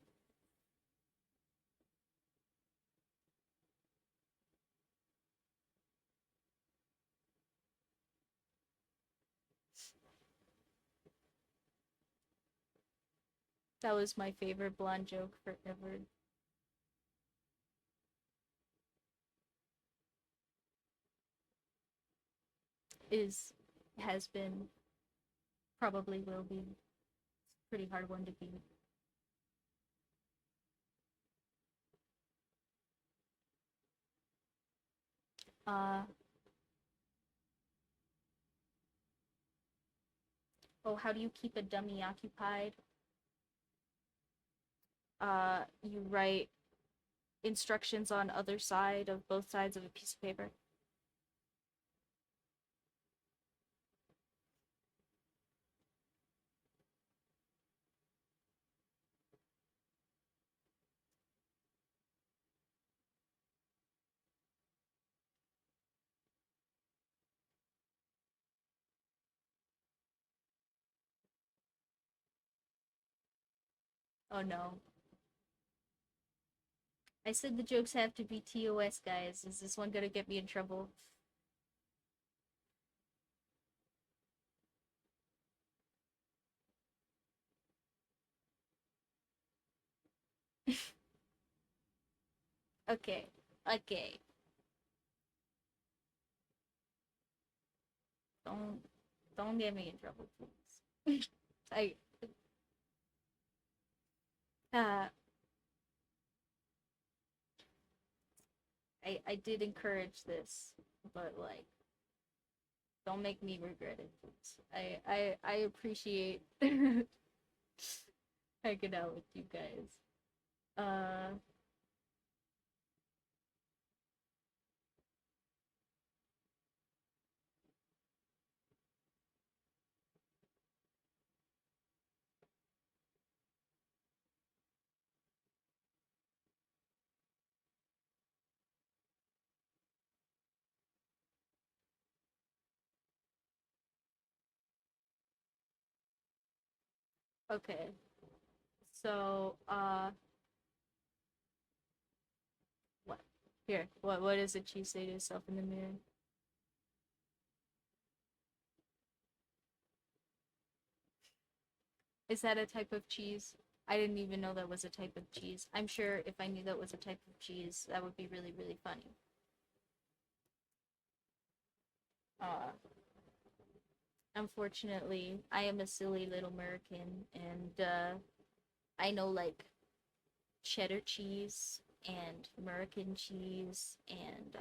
That was my favorite blonde joke forever. Is has been probably will be pretty hard one to beat. Uh oh, how do you keep a dummy occupied? You write instructions on other side of both sides of a piece of paper. Oh no. I said the jokes have to be TOS, guys. Is this one gonna get me in trouble? Okay. Okay. Don't don't get me in trouble, please. I uh I did encourage this, but like don't make me regret it, please. I appreciate hanging out with you guys. Uh okay. So what? Here, what does a cheese say to itself in the mirror? Is that a type of cheese? I didn't even know that was a type of cheese. I'm sure if I knew that was a type of cheese, that would be really, really funny. Uh, Unfortunately, I am a silly little American, and I know like cheddar cheese and American cheese, and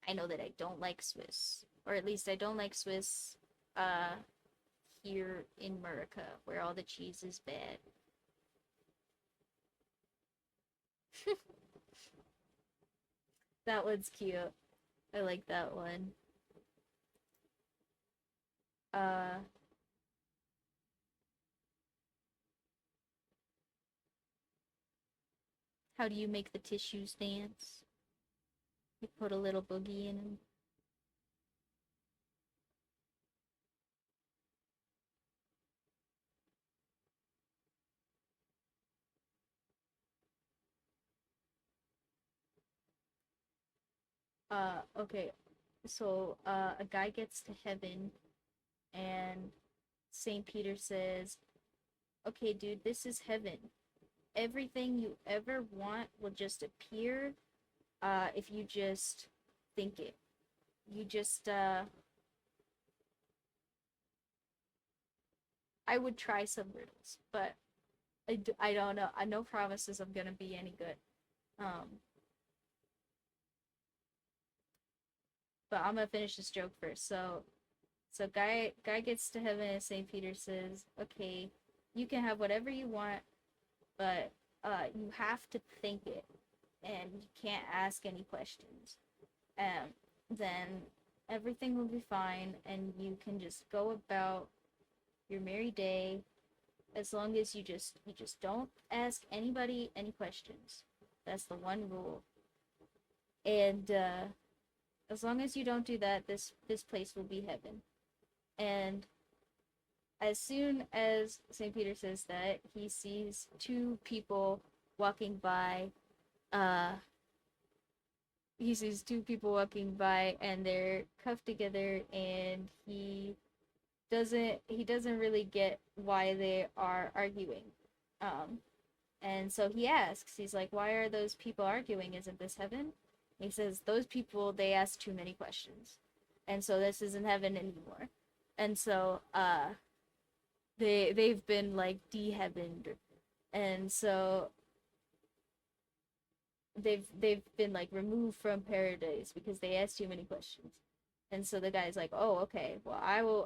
I know that I don't like Swiss, or at least I don't like Swiss uh, here in America, where all the cheese is bad. That one's cute. I like that one. Uh, how do you make the tissues dance? You put a little boogie in them. Okay. So, a guy gets to heaven, and St. Peter says, okay, dude, this is heaven. Everything you ever want will just appear, if you just think it. You just, I would try some riddles, but I don't know. I no promises I'm gonna be any good. Um, but I'm gonna finish this joke first. So guy gets to heaven and St. Peter says, "Okay, you can have whatever you want, but you have to think it, and you can't ask any questions. Then everything will be fine, and you can just go about your merry day, as long as you just don't ask anybody any questions. That's the one rule. And as long as you don't do that, this place will be heaven." And as soon as St. Peter says that, he sees two people walking by. Uh, he sees two people walking by, and they're cuffed together, and he doesn't really get why they are arguing. Um, and so he asks, he's like, "Why are those people arguing? Isn't this heaven?" And he says, "Those people, they ask too many questions, and so this isn't heaven anymore." And so they've been like de-heavened, and so they've been like removed from paradise because they asked too many questions. And so the guy's like, "Oh, okay. Well,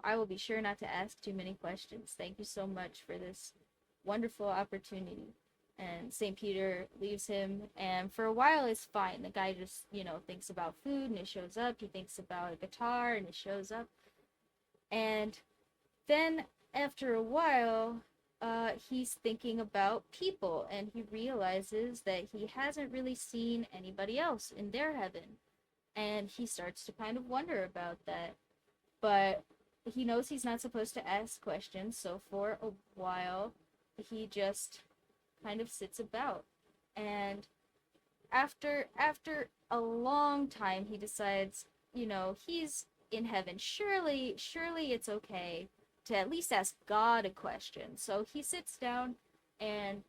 I will be sure not to ask too many questions. Thank you so much for this wonderful opportunity." And St. Peter leaves him, and for a while it's fine. The guy just, thinks about food and it shows up. He thinks about a guitar and it shows up. And then after a while, he's thinking about people and he realizes that he hasn't really seen anybody else in their heaven. And he starts to kind of wonder about that. But he knows he's not supposed to ask questions, so for a while, he just kind of sits about. And after a long time, he decides, he's in heaven. Surely it's okay to at least ask God a question. So he sits down and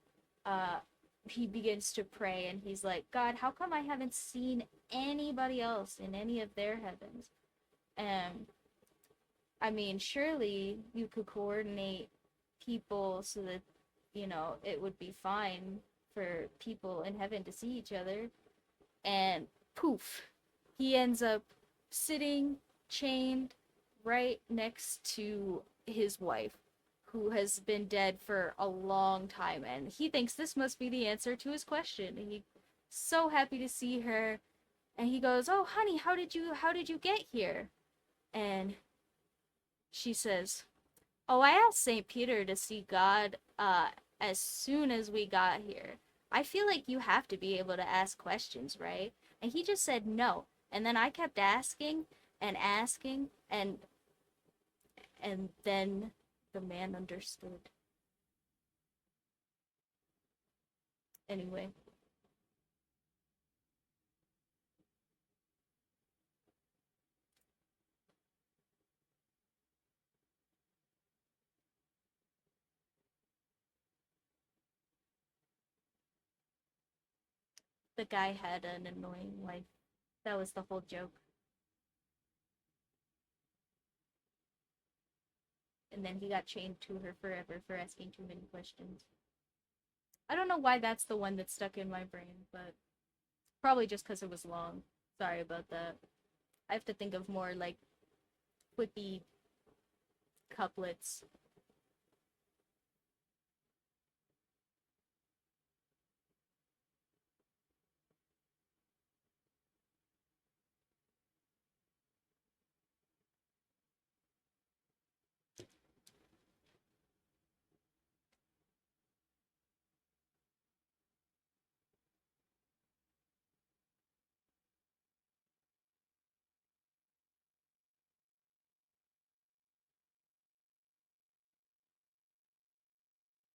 uh he begins to pray and he's like, "God, how come I haven't seen anybody else in any of their heavens?" And I mean, surely you could coordinate people so that, it would be fine for people in heaven to see each other. And poof, he ends up sitting chained right next to his wife, who has been dead for a long time. And he thinks this must be the answer to his question. And he's so happy to see her. And he goes, "Oh, honey, how did you get here?" And she says, "Oh, I asked St. Peter to see God as soon as we got here. I feel like you have to be able to ask questions, right?" And he just said no. And then I kept asking and asking and then the man understood. Anyway, the guy had an annoying wife. That was the whole joke. And then he got chained to her forever for asking too many questions. I don't know why that's the one that stuck in my brain, but probably just because it was long. Sorry about that. I have to think of more like quippy couplets.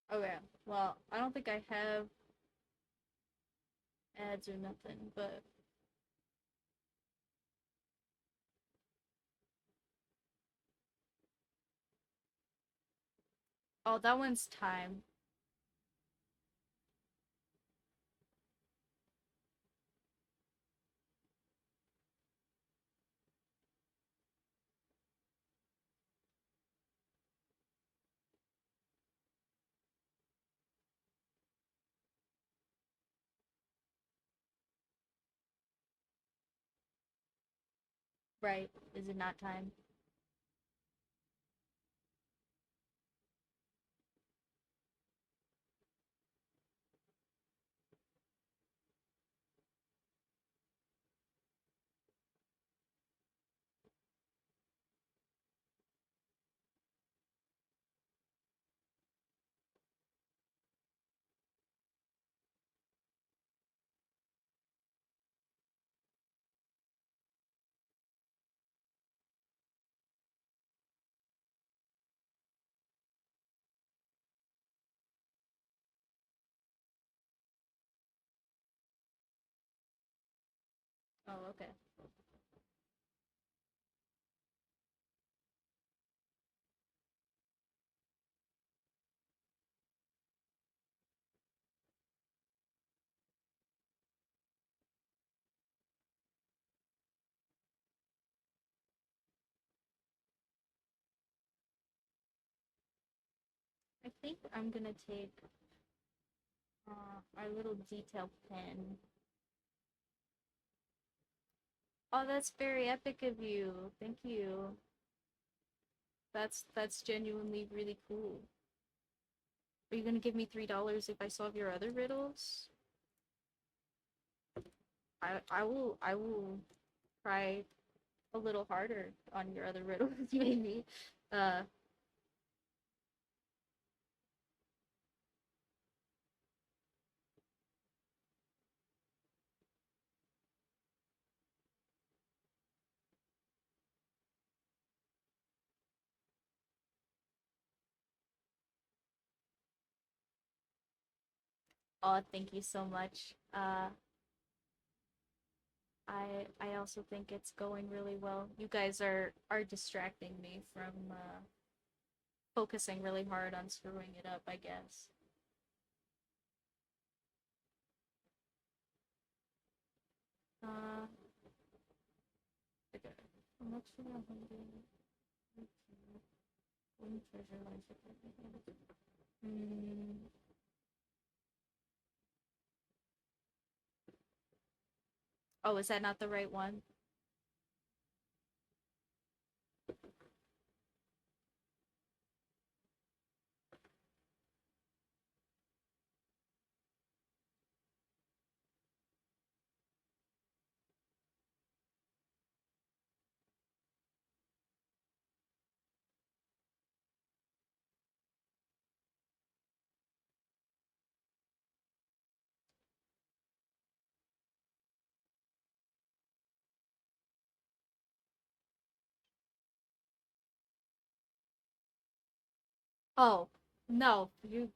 Okay, well, I don't think I have ads or nothing, but oh, that one's time. Right? Is it not time? Oh, okay. think I'm gonna take our little detail pen. Oh, that's very epic of you. Thank you. That's genuinely really cool. Are you gonna give me $3 if I solve your other riddles? I will try a little harder on your other riddles, maybe. Uh oh, thank you so much. I also think it's going really well. You guys are distracting me from focusing really hard on screwing it up, I guess. Uh, okay. How much for a hundred? One treasure lies within. Hmm. Oh, is that not the right one? Oh, no, you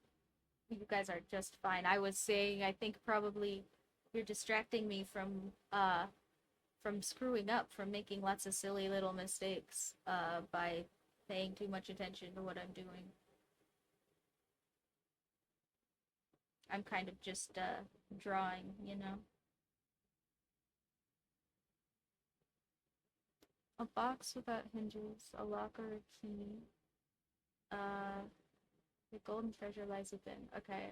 guys are just fine. I was saying I think probably you're distracting me from screwing up, from making lots of silly little mistakes by paying too much attention to what I'm doing. I'm kind of just drawing, you know. A box without hinges, a locker, a key. Uh, the golden treasure lies within. Okay.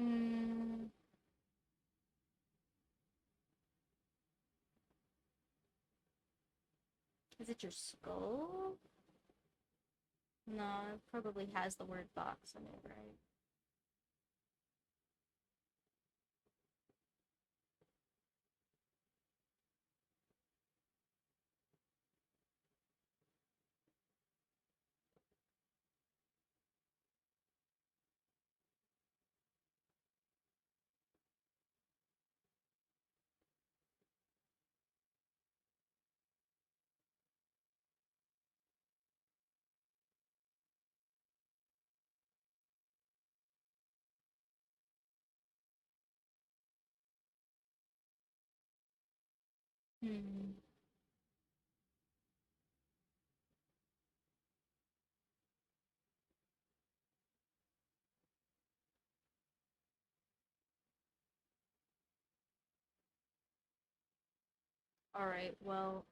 Mm, is it your skull? No, it probably has the word box in it, right? Hmm. All right. Well,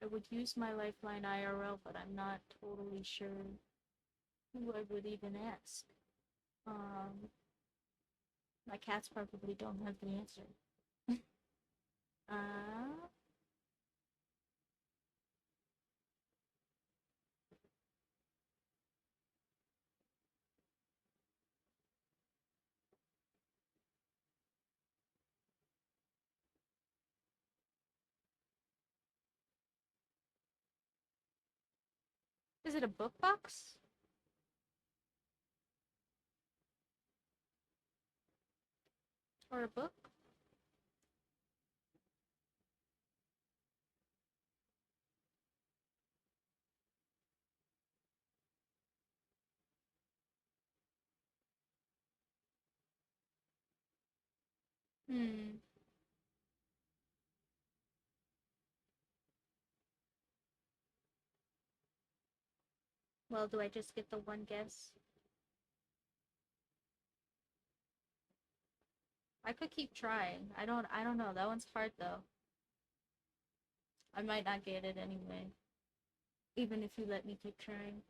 I would use my Lifeline IRL, but I'm not totally sure who I would even ask. Um, my cats probably don't have the answer. Uh, is it a book box or a book? Hmm. Well, do I just get the one guess? I could keep trying. I don't know. That one's hard though. I might not get it anyway. Even if you let me keep trying.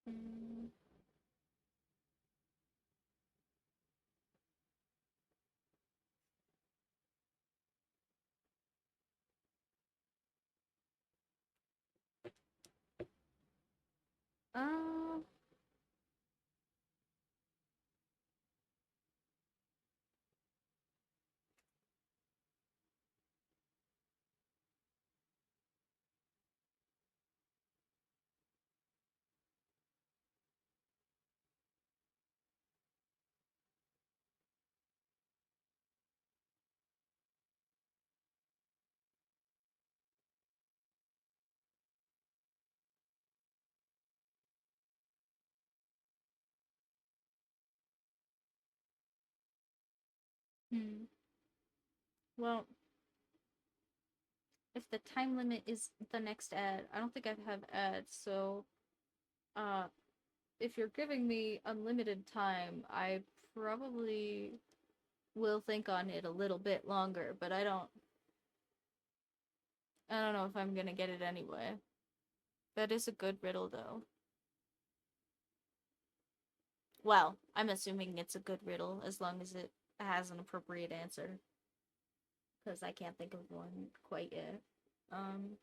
Mm. Um, hmm. Well, if the time limit is the next ad, I don't think I have ads, so uh if you're giving me unlimited time, I probably will think on it a little bit longer, but I don't know if I'm gonna get it anyway. That is a good riddle though. Well, I'm assuming it's a good riddle as long as it has an appropriate answer. Because I can't think of one quite yet. Um,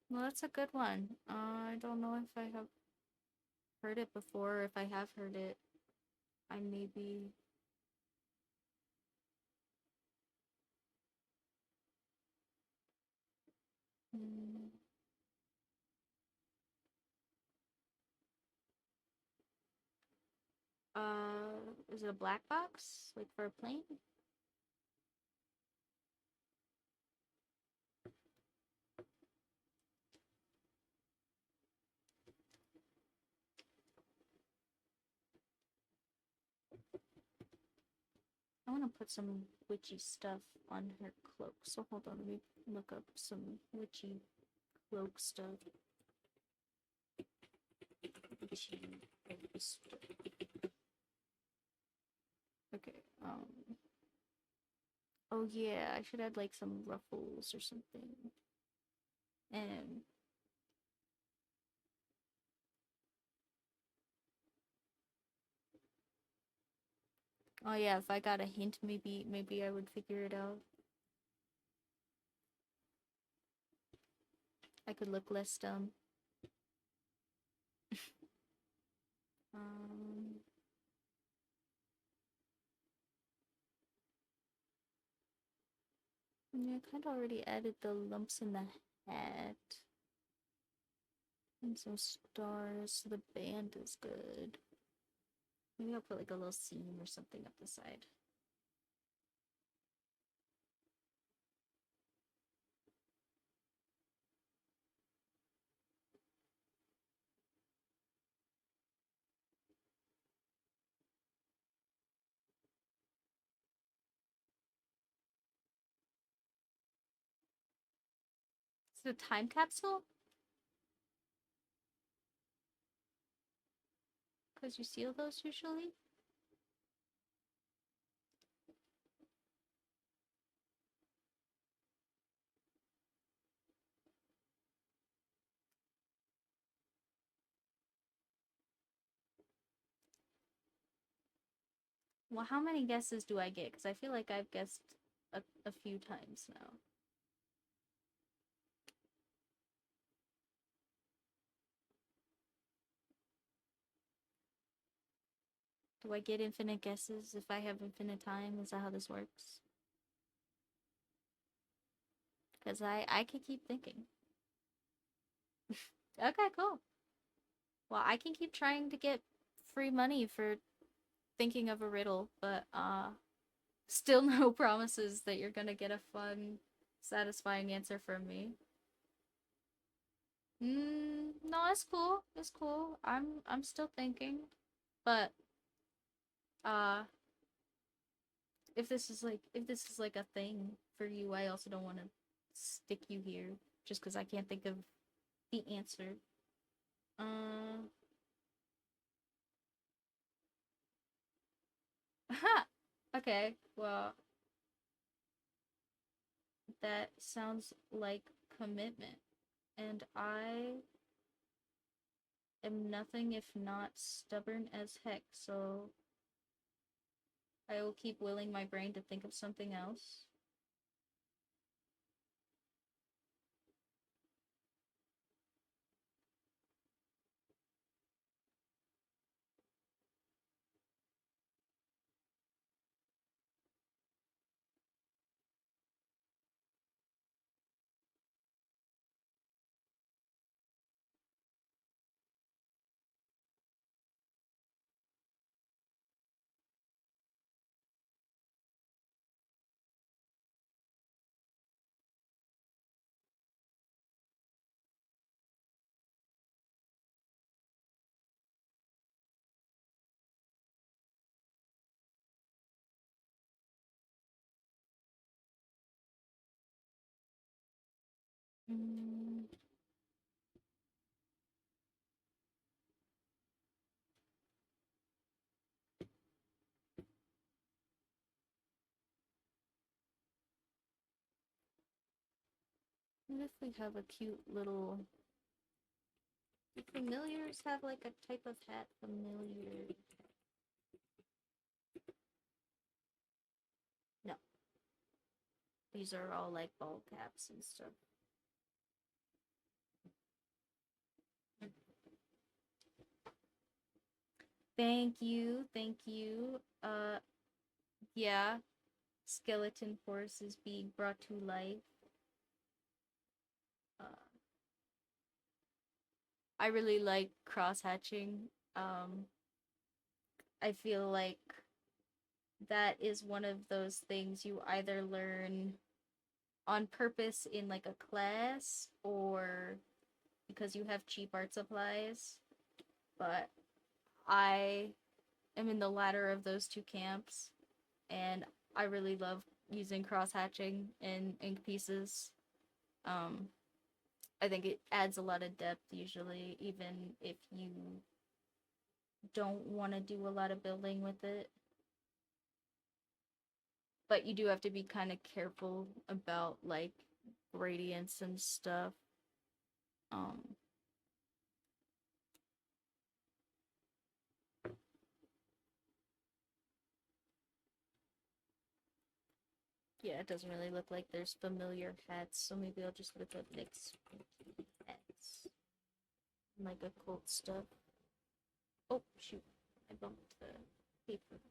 well, that's a good one. I don't know if I have heard it before. If I have heard it, I maybe. Mm, is it a black box? Like for a plane? I want to put some witchy stuff on her cloak. So hold on, let me look up some witchy cloak stuff. Witchy cloak stuff. Okay, oh yeah, I should add like some ruffles or something. And oh yeah, if I got a hint, maybe I would figure it out. I could look less dumb. Um, yeah, I kind of already added the lumps in the hat and some stars, so the band is good. Maybe I'll put like a little seam or something up the side. Is it a time capsule? Because you seal those usually? Well, how many guesses do I get? Because I feel like I've guessed a few times now. Do I get infinite guesses if I have infinite time? Is that how this works? Because I could keep thinking. Okay, cool. Well, I can keep trying to get free money for thinking of a riddle, but still no promises that you're gonna get a fun, satisfying answer from me. No, it's cool. It's cool. I'm still thinking, but uh, if this is like a thing for you, I also don't want to stick you here just because I can't think of the answer. Uh, okay. Well, that sounds like commitment, and I am nothing if not stubborn as heck. So I will keep willing my brain to think of something else. Mm, what if we have a cute little. Do familiars have like a type of hat? Familiar. No, these are all like ball caps and stuff. Thank you, thank you. Yeah, skeleton horse is being brought to life. Uh, I really like cross hatching. I feel like that is one of those things you either learn on purpose in like a class or because you have cheap art supplies. But I am in the latter of those two camps, and I really love using cross hatching and ink pieces. Um, I think it adds a lot of depth usually, even if you don't want to do a lot of building with it. But you do have to be kind of careful about like gradients and stuff. Um, yeah, it doesn't really look like there's familiar hats, so maybe I'll just look up next hats. Like occult stuff. Oh, shoot. I bumped the paper.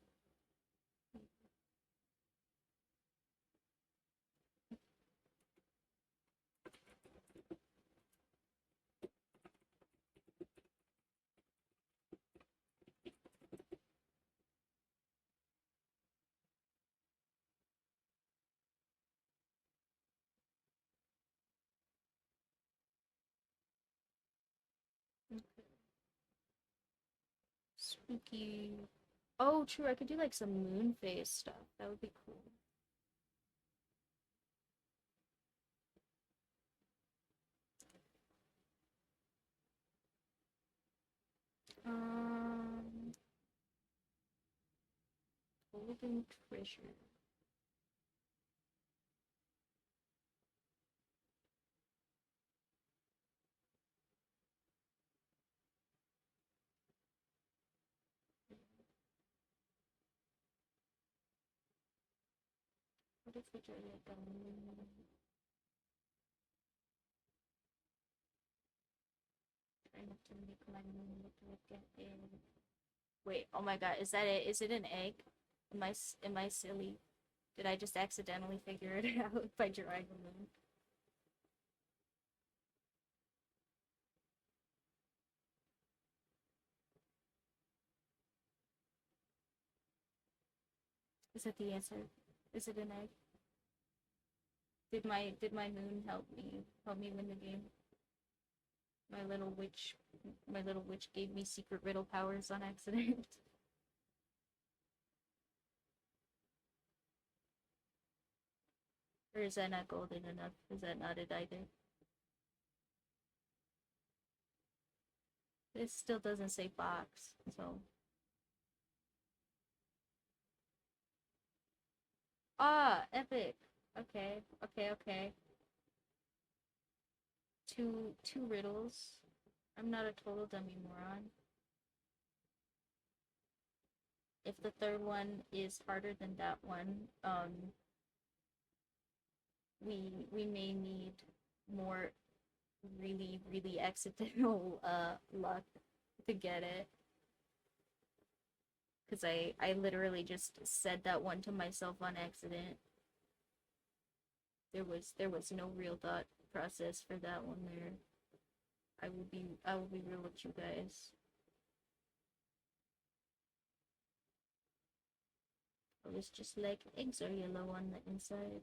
Spooky. Oh, true. I could do like some moon phase stuff. That would be cool. Um, golden treasure. What if we do like a moon? Try not to make my moon look like an egg. Wait, oh my god, is that it? Is it an egg? Am I silly? Did I just accidentally figure it out by drawing a moon? Is that the answer? Is it an egg? Did my moon help me win the game? My little witch my little witch gave me secret riddle powers on accident. Or is that not golden enough? Is that not it either? This still doesn't say box, so. Ah, epic. Okay, okay, okay. Two riddles. I'm not a total dummy moron. If the third one is harder than that one, we may need more really, really accidental luck to get it. Because I literally just said that one to myself on accident. There was no real thought process for that one there. I will be real with you guys. I was just like, eggs are yellow on the inside.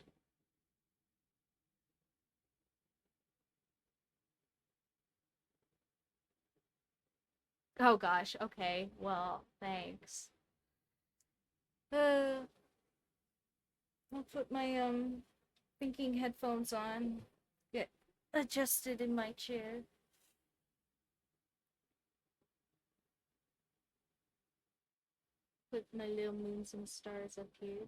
Oh gosh, okay. Well, thanks. Uh, I'll put my thinking headphones on. Get adjusted in my chair. Put my little moons and stars up here.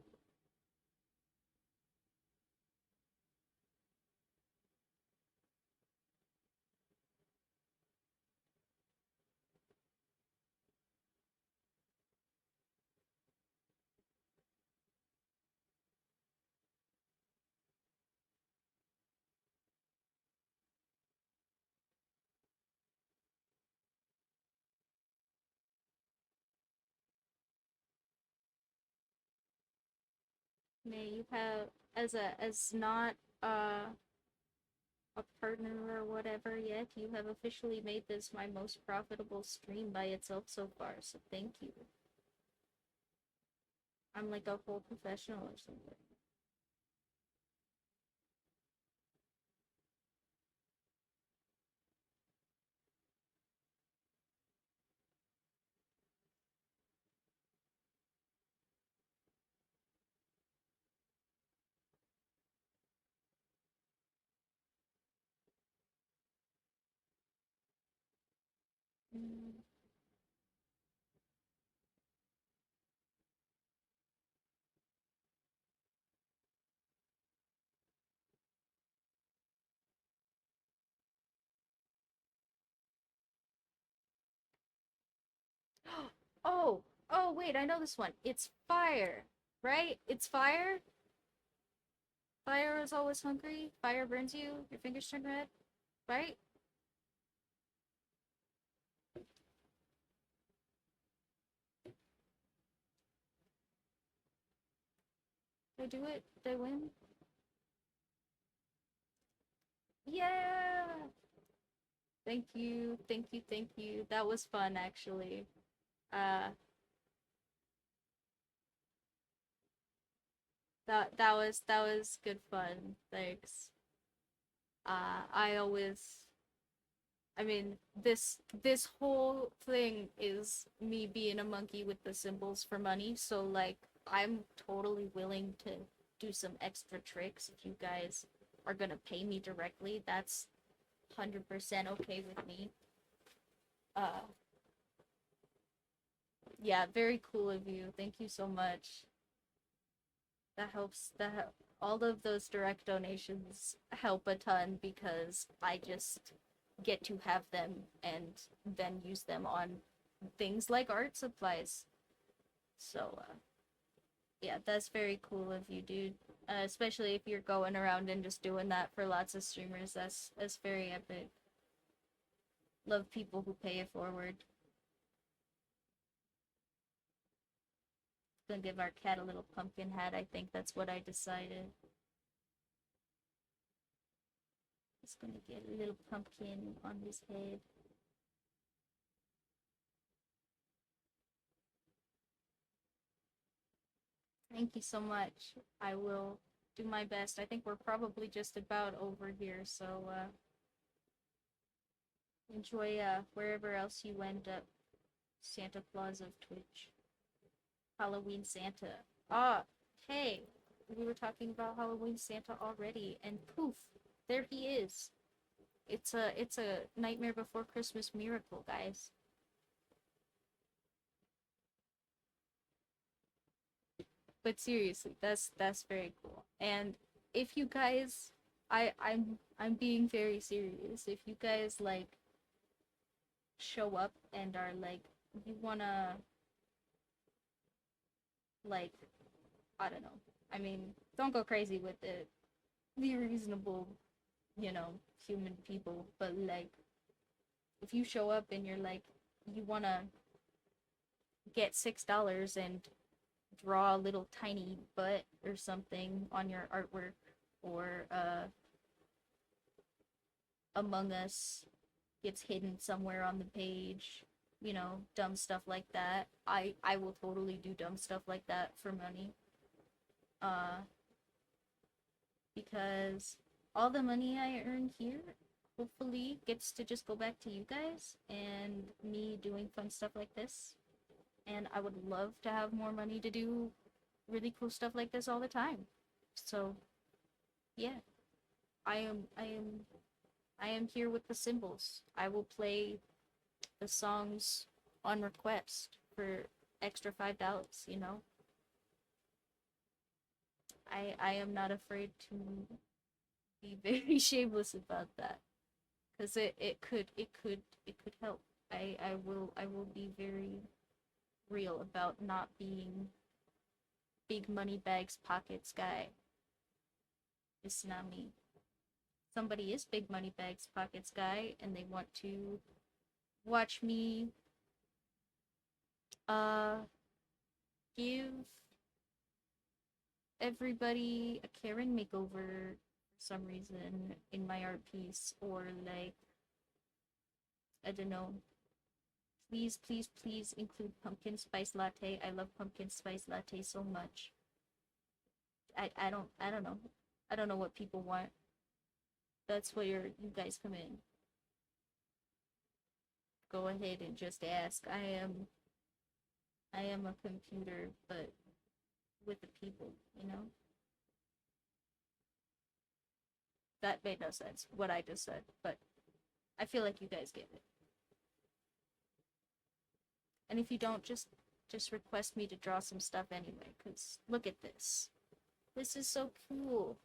May you have as not a partner or whatever yet, you have officially made this my most profitable stream by itself so far, so thank you. I'm like a full professional or something. Mm. Oh, oh wait, I know this one. It's fire, right? It's fire. Fire is always hungry. Fire burns you. Your fingers turn red, right? Did I do it? Did I win? Yeah! Thank you, thank you, thank you. That was fun, actually. Uh, that was good fun. Thanks. I always, I mean, this whole thing is me being a monkey with the symbols for money. So like, I'm totally willing to do some extra tricks if you guys are gonna pay me directly. That's 100% okay with me. Uh, yeah, very cool of you. Thank you so much. That helps. All of those direct donations help a ton because I just get to have them and then use them on things like art supplies. So, yeah, that's very cool of you, dude. Especially if you're going around and just doing that for lots of streamers. That's very epic. Love people who pay it forward. Gonna give our cat a little pumpkin hat. I think that's what I decided. Just gonna get a little pumpkin on his head. Thank you so much. I will do my best. I think we're probably just about over here, so enjoy wherever else you end up. Santa Claus of Twitch. Halloween Santa. Ah, hey, we were talking about Halloween Santa already, and poof, there he is. It's a Nightmare Before Christmas miracle, guys. But seriously, that's very cool. And if you guys, I'm being very serious. If you guys like show up and are like you wanna like I don't know. I mean, don't go crazy with it. Be reasonable, human people. But like, if you show up and you're like, you wanna get $6 and draw a little tiny butt or something on your artwork, or Among Us gets hidden somewhere on the page, dumb stuff like that. I will totally do dumb stuff like that for money. Uh, because all the money I earn here hopefully gets to just go back to you guys and me doing fun stuff like this. And I would love to have more money to do really cool stuff like this all the time. So, yeah, I am here with the symbols. I will play the songs on request for extra $5, I am not afraid to be very shameless about that, because it could help. I will be very real about not being big money bags pockets guy. It's not me. Somebody is big money bags pockets guy and they want to watch me uh give everybody a Karen makeover for some reason in my art piece, or like I don't know. Please, please, please include pumpkin spice latte. I love pumpkin spice latte so much. I don't know. I don't know what people want. That's where you guys come in. Go ahead and just ask. I am a computer, but with the people, That made no sense, what I just said, but I feel like you guys get it. And if you don't, just request me to draw some stuff anyway, because look at this. This is so cool.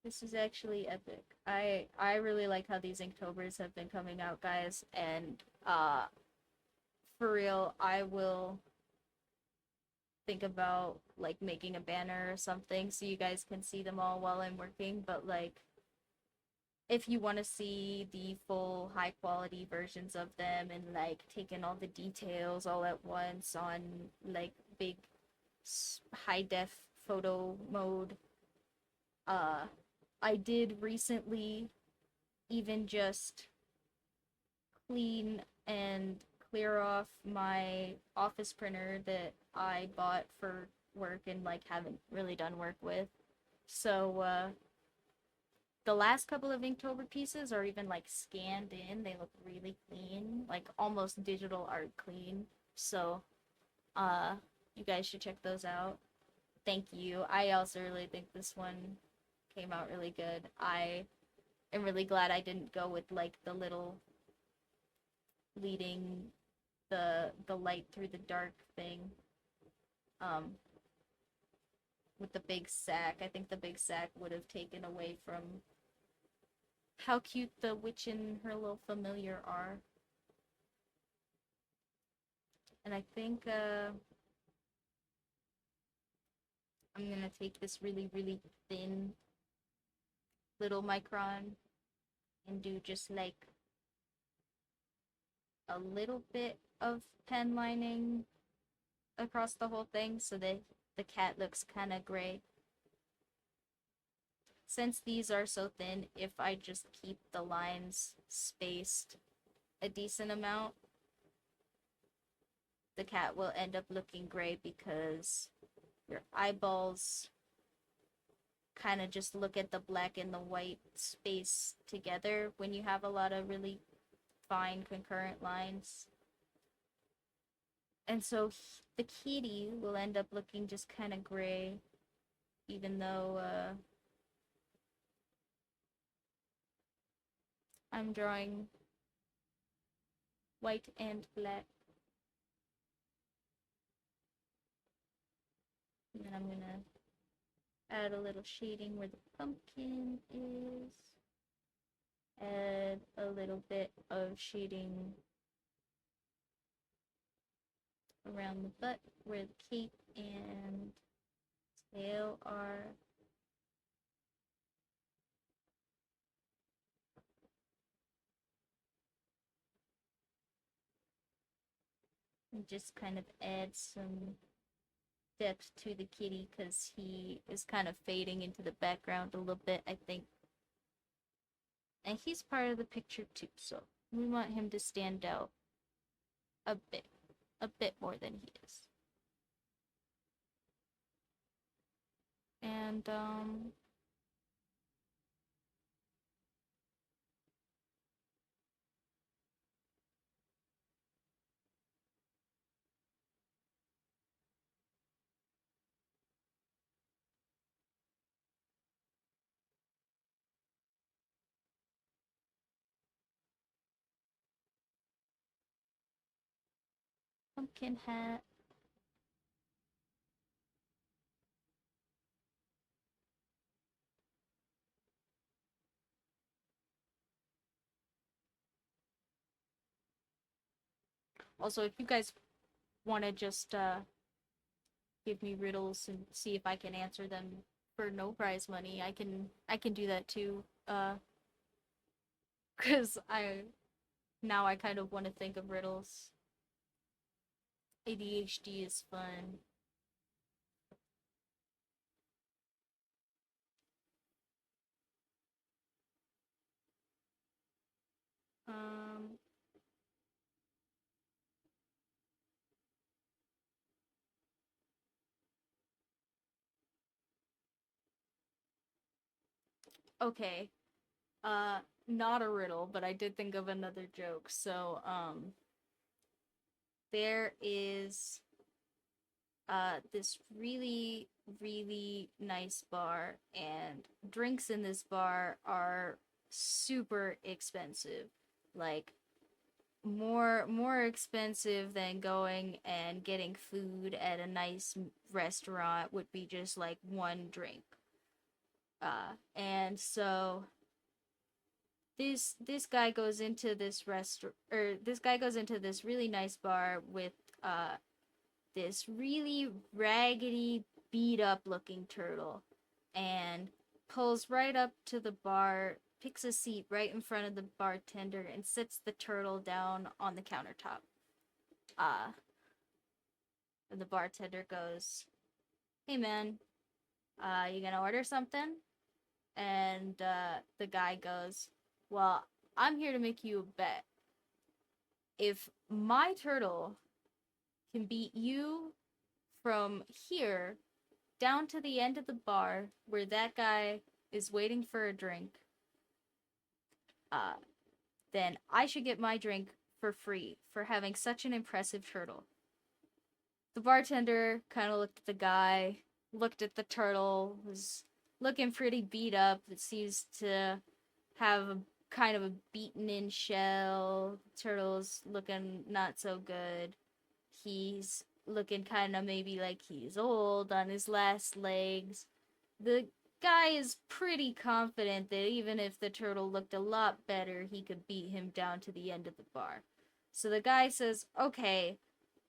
This is actually epic. I really like how these Inktober's have been coming out, guys, and for real, I will think about like making a banner or something so you guys can see them all while I'm working, but like if you want to see the full high quality versions of them and like taking all the details all at once on like big high def photo mode, uh I did recently even just clean and clear off my office printer that I bought for work and like haven't really done work with. So the last couple of Inktober pieces are even like scanned in. They look really clean, like almost digital art clean. So uh you guys should check those out. Thank you. I also really think this one came out really good. I am really glad I didn't go with like the little leading the light through the dark thing. Um with the big sack. I think the big sack would have taken away from how cute the witch and her little familiar are. And I think I'm gonna take this really, really thin little micron and do just like a little bit of pen lining across the whole thing so that the cat looks kind of gray. Since these are so thin, if I just keep the lines spaced a decent amount, the cat will end up looking gray because your eyeballs kind of just look at the black and the white space together when you have a lot of really fine concurrent lines. And so the kitty will end up looking just kind of gray, even though I'm drawing white and black. And then I'm gonna add a little shading where the pumpkin is. Add a little bit of shading around the butt where the cape and tail are. And just kind of add some depth to the kitty because he is kind of fading into the background a little bit, I think. And he's part of the picture too, so we want him to stand out a bit more than he is. And pumpkin hat. Also, if you guys want to just give me riddles and see if I can answer them for no prize money, I can do that too. Cause I kind of want to think of riddles. ADHD is fun. Um, okay. Not a riddle, but I did think of another joke. So, there is this really really nice bar, and drinks in this bar are super expensive, like more expensive than going and getting food at a nice restaurant would be just like one drink. And so this guy goes into this restaurant, or this guy goes into this really nice bar with this really raggedy, beat up looking turtle, and pulls right up to the bar, picks a seat right in front of the bartender, and sits the turtle down on the countertop. Uh, and the bartender goes, "Hey man, you gonna order something?" And the guy goes, "Well, I'm here to make you a bet. If my turtle can beat you from here down to the end of the bar where that guy is waiting for a drink, uh, then I should get my drink for free for having such an impressive turtle." The bartender kind of looked at the guy, looked at the turtle, was looking pretty beat up. It seems to have a kind of a beaten in shell. Turtle's looking not so good. He's looking kind of maybe like he's old on his last legs. The guy is pretty confident that even if the turtle looked a lot better, he could beat him down to the end of the bar. So the guy says, "Okay,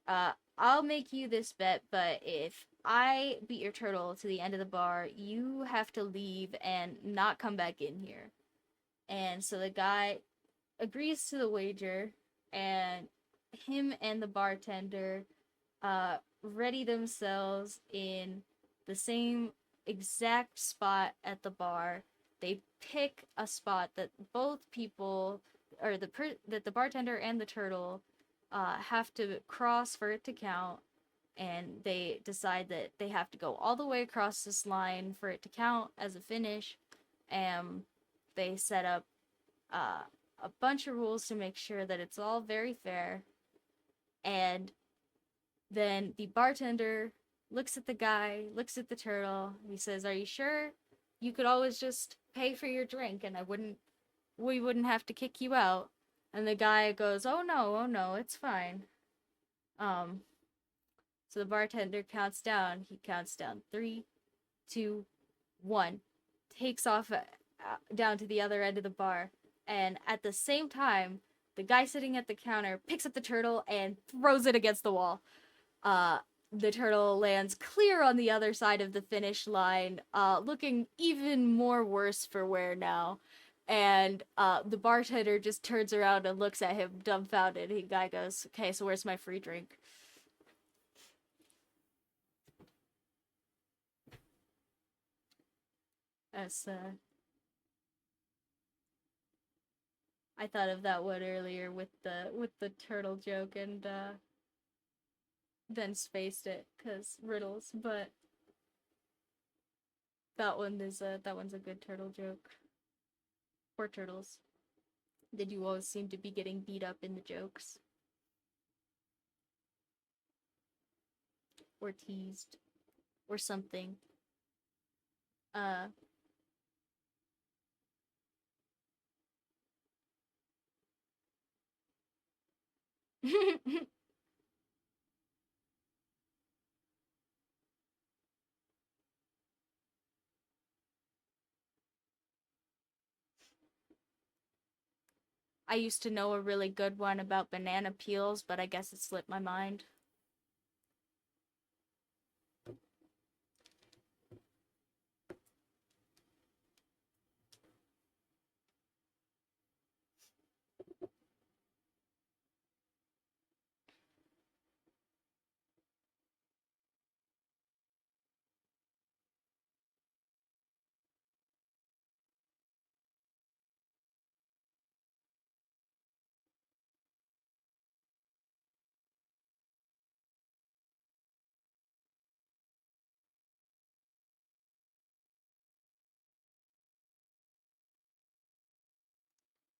I'll make you this bet, but if I beat your turtle to the end of the bar, you have to leave and not come back in here." And so the guy agrees to the wager, and him and the bartender ready themselves in the same exact spot at the bar. They pick a spot that both people, or that the bartender and the turtle have to cross for it to count, and they decide that they have to go all the way across this line for it to count as a finish. And they set up uh, a bunch of rules to make sure that it's all very fair. And then the bartender looks at the guy, looks at the turtle. He says, "Are you sure? You could always just pay for your drink, and we wouldn't have to kick you out." And the guy goes, oh no, it's fine." Um, so the bartender counts down. He counts down 3, 2, 1, takes off down to the other end of the bar, and at the same time, the guy sitting at the counter picks up the turtle and throws it against the wall. Uh, the turtle lands clear on the other side of the finish line, looking even more worse for wear now. And the bartender just turns around and looks at him dumbfounded. The guy goes, "Okay, so where's my free drink?" As I thought of that one earlier with the turtle joke, and then spaced it because riddles. But that one's a good turtle joke. Poor turtles. Did you always seem to be getting beat up in the jokes or teased or something? Uh, I used to know a really good one about banana peels, but I guess it slipped my mind.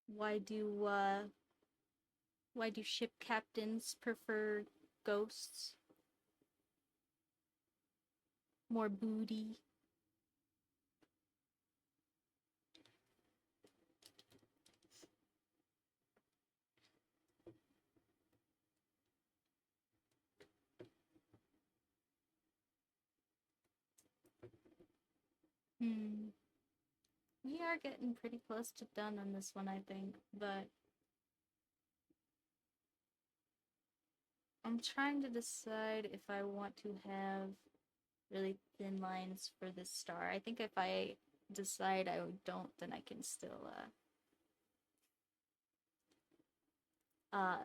Why do uh why do ship captains prefer ghosts? More booty. Hmm. We are getting pretty close to done on this one, I think, but I'm trying to decide if I want to have really thin lines for this star. I think if I decide I don't, then I can still uh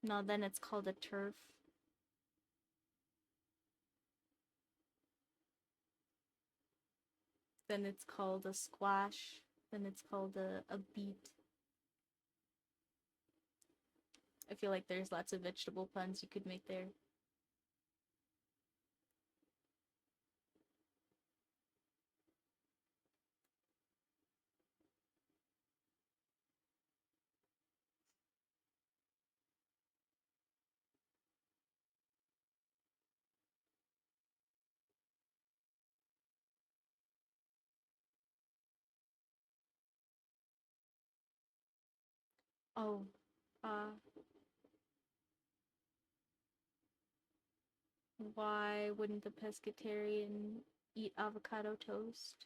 no, then it's called a turf. Then it's called a squash. Then it's called a beet. I feel like there's lots of vegetable puns you could make there. Oh, uh, why wouldn't the pescatarian eat avocado toast?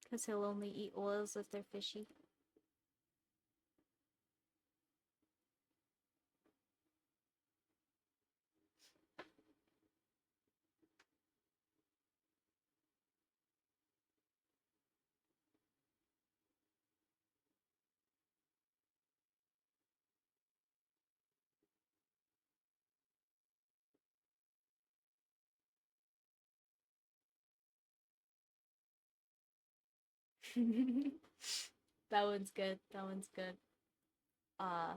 Because he'll only eat oils if they're fishy. That one's good. That one's good. Uh,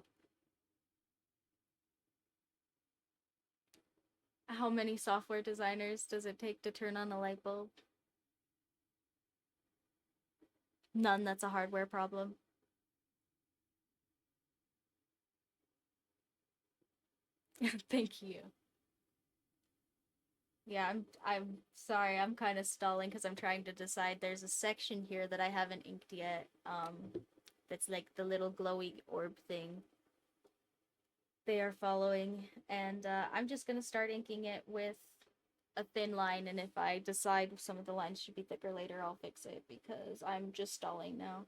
how many software designers does it take to turn on a light bulb? None, that's a hardware problem. Thank you. Yeah, I'm sorry. I'm kind of stalling because I'm trying to decide. There's a section here that I haven't inked yet. That's like the little glowy orb thing they are following, and I'm just gonna start inking it with a thin line, and if I decide some of the lines should be thicker later, I'll fix it because I'm just stalling now.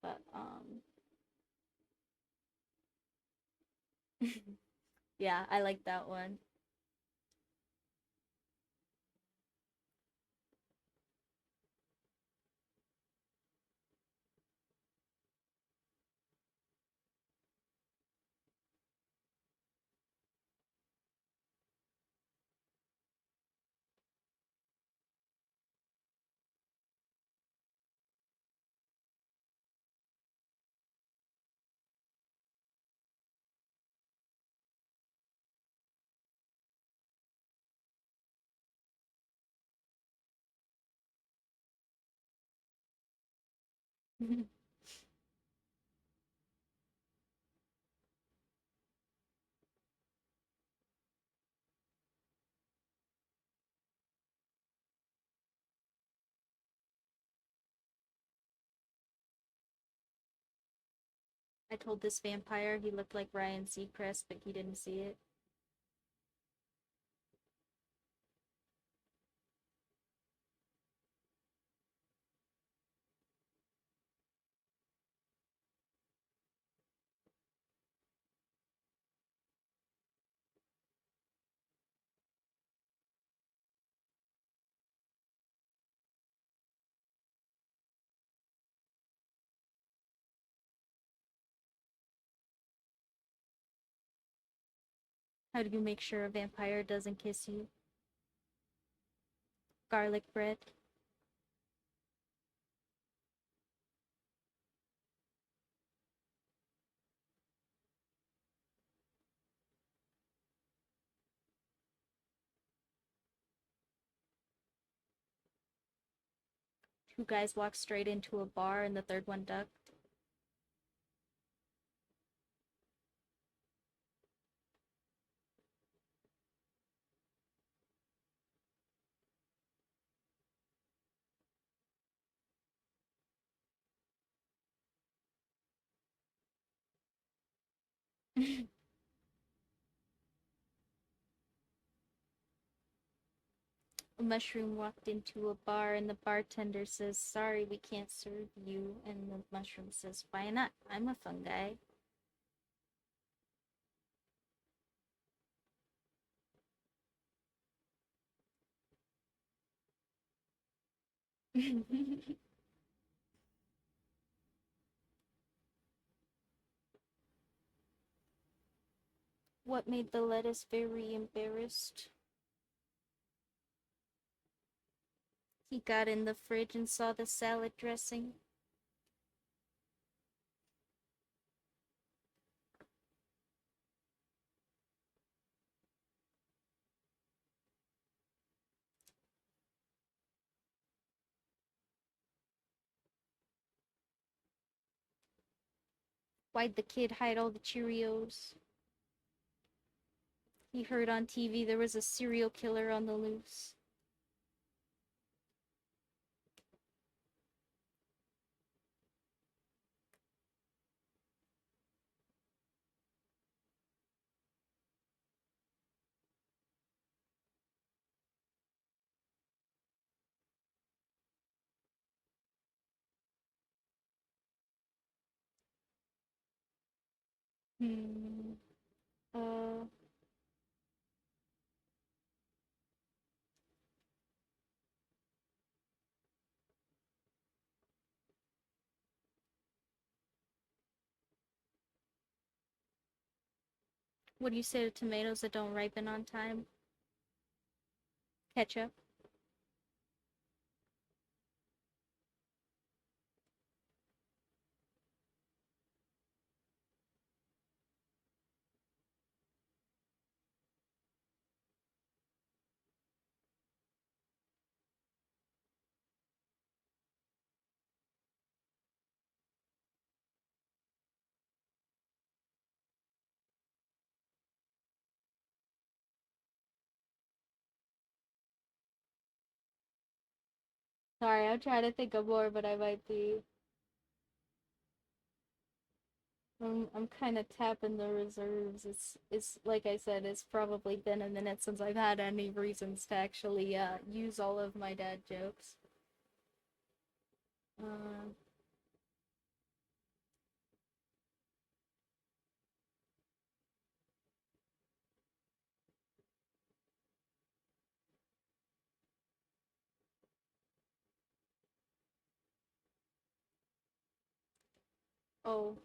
But yeah, I like that one. I told this vampire he looked like Ryan Seacrest, but he didn't see it. How do you make sure a vampire doesn't kiss you? Garlic bread. Two guys walked straight into a bar and the third one ducked. A mushroom walked into a bar and the bartender says, "Sorry, we can't serve you." And the mushroom says, "Why not? I'm a fungi." What made the lettuce very embarrassed? He got in the fridge and saw the salad dressing. Why'd the kid hide all the Cheerios? He heard on TV there was a serial killer on the loose. Hmm. Uh, what do you say to tomatoes that don't ripen on time? Ketchup. Sorry, I'm trying to think of more, but I might be. I'm kind of tapping the reserves. It's like I said, it's probably been a minute since I've had any reasons to actually use all of my dad jokes. Uh, oh,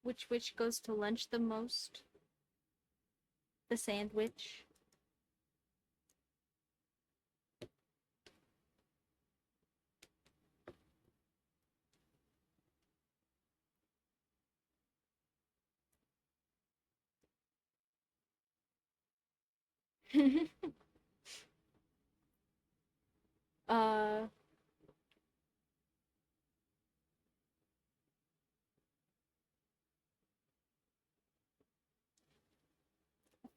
which witch goes to lunch the most? The sandwich. uh, I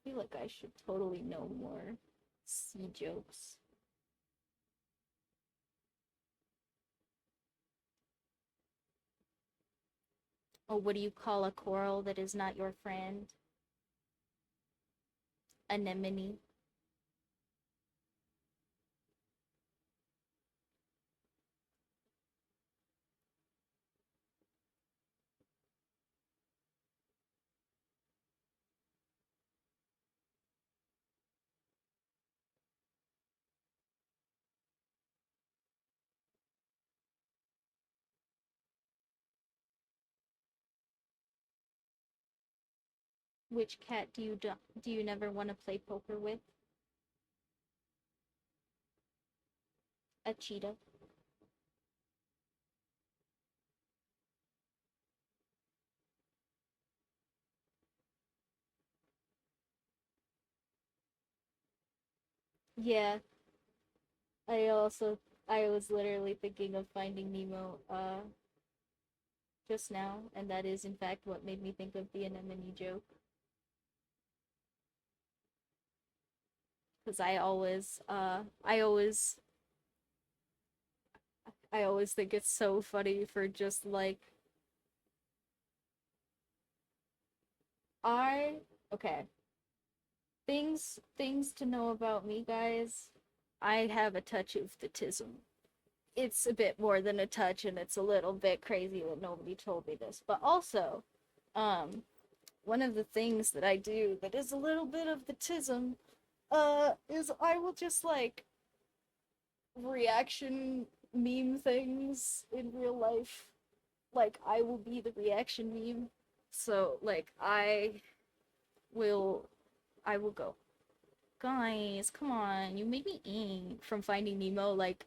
feel like I should totally know more sea jokes. Oh, what do you call a coral that is not your friend? Anemone. Which cat do you never want to play poker with? A cheetah. Yeah, I also I was literally thinking of Finding Nemo just now, and that is in fact what made me think of the anemone joke. Because I always think it's so funny for just like I okay. Things to know about me, guys. I have a touch of autism. It's a bit more than a touch, and it's a little bit crazy that nobody told me this. But also, um, one of the things that I do that is a little bit of the tism, is I will just like reaction meme things in real life. Like I will be the reaction meme. So like will I will go, guys, come on, you made me ink from Finding Nemo, like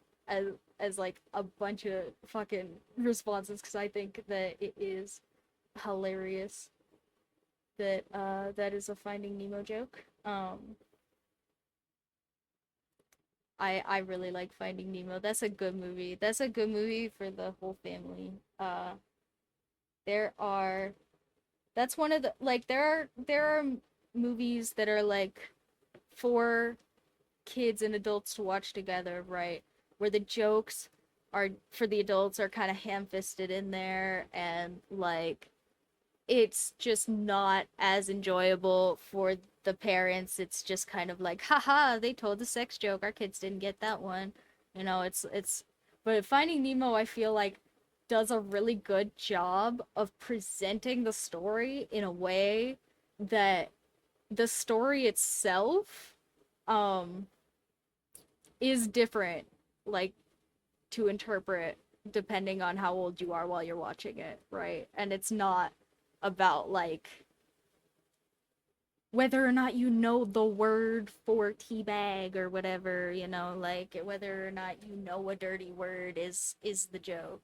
as like a bunch of fucking responses because I think that it is hilarious that that is a Finding Nemo joke. I really like Finding Nemo. That's a good movie. That's a good movie for the whole family. There are that's one of the like there are movies that are like for kids and adults to watch together, right? Where the jokes are for the adults are kind of ham-fisted in there and like it's just not as enjoyable for the parents. It's just kind of like, haha, they told the sex joke. Our kids didn't get that one. You know, it's but Finding Nemo I feel like does a really good job of presenting the story in a way that the story itself um is different, like to interpret depending on how old you are while you're watching it, right? And it's not about like whether or not you know the word for teabag or whatever, you know, like whether or not you know a dirty word is the joke.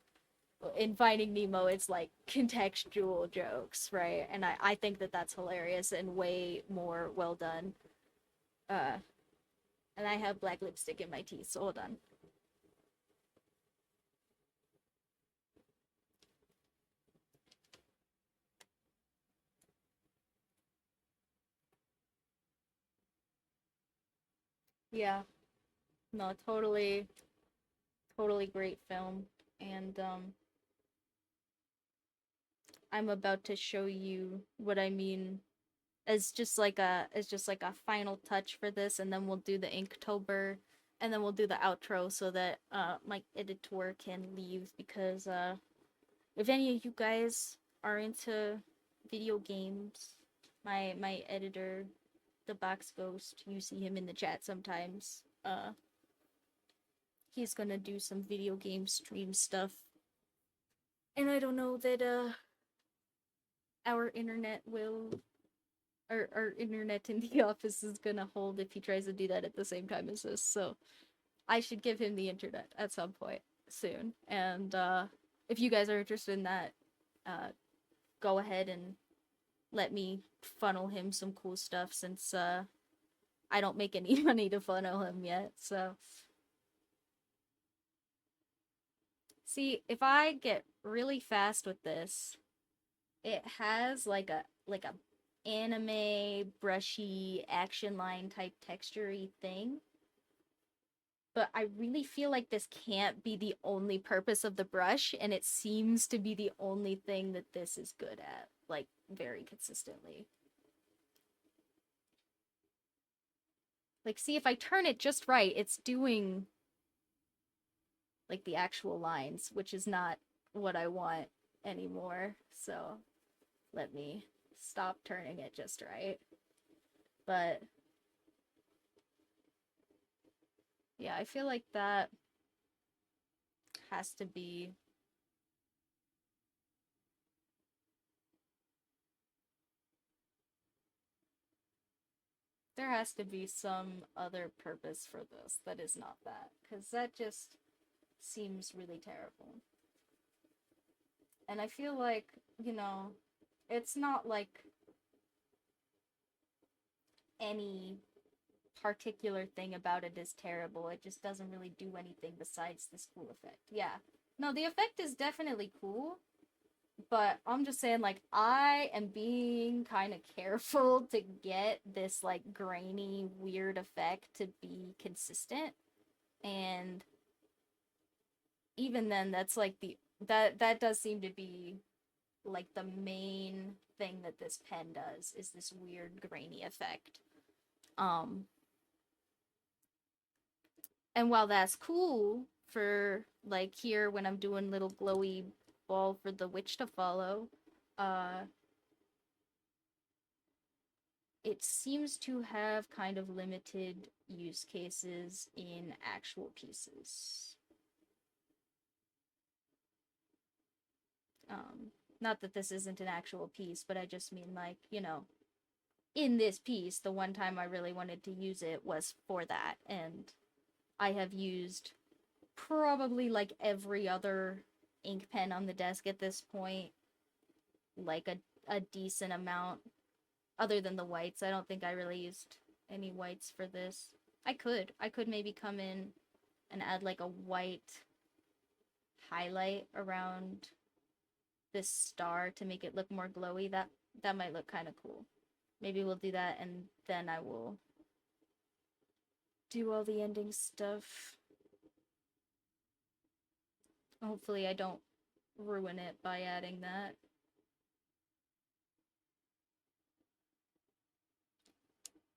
In Finding Nemo, it's like contextual jokes, right? And I think that that's hilarious and way more well done. Uh, and I have black lipstick in my teeth, so hold on. Yeah, no, totally, totally great film, and I'm about to show you what I mean as just like a final touch for this, and then we'll do the Inktober, and then we'll do the outro so that my editor can leave, because if any of you guys are into video games, my editor, the Box Ghost, you see him in the chat sometimes. He's gonna do some video game stream stuff, and I don't know that our internet will, our internet in the office is gonna hold if he tries to do that at the same time as this. So I should give him the internet at some point soon. And if you guys are interested in that, go ahead and let me funnel him some cool stuff, since I don't make any money to funnel him yet. So see, if I get really fast with this, it has like a anime brushy action line type textury thing. But I really feel like this can't be the only purpose of the brush, and it seems to be the only thing that this is good at, like, very consistently. Like, see, if I turn it just right, it's doing, like, the actual lines, which is not what I want anymore. So, let me stop turning it just right. But yeah, I feel like that has to be, there has to be some other purpose for this that is not that, because that just seems really terrible. And I feel like, you know, it's not like any particular thing about it is terrible. It just doesn't really do anything besides this cool effect. Yeah. No, the effect is definitely cool, but I'm just saying, like, I am being kind of careful to get this, like, grainy, weird effect to be consistent. And even then, that's like that does seem to be like the main thing that this pen does, is this weird grainy effect. Um, and while that's cool for, like, here when I'm doing little glowy ball for the witch to follow, uh, it seems to have kind of limited use cases in actual pieces. Not that this isn't an actual piece, but I just mean, like, you know, in this piece, the one time I really wanted to use it was for that, and I have used probably like every other ink pen on the desk at this point, like a decent amount, other than the whites. I don't think I really used any whites for this. I could maybe come in and add like a white highlight around this star to make it look more glowy. That might look kind of cool. Maybe we'll do that, and then I will do all the ending stuff. Hopefully I don't ruin it by adding that.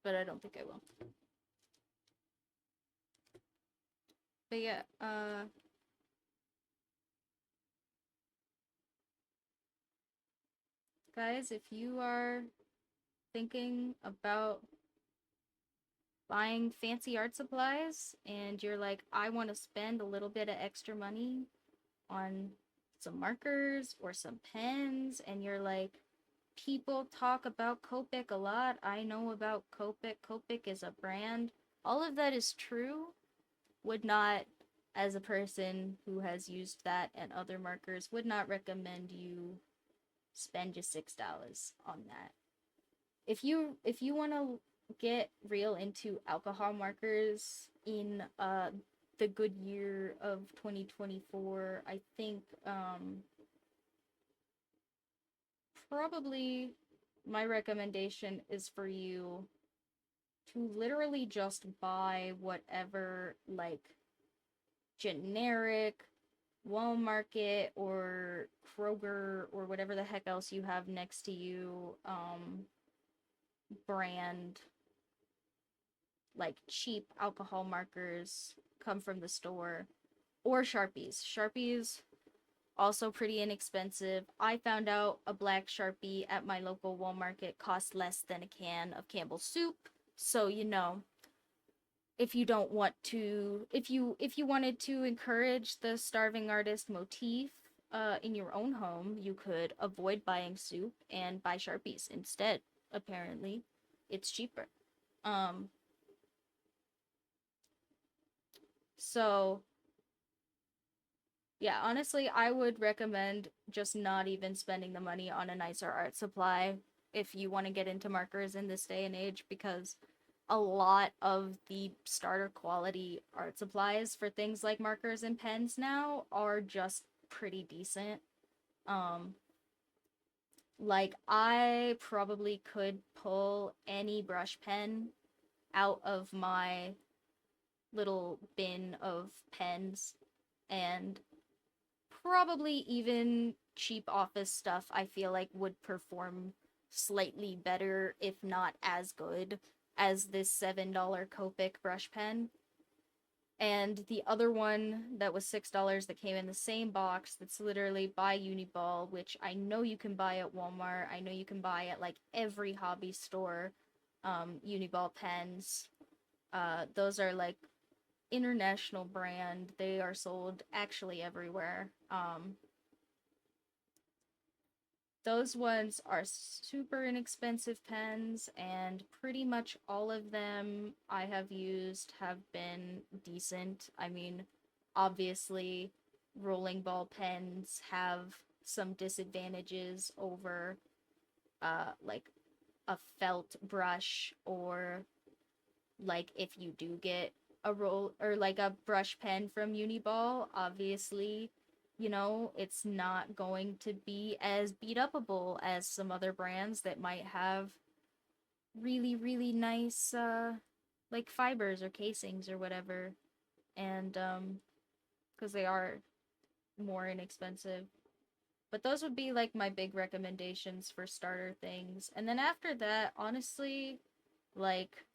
But I don't think I will. But yeah, guys, if you are thinking about buying fancy art supplies and you're like, I want to spend a little bit of extra money on some markers or some pens, and you're like, people talk about Copic a lot. I know about Copic. Copic is a brand. All of that is true. Would not, as a person who has used that and other markers, would not recommend you spend just $6 on that. If you want to get real into alcohol markers in the good year of 2024, I think probably my recommendation is for you to literally just buy whatever, like, generic Walmart or Kroger or whatever the heck else you have next to you, brand, like cheap alcohol markers come from the store, or Sharpies. Sharpies also pretty inexpensive. I found out a black Sharpie at my local Walmart cost less than a can of Campbell's soup. So, if you don't want to if you wanted to encourage the starving artist motif in your own home, you could avoid buying soup and buy Sharpies instead. Apparently, it's cheaper. Um, so yeah, honestly, I would recommend just not even spending the money on a nicer art supply if you want to get into markers in this day and age, because a lot of the starter quality art supplies for things like markers and pens now are just pretty decent. Um, like I probably could pull any brush pen out of my little bin of pens, and probably even cheap office stuff I feel like would perform slightly better, if not as good, as this $7 Copic brush pen. And the other one that was $6 that came in the same box, that's literally by Uniball, which I know you can buy at Walmart. I know you can buy at like every hobby store. Uniball pens. Those are like international brand. They are sold actually everywhere. Those ones are super inexpensive pens, and pretty much all of them I have used have been decent. I mean, obviously, rolling ball pens have some disadvantages over like a felt brush, or like if you do get a roll or like a brush pen from Uniball, obviously, it's not going to be as beat upable as some other brands that might have really, really nice like fibers or casings or whatever. And because they are more inexpensive. But those would be like my big recommendations for starter things. And then after that, honestly, like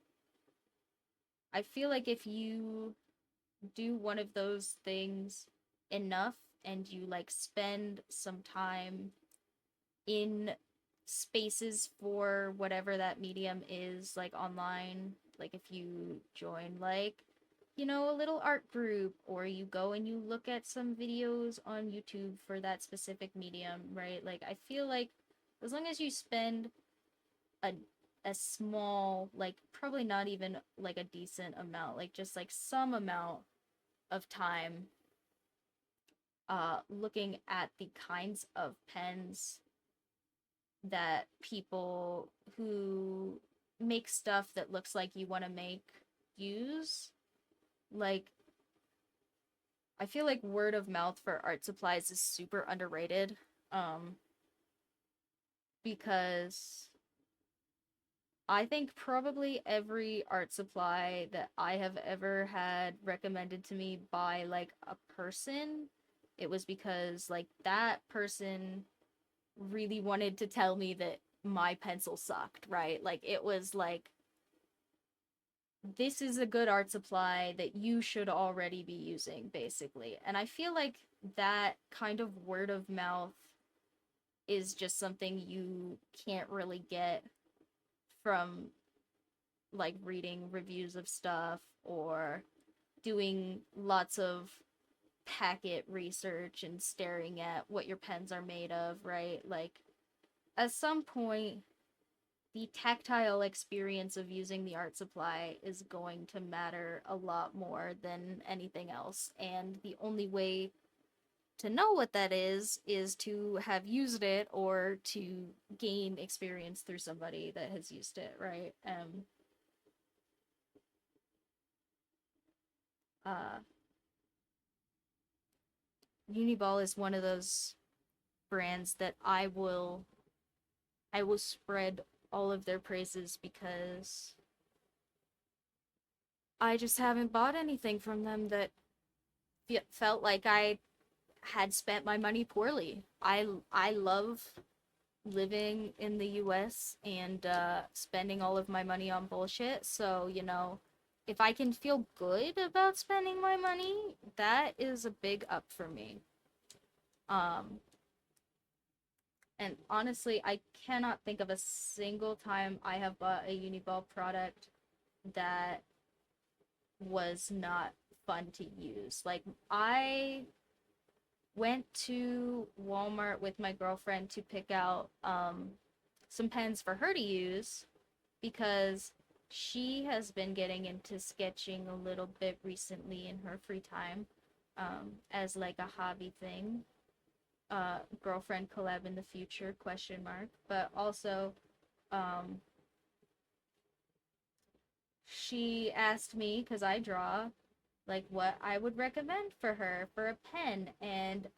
I feel like if you do one of those things enough and you like spend some time in spaces for whatever that medium is, like online, like if you join like a little art group, or you go and you look at some videos on YouTube for that specific medium, right? Like I feel like as long as you spend a a small, like probably not even like a decent amount, like just like some amount of time looking at the kinds of pens that people who make stuff that looks like you want to make use. Like, I feel like word of mouth for art supplies is super underrated. Um, because I think probably every art supply that I have ever had recommended to me by like a person, it was because like that person really wanted to tell me that my pencil sucked, right? Like it was like, this is a good art supply that you should already be using, basically. And I feel like that kind of word of mouth is just something you can't really get from like reading reviews of stuff or doing lots of packet research and staring at what your pens are made of, right? Like at some point, the tactile experience of using the art supply is going to matter a lot more than anything else. And the only way to know what that is to have used it or to gain experience through somebody that has used it, right? Uh, Uniball is one of those brands that I will spread all of their praises, because I just haven't bought anything from them that felt like I had spent my money poorly. I love living in the US and spending all of my money on bullshit. So, if I can feel good about spending my money, that is a big up for me. Um, and honestly, I cannot think of a single time I have bought a Uniball product that was not fun to use. Like, I went to Walmart with my girlfriend to pick out some pens for her to use because she has been getting into sketching a little bit recently in her free time, as like a hobby thing. Girlfriend collab in the future, question mark. But also, um, she asked me, because I draw, like what I would recommend for her for a pen. And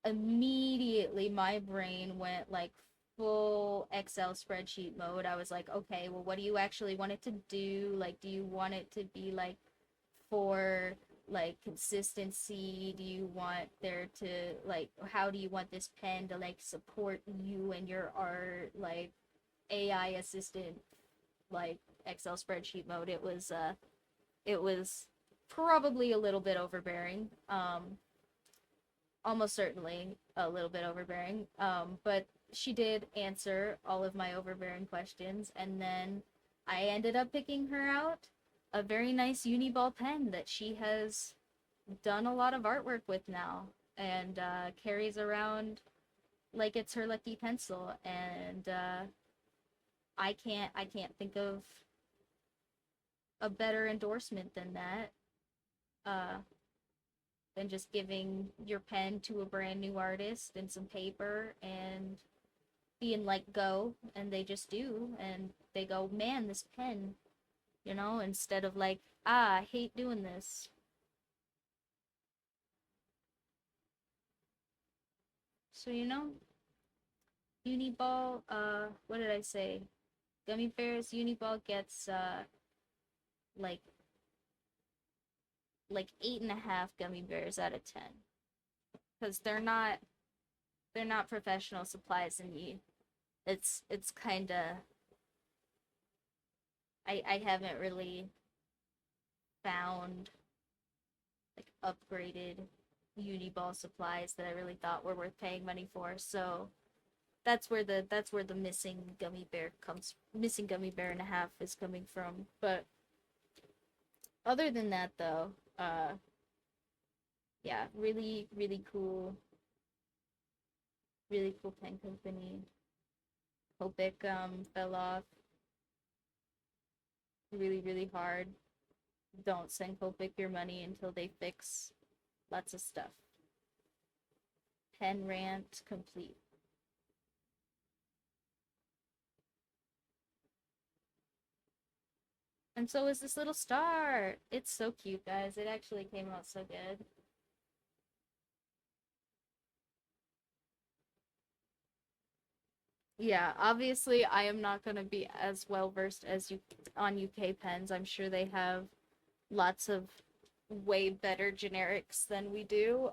immediately my brain went like full Excel spreadsheet mode. I was like, okay, well, what do you actually want it to do? Like, do you want it to be like for like consistency? Do you want there to like, how do you want this pen to like support you and your art? Like, AI assistant, like Excel spreadsheet mode. It was probably a little bit overbearing. Almost certainly a little bit overbearing. But she did answer all of my overbearing questions, and then I ended up picking her out a very nice Uniball pen that she has done a lot of artwork with now, and carries around like it's her lucky pencil. And I can't think of a better endorsement than that. Uh, than just giving your pen to a brand new artist and some paper and being like, go, and they just do, and they go, man, this pen, instead of like, I hate doing this. So, Uniball, what did I say? Gummy Bears, Uniball gets, like, like 8.5 gummy bears out of 10. Because they're not professional supplies, and it's kind of, I haven't really found like upgraded Uniball supplies that I really thought were worth paying money for. So that's where the missing gummy bear and a half is coming from. But other than that though, yeah, really cool pen company. Copic fell off really hard. Don't send Copic your money until they fix lots of stuff. Pen rant complete. And so is this little star. It's so cute, guys. It actually came out so good. Yeah, obviously I am not going to be as well versed as you on UK pens. I'm sure they have lots of way better generics than we do.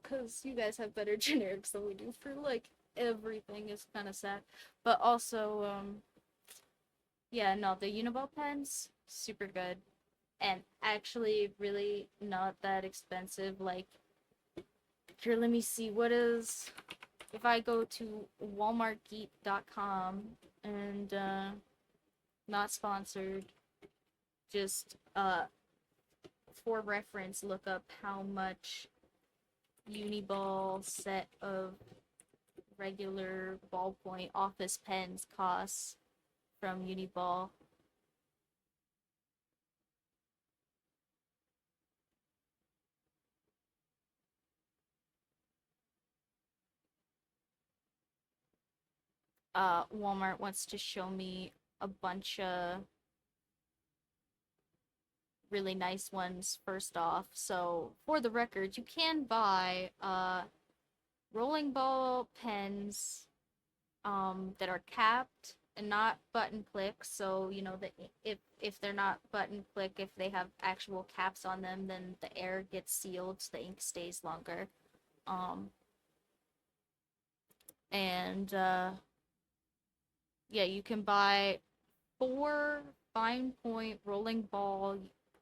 Cuz you guys have better generics than we do for like everything is kind of sad. But also yeah, no, the Uniball pens super good and actually really not that expensive. Like, here, let me see, what is, if I go to walmartgeek.com and not sponsored, just for reference, look up how much Uniball set of regular ballpoint office pens costs from Uniball. Walmart wants to show me a bunch of really nice ones first off. So, for the record, you can buy rolling ball pens that are capped and not button click. So, you know, that if they're not button click, if they have actual caps on them, then the air gets sealed, so the ink stays longer. Um, and yeah, you can buy 4 fine point rolling ball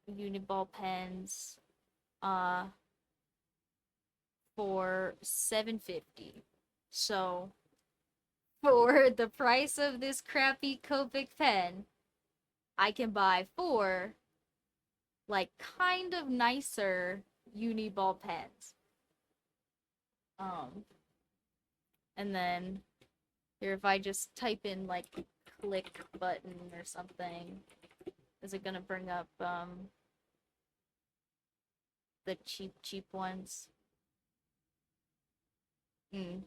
uniball pens uh for 750. So for the price of this crappy Copic pen, I can buy 4 like kind of nicer uniball pens. Um and then here, if I just type in like click button or something, is it gonna bring up the cheap ones? Hmm.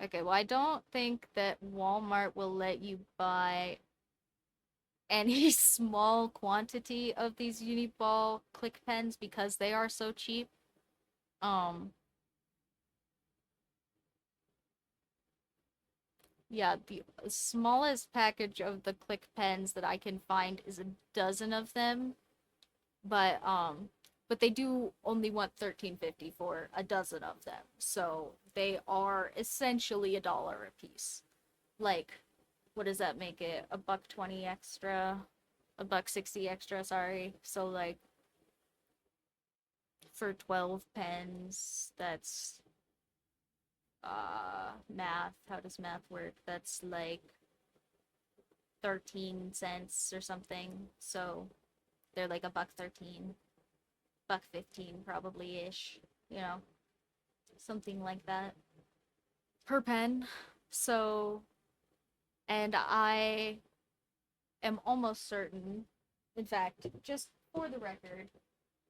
Okay, well, I don't think that Walmart will let you buy any small quantity of these Uniball click pens because they are so cheap. Um, yeah, the smallest package of the click pens that I can find is a dozen of them, but but they do only want 13.50 for a dozen of them. So they are essentially $1 a piece. Like, what does that make it? A buck 20 extra, a buck 60 extra, sorry. So like for 12 pens, that's math. How does math work? That's like 13 cents or something. So they're like a buck 13, buck 15 probably ish, you know, something like that per pen. So, and I am almost certain, in fact, just for the record,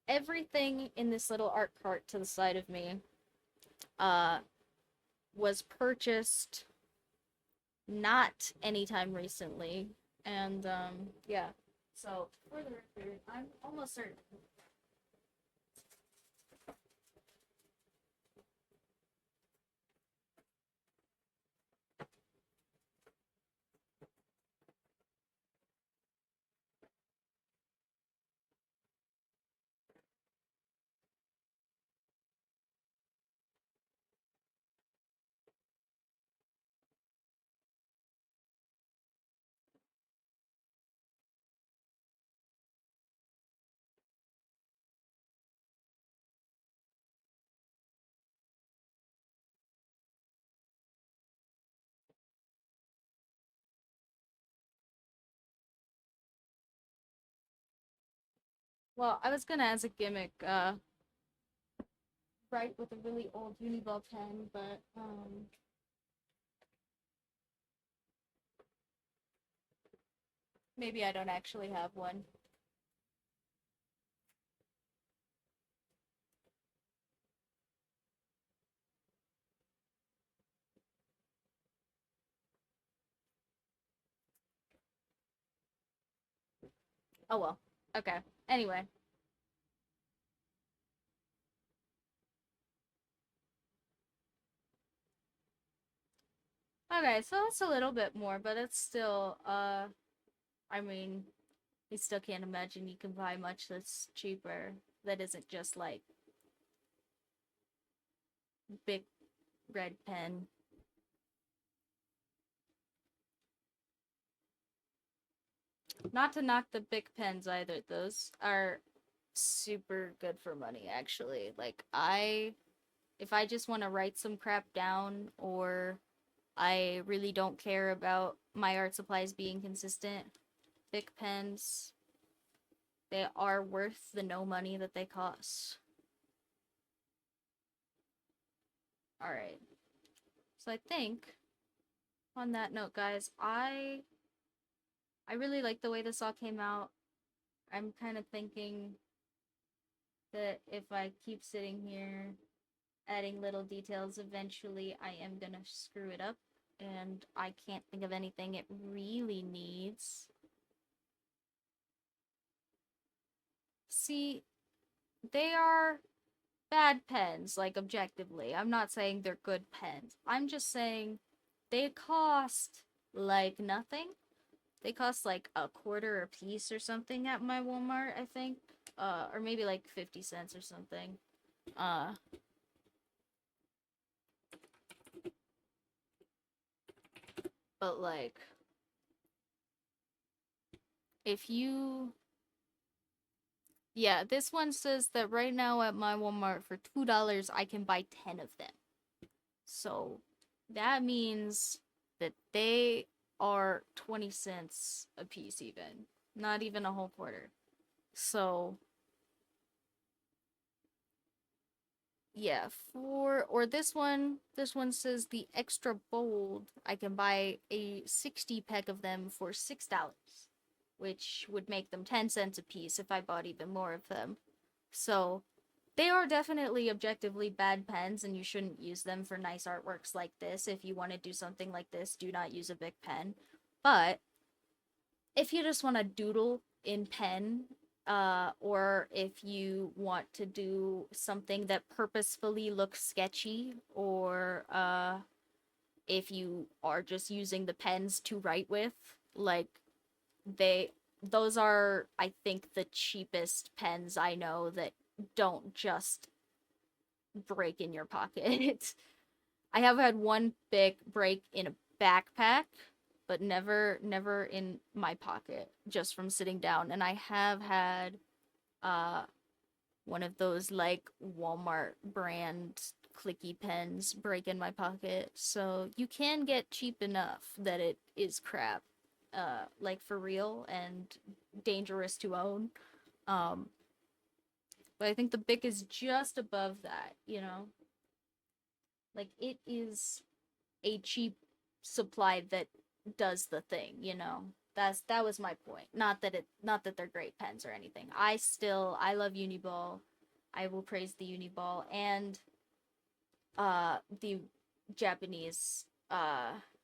everything in this little art cart to the side of me uh was purchased not anytime recently. And yeah. So for the record, I'm almost certain. Well, I was gonna as a gimmick write with a really old Uniball pen, but maybe I don't actually have one. Oh well. Okay. Anyway. Okay, so it's a little bit more, but it's still I mean, I still can't imagine you can buy much that's cheaper that isn't just like big red pen. Not to knock the big pens either. Those are super good for money actually. Like if I just want to write some crap down or I really don't care about my art supplies being consistent, big pens they are worth the no money that they cost. All right. So I think on that note, guys, I really like the way this all came out. I'm kind of thinking that if I keep sitting here adding little details, eventually I am gonna screw it up, and I can't think of anything it really needs. See, they are bad pens, like objectively. I'm not saying they're good pens. I'm just saying they cost like nothing. They cost like a quarter a piece or something at my Walmart, I think. Or maybe like 50 cents or something. Uh, but like, if you. Yeah, this one says that right now at my Walmart for $2, I can buy 10 of them. So that means that they are 20 cents a piece, even. Not even a whole quarter. So, yeah, or this one says the extra bold, I can buy a 60 pack of them for $6, which would make them 10 cents a piece if I bought even more of them. So, they are definitely objectively bad pens, and you shouldn't use them for nice artworks like this. If you want to do something like this, do not use a big pen. But if you just want to doodle in pen, or if you want to do something that purposefully looks sketchy, or if you are just using the pens to write with, like they those are, I think, the cheapest pens I know that don't just break in your pocket. I have had one big break in a backpack, but never in my pocket, just from sitting down. And I have had uh one of those like Walmart brand clicky pens break in my pocket. So you can get cheap enough that it is crap. Like for real and dangerous to own. Um but I think the Bic is just above that, you know? Like it is a cheap supply that does the thing, you know. That was my point. Not that they're great pens or anything. I love Uniball. I will praise the Uniball and the Japanese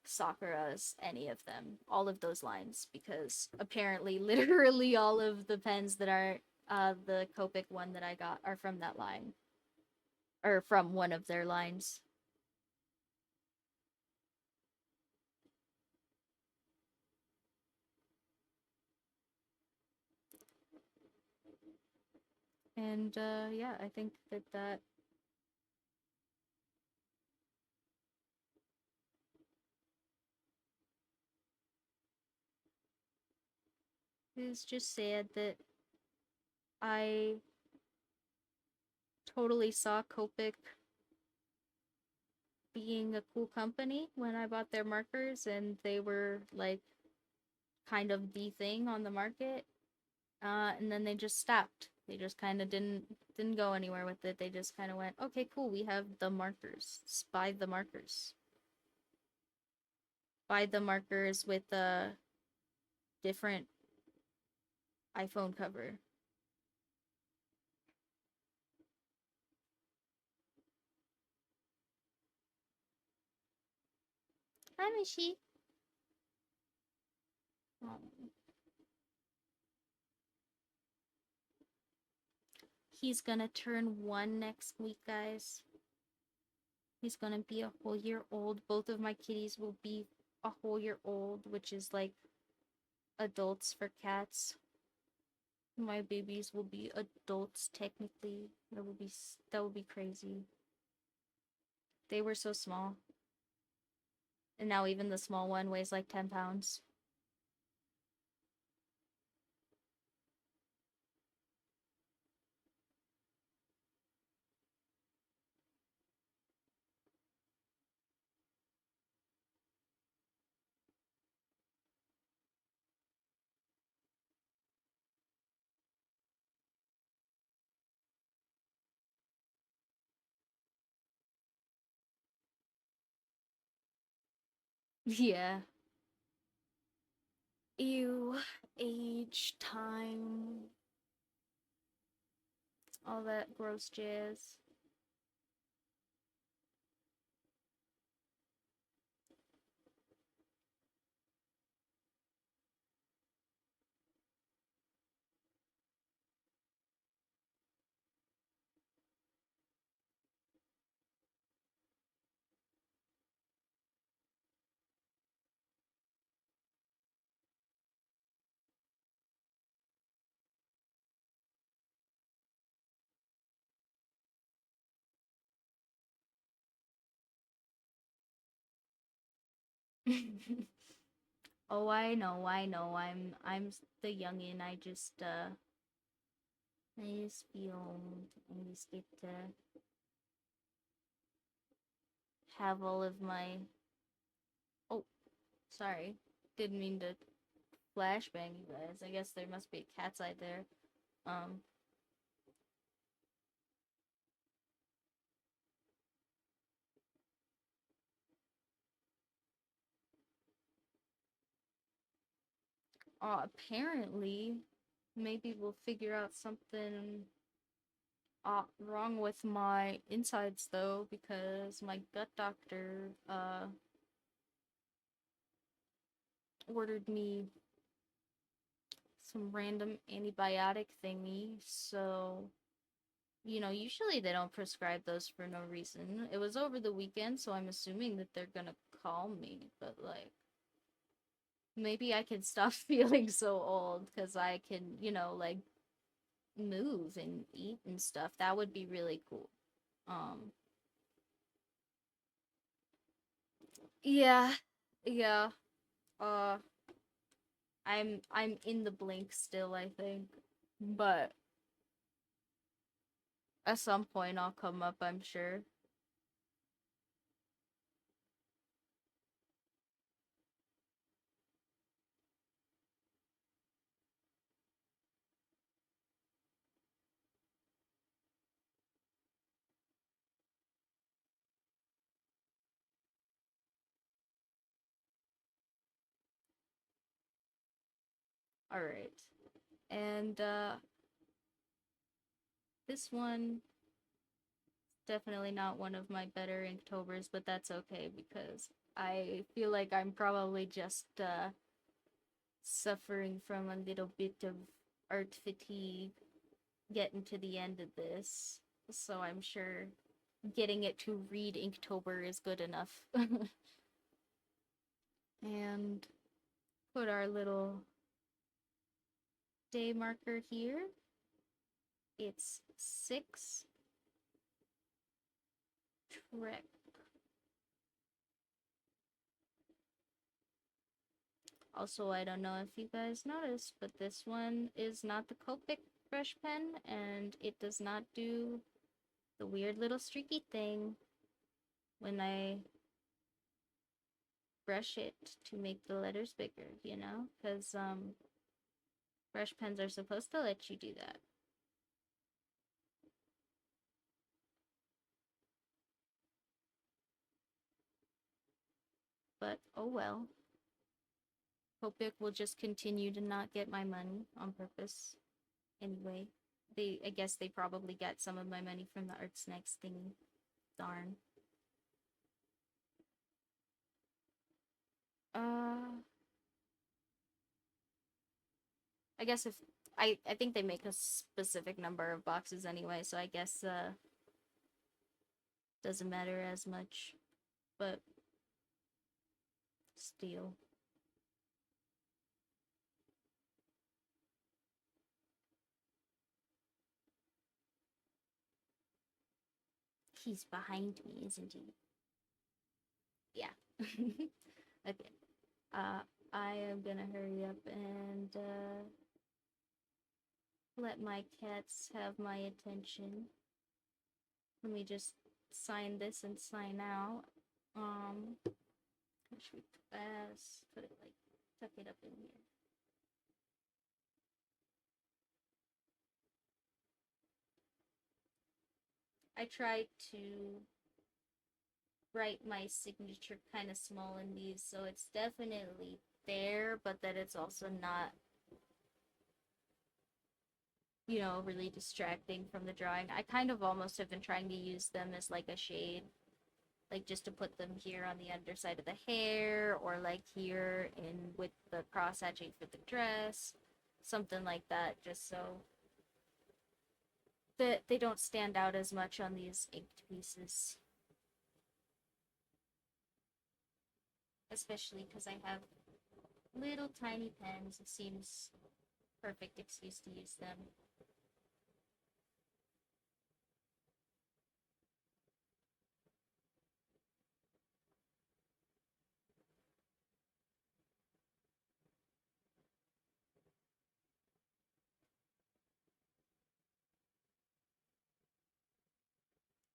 Sakura's, any of them, all of those lines, because apparently literally all of the pens that are the Copic one that I got are from that line, or from one of their lines. And yeah, I think that is just sad that I totally saw Copic being a cool company when I bought their markers, and they were like kind of the thing on the market. And then they just stopped. They just kind of didn't go anywhere with it. They just kind of went, okay, cool, we have the markers. Just buy the markers. Buy the markers with a different iPhone cover. Hi, Mishi. Um, he's gonna turn 1 next week, guys. He's gonna be a whole year old. Both of my kitties will be a whole year old, which is like adults for cats. My babies will be adults technically. That would be crazy. They were so small. And now even the small one weighs like 10 pounds. Yeah. Ew. Age, time, all that gross jazz. Oh, I know. The youngin. I just feel I just get to have all of my. Oh, sorry. Didn't mean to flashbang you guys. I guess there must be a cat's eye there. Um, apparently, maybe we'll figure out something wrong with my insides though, because my gut doctor ordered me some random antibiotic thingy. So, usually they don't prescribe those for no reason. It was over the weekend, so I'm assuming that they're gonna call me, but like maybe I can stop feeling so old because I can, like move and eat and stuff. That would be really cool. Um, yeah, yeah. Uh, I'm in the blink still, I think, but at some point I'll come up, I'm sure. All right, and this one definitely not one of my better Inktober's, but that's okay because I feel like I'm probably just suffering from a little bit of art fatigue getting to the end of this. So I'm sure getting it to read Inktober is good enough. And put our little day marker here. It's 6 Trek. Also, I don't know if you guys noticed, but this one is not the Copic brush pen, and it does not do the weird little streaky thing when I brush it to make the letters bigger, Because, brush pens are supposed to let you do that. But, oh well. Copic will just continue to not get my money on purpose. Anyway, I guess they probably got some of my money from the Art Snacks thingy. Darn. Uh, I guess if I think they make a specific number of boxes anyway, so I guess doesn't matter as much, but still. He's behind me, isn't he? Yeah. Okay. Uh, I am gonna hurry up and let my cats have my attention. Let me just sign this and sign out. What should we put it like tuck it up in here. I tried to write my signature kind of small in these, so it's definitely there, but that it's also not, really distracting from the drawing. I kind of almost have been trying to use them as like a shade, like just to put them here on the underside of the hair, or like here in with the cross hatching for the dress, something like that, just so that they don't stand out as much on these inked pieces. Especially because I have little tiny pens, it seems perfect excuse to use them.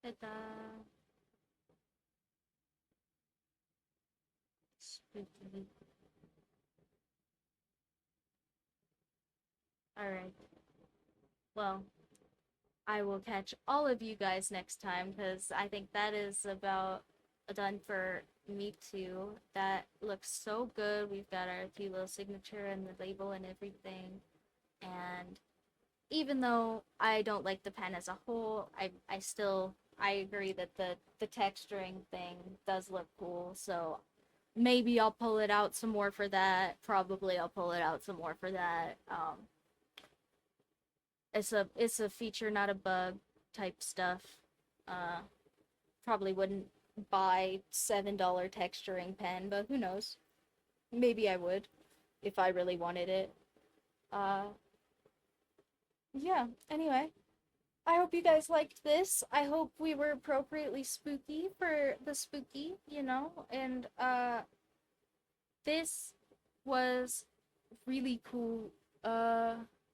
Ta-da. Spooky. Alright. Well, I will catch all of you guys next time because I think that is about done for me too. That looks so good. We've got our cute little signature and the label and everything. And even though I don't like the pen as a whole, I still I agree that the texturing thing does look cool. So maybe I'll pull it out some more for that. Probably I'll pull it out some more for that. It's a feature, not a bug type stuff. Uh, Probably wouldn't buy $7 texturing pen, but who knows? Maybe I would if I really wanted it. Uh, yeah. Anyway, I hope you guys liked this. I hope we were appropriately spooky for the spooky, and this was really cool.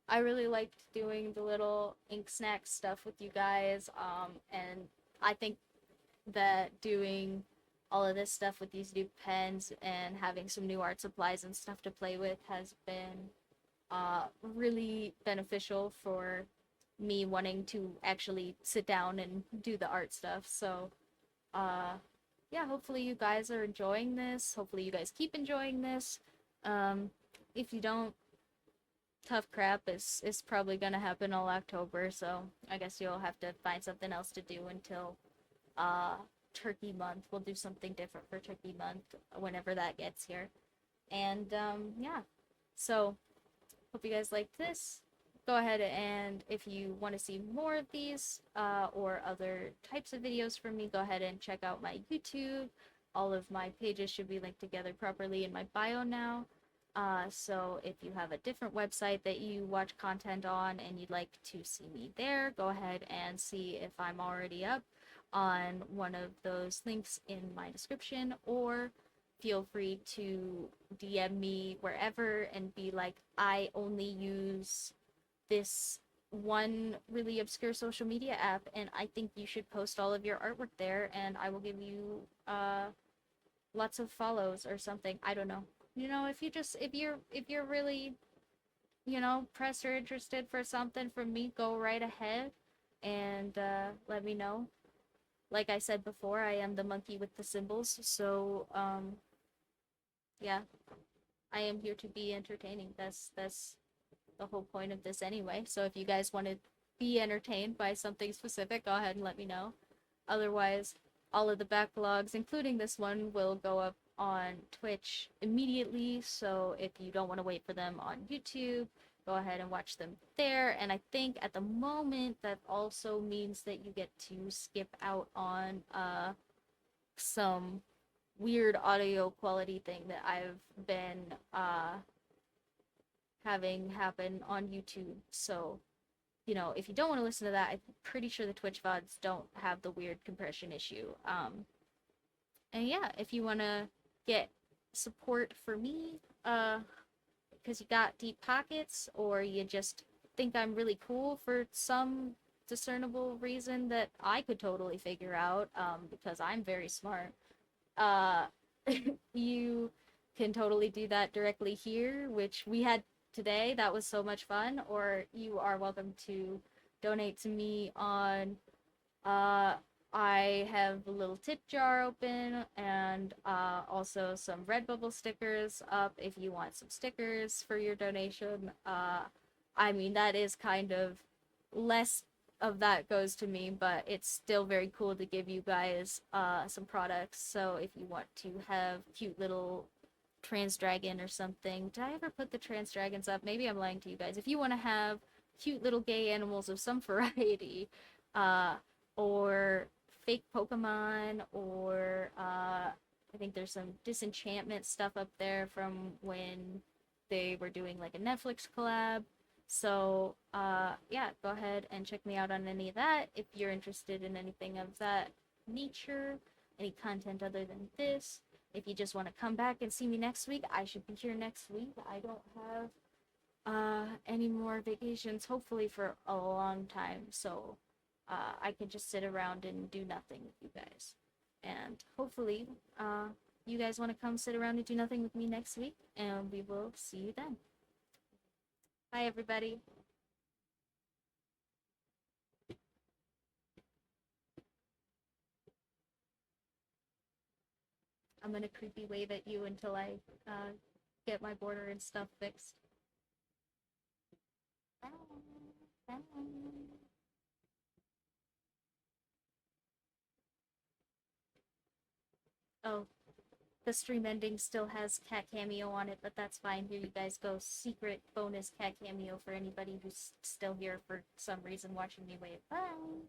I really liked doing the little ink snack stuff with you guys. And I think that doing all of this stuff with these new pens and having some new art supplies and stuff to play with has been really beneficial for me wanting to actually sit down and do the art stuff. So, uh, yeah, hopefully you guys are enjoying this. Hopefully you guys keep enjoying this. Um, if you don't, tough crap is probably gonna happen all October, so I guess you'll have to find something else to do until uh Turkey month. We'll do something different for Turkey month whenever that gets here. And yeah. So hope you guys liked this. Go ahead and if you want to see more of these or other types of videos from me, go ahead and check out my YouTube. All of my pages should be linked together properly in my bio now. So if you have a different website that you watch content on and you'd like to see me there, go ahead and see if I'm already up on one of those links in my description, or feel free to DM me wherever and be like, I only use this one really obscure social media app and I think you should post all of your artwork there and I will give you lots of follows or something. I don't know. If you're really, pressed or interested for something from me, go right ahead and let me know. Like I said before, I am the monkey with the symbols, so yeah, I am here to be entertaining. That's the whole point of this anyway. So if you guys want to be entertained by something specific, go ahead and let me know. Otherwise, all of the backlogs, including this one, will go up on Twitch immediately. So if you don't want to wait for them on YouTube, go ahead and watch them there. And I think at the moment that also means that you get to skip out on some weird audio quality thing that I've been having happen on YouTube. So, if you don't want to listen to that, I'm pretty sure the Twitch VODs don't have the weird compression issue. And yeah, if you want to get support for me, because you got deep pockets, or you just think I'm really cool for some discernible reason that I could totally figure out, because I'm very smart, uh, you can totally do that directly here, which we had today. That was so much fun. Or you are welcome to donate to me on I have a little tip jar open and also some Redbubble stickers up if you want some stickers for your donation. I mean, that is kind of less of that goes to me, but it's still very cool to give you guys some products. So if you want to have cute little trans dragon or something. Did I ever put the trans dragons up? Maybe I'm lying to you guys. If you want to have cute little gay animals of some variety, uh, or fake Pokemon, or I think there's some disenchantment stuff up there from when they were doing like a Netflix collab. So yeah, go ahead and check me out on any of that if you're interested in anything of that nature, any content other than this. If you just want to come back and see me next week, I should be here next week. I don't have any more vacations, hopefully for a long time. So I can just sit around and do nothing with you guys. And hopefully, you guys want to come sit around and do nothing with me next week, and we will see you then. Bye, everybody. I'm gonna creepy wave at you until I get my border and stuff fixed. Bye. Bye. Oh, the stream ending still has cat cameo on it, but that's fine. Here you guys go. Secret bonus cat cameo for anybody who's still here for some reason watching me wave. Bye.